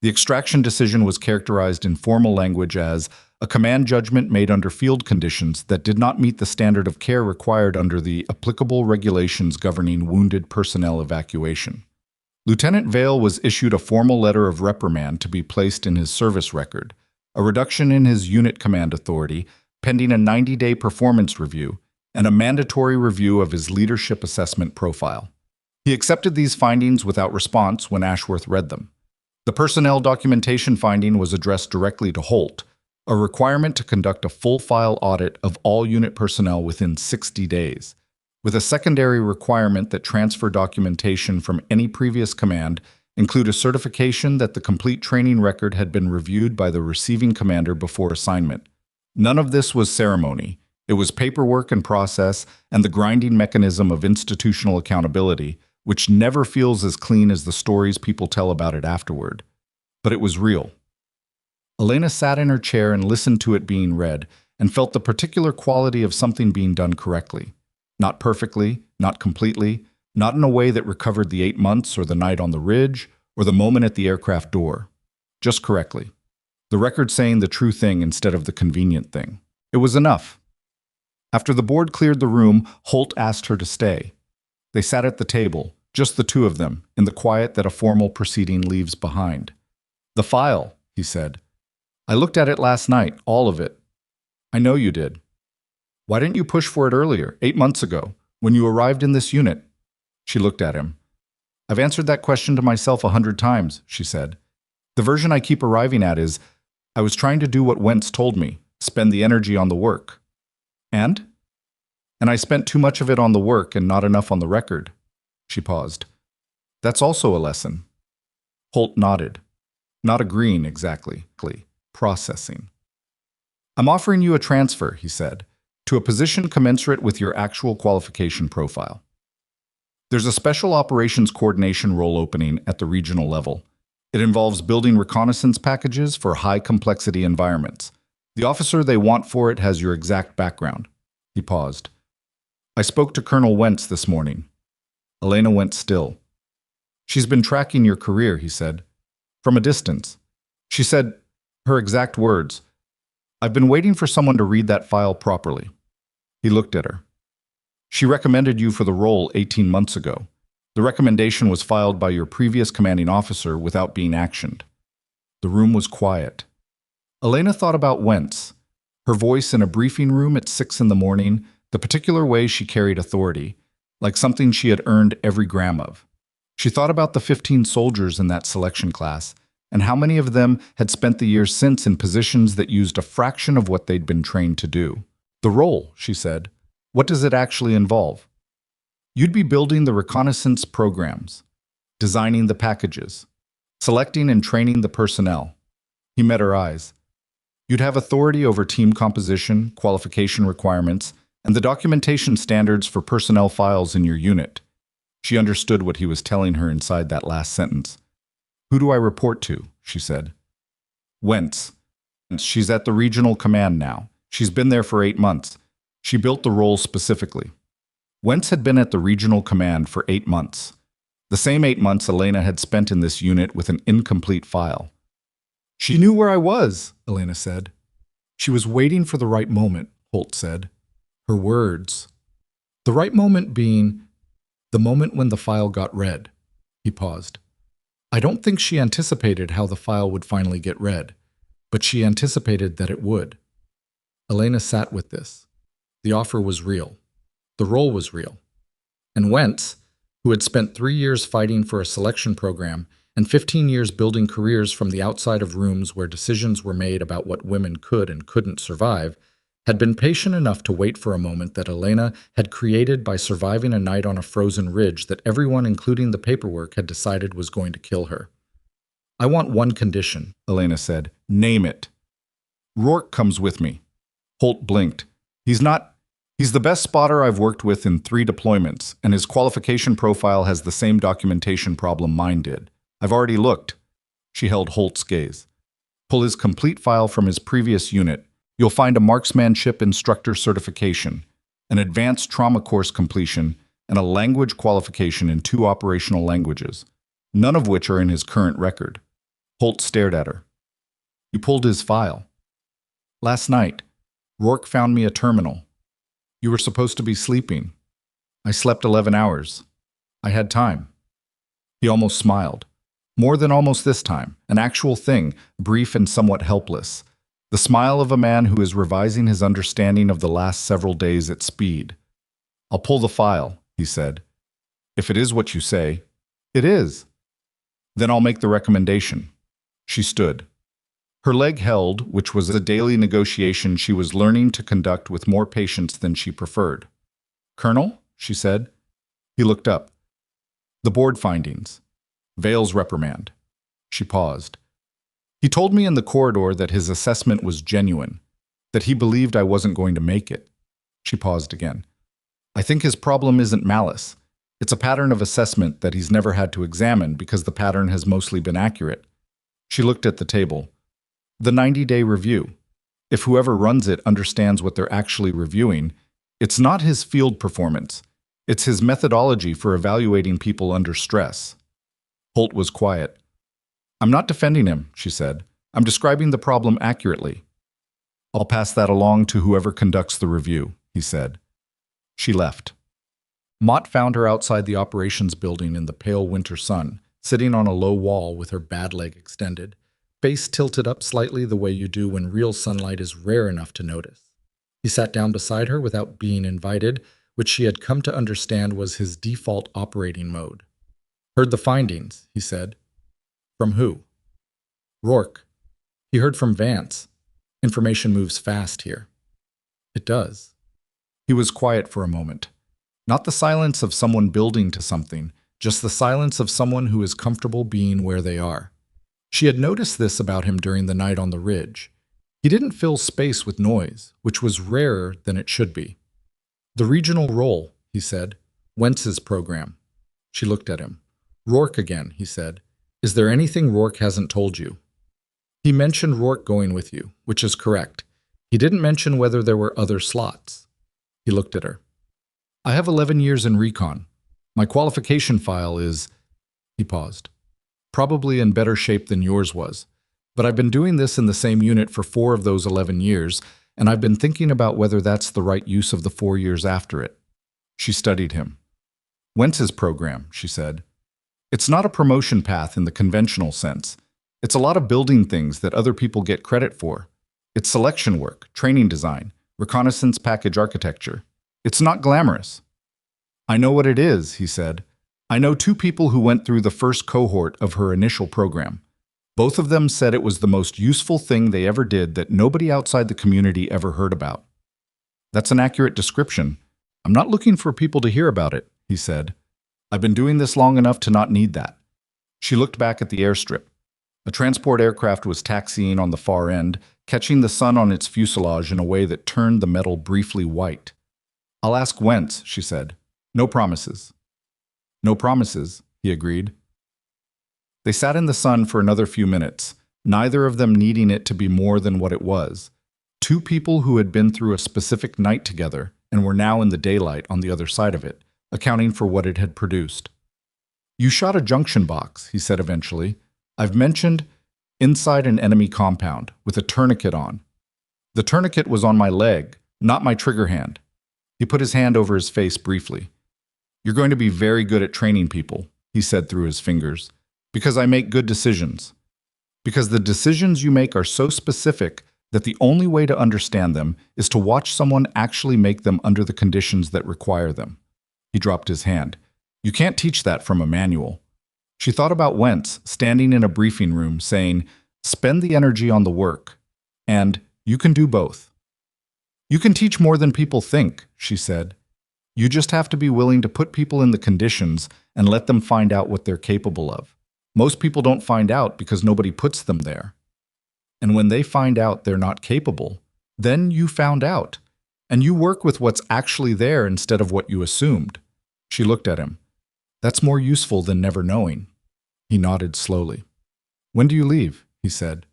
S1: The extraction decision was characterized in formal language as a command judgment made under field conditions that did not meet the standard of care required under the applicable regulations governing wounded personnel evacuation. Lieutenant Vale was issued a formal letter of reprimand to be placed in his service record, a reduction in his unit command authority, pending a 90-day performance review, and a mandatory review of his leadership assessment profile. He accepted these findings without response when Ashworth read them. The personnel documentation finding was addressed directly to Holt, a requirement to conduct a full file audit of all unit personnel within 60 days, with a secondary requirement that transfer documentation from any previous command include a certification that the complete training record had been reviewed by the receiving commander before assignment. None of this was ceremony. It was paperwork and process and the grinding mechanism of institutional accountability, which never feels as clean as the stories people tell about it afterward. But it was real. Elena sat in her chair and listened to it being read, and felt the particular quality of something being done correctly. Not perfectly, not completely, not in a way that recovered the 8 months or the night on the ridge or the moment at the aircraft door. Just correctly. The record saying the true thing instead of the convenient thing. It was enough. After the board cleared the room, Holt asked her to stay. They sat at the table, just the two of them, in the quiet that a formal proceeding leaves behind. "The file," he said. "I looked at it last night, all of it." "I know you did. Why didn't you push for it earlier, 8 months ago, when you arrived in this unit?" She looked at him. "I've answered that question to myself 100 times, she said. "The version I keep arriving at is, I was trying to do what Wentz told me, spend the energy on the work. And I spent too much of it on the work and not enough on the record." She paused. "That's also a lesson." Holt nodded. Not agreeing exactly. Processing. "I'm offering you a transfer," he said, "to a position commensurate with your actual qualification profile. There's a special operations coordination role opening at the regional level. It involves building reconnaissance packages for high-complexity environments. The officer they want for it has your exact background." He paused. "I spoke to Colonel Wentz this morning." Elena went still. "She's been tracking your career," he said, "from a distance. She said, her exact words, 'I've been waiting for someone to read that file properly.'" He looked at her. "She recommended you for the role 18 months ago. The recommendation was filed by your previous commanding officer without being actioned." The room was quiet. Elena thought about Wentz, her voice in a briefing room at 6 in the morning, the particular way she carried authority, like something she had earned every gram of. She thought about the 15 soldiers in that selection class, and how many of them had spent the years since in positions that used a fraction of what they'd been trained to do. "The role," she said, "what does it actually involve?" "You'd be building the reconnaissance programs, designing the packages, selecting and training the personnel." He met her eyes. "You'd have authority over team composition, qualification requirements, and the documentation standards for personnel files in your unit." She understood what he was telling her inside that last sentence. "Who do I report to?" she said. "Wentz. She's at the regional command now. She's been there for 8 months. She built the role specifically." Wentz had been at the regional command for 8 months. The same 8 months Elena had spent in this unit with an incomplete file. "She knew where I was," Elena said. "She was waiting for the right moment," Holt said. Her words. The right moment being the moment when the file got read. He paused. "I don't think she anticipated how the file would finally get read, but she anticipated that it would." Elena sat with this. The offer was real. The role was real. And Wentz, who had spent 3 years fighting for a selection program and 15 years building careers from the outside of rooms where decisions were made about what women could and couldn't survive, had been patient enough to wait for a moment that Elena had created by surviving a night on a frozen ridge that everyone, including the paperwork, had decided was going to kill her. "I want one condition," Elena said. "Name it." "Rourke comes with me." Holt blinked. He's the best spotter I've worked with in 3 deployments, and his qualification profile has the same documentation problem mine did. I've already looked." She held Holt's gaze. "Pull his complete file from his previous unit. You'll find a marksmanship instructor certification, an advanced trauma course completion, and a language qualification in 2 operational languages, none of which are in his current record." Holt stared at her. "You pulled his file." "Last night, Rourke found me a terminal. You were supposed to be sleeping. I slept 11 hours. I had time." He almost smiled. More than almost this time, an actual thing, brief and somewhat helpless. The smile of a man who is revising his understanding of the last several days at speed. I'll pull the file, he said. If it is what you say, it is. Then I'll make the recommendation. She stood. Her leg held, which was a daily negotiation she was learning to conduct with more patience than she preferred. Colonel, she said. He looked up. The board findings. Vale's reprimand. She paused. He told me in the corridor that his assessment was genuine, that he believed I wasn't going to make it. She paused again. I think his problem isn't malice. It's a pattern of assessment that he's never had to examine because the pattern has mostly been accurate. She looked at the table. The 90-day review. If whoever runs it understands what they're actually reviewing, it's not his field performance. It's his methodology for evaluating people under stress. Holt was quiet. I'm not defending him, she said. I'm describing the problem accurately. I'll pass that along to whoever conducts the review, he said. She left. Mott found her outside the operations building in the pale winter sun, sitting on a low wall with her bad leg extended, face tilted up slightly the way you do when real sunlight is rare enough to notice. He sat down beside her without being invited, which she had come to understand was his default operating mode. Heard the findings, he said. From who? Rourke. He heard from Vance. Information moves fast here. It does. He was quiet for a moment. Not the silence of someone building to something, just the silence of someone who is comfortable being where they are. She had noticed this about him during the night on the ridge. He didn't fill space with noise, which was rarer than it should be. The regional role, he said. Wentz's program. She looked at him. Rourke again, he said. Is there anything Rourke hasn't told you? He mentioned Rourke going with you, which is correct. He didn't mention whether there were other slots. He looked at her. I have 11 years in recon. My qualification file is... He paused. Probably in better shape than yours was. But I've been doing this in the same unit for 4 of those 11 years, and I've been thinking about whether that's the right use of the 4 years after it. She studied him. Wentz's program, she said. It's not a promotion path in the conventional sense. It's a lot of building things that other people get credit for. It's selection work, training design, reconnaissance package architecture. It's not glamorous. I know what it is, he said. I know 2 people who went through the first cohort of her initial program. Both of them said it was the most useful thing they ever did that nobody outside the community ever heard about. That's an accurate description. I'm not looking for people to hear about it, he said. I've been doing this long enough to not need that. She looked back at the airstrip. A transport aircraft was taxiing on the far end, catching the sun on its fuselage in a way that turned the metal briefly white. I'll ask Wentz, she said. No promises. No promises, he agreed. They sat in the sun for another few minutes, neither of them needing it to be more than what it was. 2 people who had been through a specific night together and were now in the daylight on the other side of it, accounting for what it had produced. You shot a junction box, he said eventually. I've mentioned inside an enemy compound with a tourniquet on. The tourniquet was on my leg, not my trigger hand. He put his hand over his face briefly. You're going to be very good at training people, he said through his fingers, because I make good decisions. Because the decisions you make are so specific that the only way to understand them is to watch someone actually make them under the conditions that require them. He dropped his hand. You can't teach that from a manual. She thought about Wentz standing in a briefing room saying, spend the energy on the work, and you can do both. You can teach more than people think, she said. You just have to be willing to put people in the conditions and let them find out what they're capable of. Most people don't find out because nobody puts them there. And when they find out they're not capable, then you found out, and you work with what's actually there instead of what you assumed. She looked at him. That's more useful than never knowing. He nodded slowly. When do you leave? He said.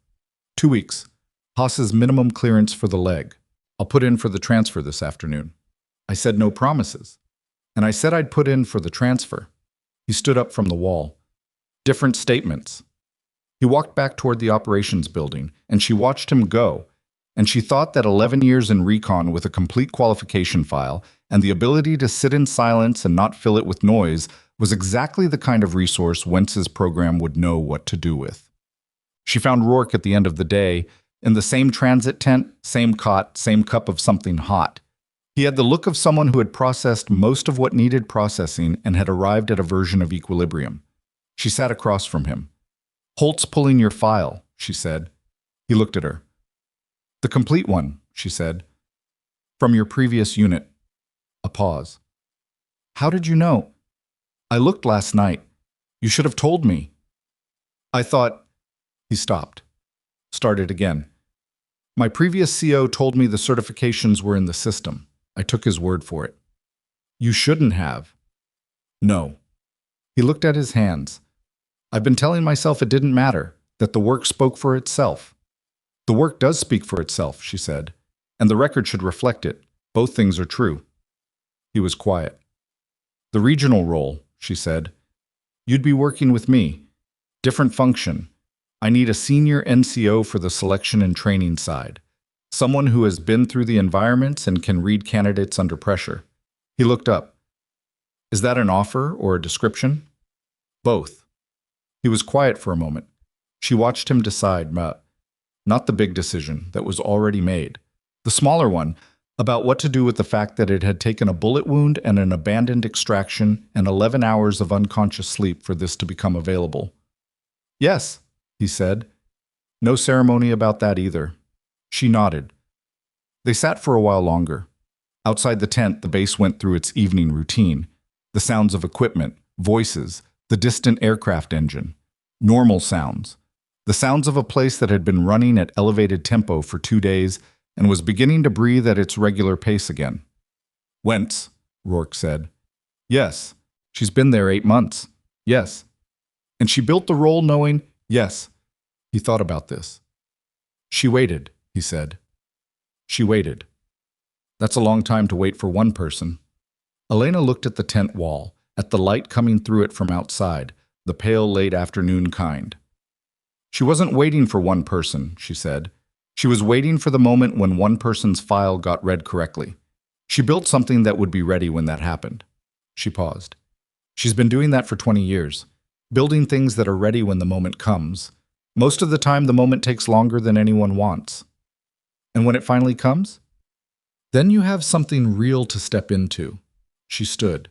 S1: 2 weeks. Haas's minimum clearance for the leg. I'll put in for the transfer this afternoon. I said no promises. And I said I'd put in for the transfer. He stood up from the wall. Different statements. He walked back toward the operations building, and she watched him go, and she thought that 11 years in recon with a complete qualification file and the ability to sit in silence and not fill it with noise was exactly the kind of resource Wentz's program would know what to do with. She found Rourke at the end of the day, in the same transit tent, same cot, same cup of something hot. He had the look of someone who had processed most of what needed processing and had arrived at a version of equilibrium. She sat across from him. "Holt's pulling your file," she said. He looked at her. "The complete one," she said. "From your previous unit." A pause. "How did you know?" "I looked last night. You should have told me." "I thought—" He stopped. Started again. "My previous CO told me the certifications were in the system. I took his word for it." "You shouldn't have." "No." He looked at his hands. "I've been telling myself it didn't matter, that the work spoke for itself." "The work does speak for itself," she said, "and the record should reflect it. Both things are true." He was quiet. "The regional role," she said. "You'd be working with me. Different function. I need a senior NCO for the selection and training side. Someone who has been through the environments and can read candidates under pressure." He looked up. "Is that an offer or a description?" "Both." He was quiet for a moment. She watched him decide, not the big decision that was already made. The smaller one, about what to do with the fact that it had taken a bullet wound and an abandoned extraction and 11 hours of unconscious sleep for this to become available. "Yes," he said. "No ceremony about that either." She nodded. They sat for a while longer. Outside the tent, the base went through its evening routine. The sounds of equipment, voices, the distant aircraft engine. Normal sounds. The sounds of a place that had been running at elevated tempo for 2 days and was beginning to breathe at its regular pace again. "Wentz," Rourke said. "Yes." "She's been there 8 months." "Yes." "And she built the role knowing—" "Yes." He thought about this. "She waited," he said. "She waited. That's a long time to wait for one person." Elena looked at the tent wall, at the light coming through it from outside, the pale late afternoon kind. "She wasn't waiting for one person," she said. "She was waiting for the moment when one person's file got read correctly. She built something that would be ready when that happened." She paused. "She's been doing that for 20 years, building things that are ready when the moment comes. Most of the time, the moment takes longer than anyone wants. And when it finally comes? Then you have something real to step into." She stood.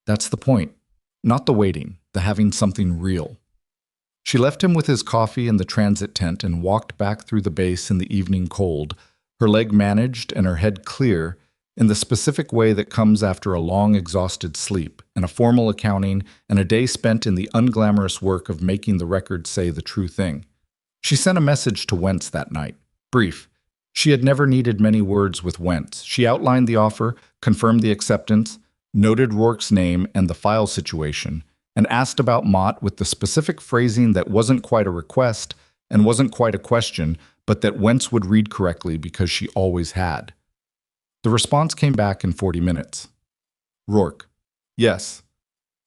S1: "That's the point. Not the waiting, the having something real." She left him with his coffee in the transit tent and walked back through the base in the evening cold, her leg managed and her head clear, in the specific way that comes after a long, exhausted sleep, and a formal accounting, and a day spent in the unglamorous work of making the record say the true thing. She sent a message to Wentz that night. Brief. She had never needed many words with Wentz. She outlined the offer, confirmed the acceptance, noted Rourke's name and the file situation, and asked about Mott with the specific phrasing that wasn't quite a request and wasn't quite a question, but that Wentz would read correctly because she always had. The response came back in 40 minutes. Rourke. "Yes.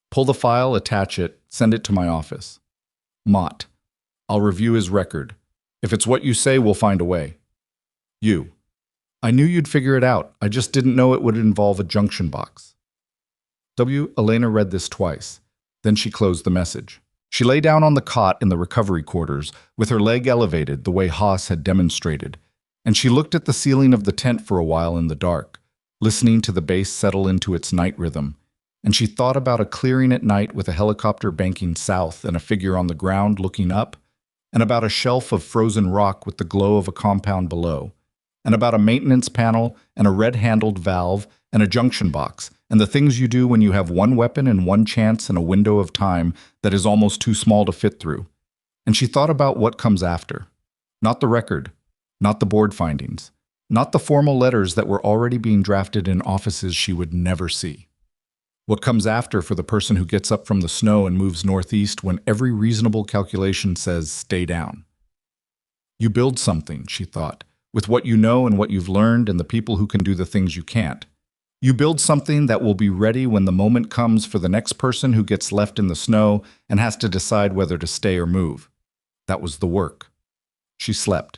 S1: Pull the file, attach it, send it to my office." Mott. "I'll review his record. If it's what you say, we'll find a way." You. "I knew you'd figure it out. I just didn't know it would involve a junction box." Elena read this twice. Then she closed the message. She lay down on the cot in the recovery quarters, with her leg elevated the way Haas had demonstrated, and she looked at the ceiling of the tent for a while in the dark, listening to the base settle into its night rhythm, and she thought about a clearing at night with a helicopter banking south and a figure on the ground looking up, and about a shelf of frozen rock with the glow of a compound below, and about a maintenance panel and a red-handled valve and a junction box, and the things you do when you have one weapon and one chance in a window of time that is almost too small to fit through. And she thought about what comes after. Not the record, not the board findings, not the formal letters that were already being drafted in offices she would never see. What comes after for the person who gets up from the snow and moves northeast when every reasonable calculation says stay down. You build something, she thought, with what you know and what you've learned and the people who can do the things you can't. You build something that will be ready when the moment comes for the next person who gets left in the snow and has to decide whether to stay or move. That was the work. She slept.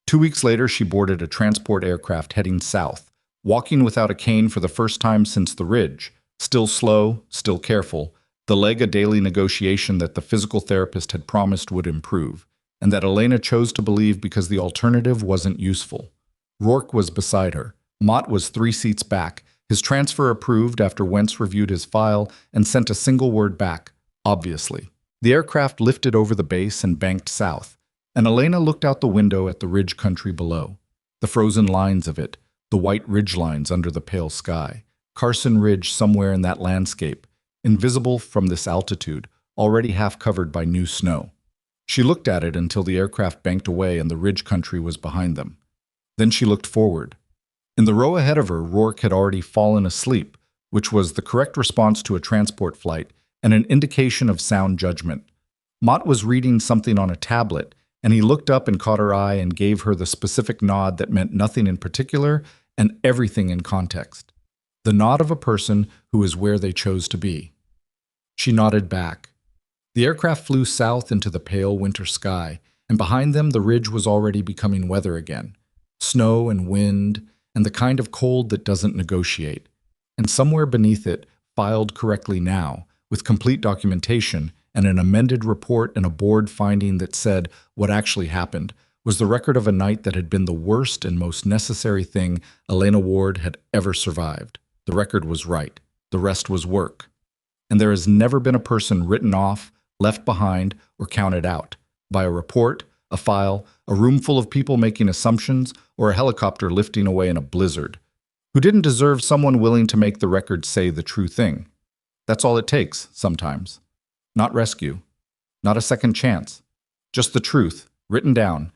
S1: 2 weeks later, she boarded a transport aircraft heading south, walking without a cane for the first time since the Ridge, still slow, still careful, the leg a daily negotiation that the physical therapist had promised would improve, and that Elena chose to believe because the alternative wasn't useful. Rourke was beside her, Mott was 3 seats back, his transfer approved after Wentz reviewed his file and sent a single word back, obviously. The aircraft lifted over the base and banked south, and Elena looked out the window at the ridge country below. The frozen lines of it, the white ridge lines under the pale sky. Carson Ridge somewhere in that landscape, invisible from this altitude, already half covered by new snow. She looked at it until the aircraft banked away and the ridge country was behind them. Then she looked forward. In the row ahead of her, Rourke had already fallen asleep, which was the correct response to a transport flight and an indication of sound judgment. Mott was reading something on a tablet, and he looked up and caught her eye and gave her the specific nod that meant nothing in particular and everything in context. The nod of a person who is where they chose to be. She nodded back. The aircraft flew south into the pale winter sky, and behind them the ridge was already becoming weather again. Snow and wind, and the kind of cold that doesn't negotiate. And somewhere beneath it, filed correctly now, with complete documentation and an amended report and a board finding that said what actually happened, was the record of a night that had been the worst and most necessary thing Elena Ward had ever survived. The record was right. The rest was work. And there has never been a person written off, left behind, or counted out by a report, a file, a room full of people making assumptions, or a helicopter lifting away in a blizzard, who didn't deserve someone willing to make the record say the true thing. That's all it takes, sometimes. Not rescue. Not a second chance. Just the truth, written down,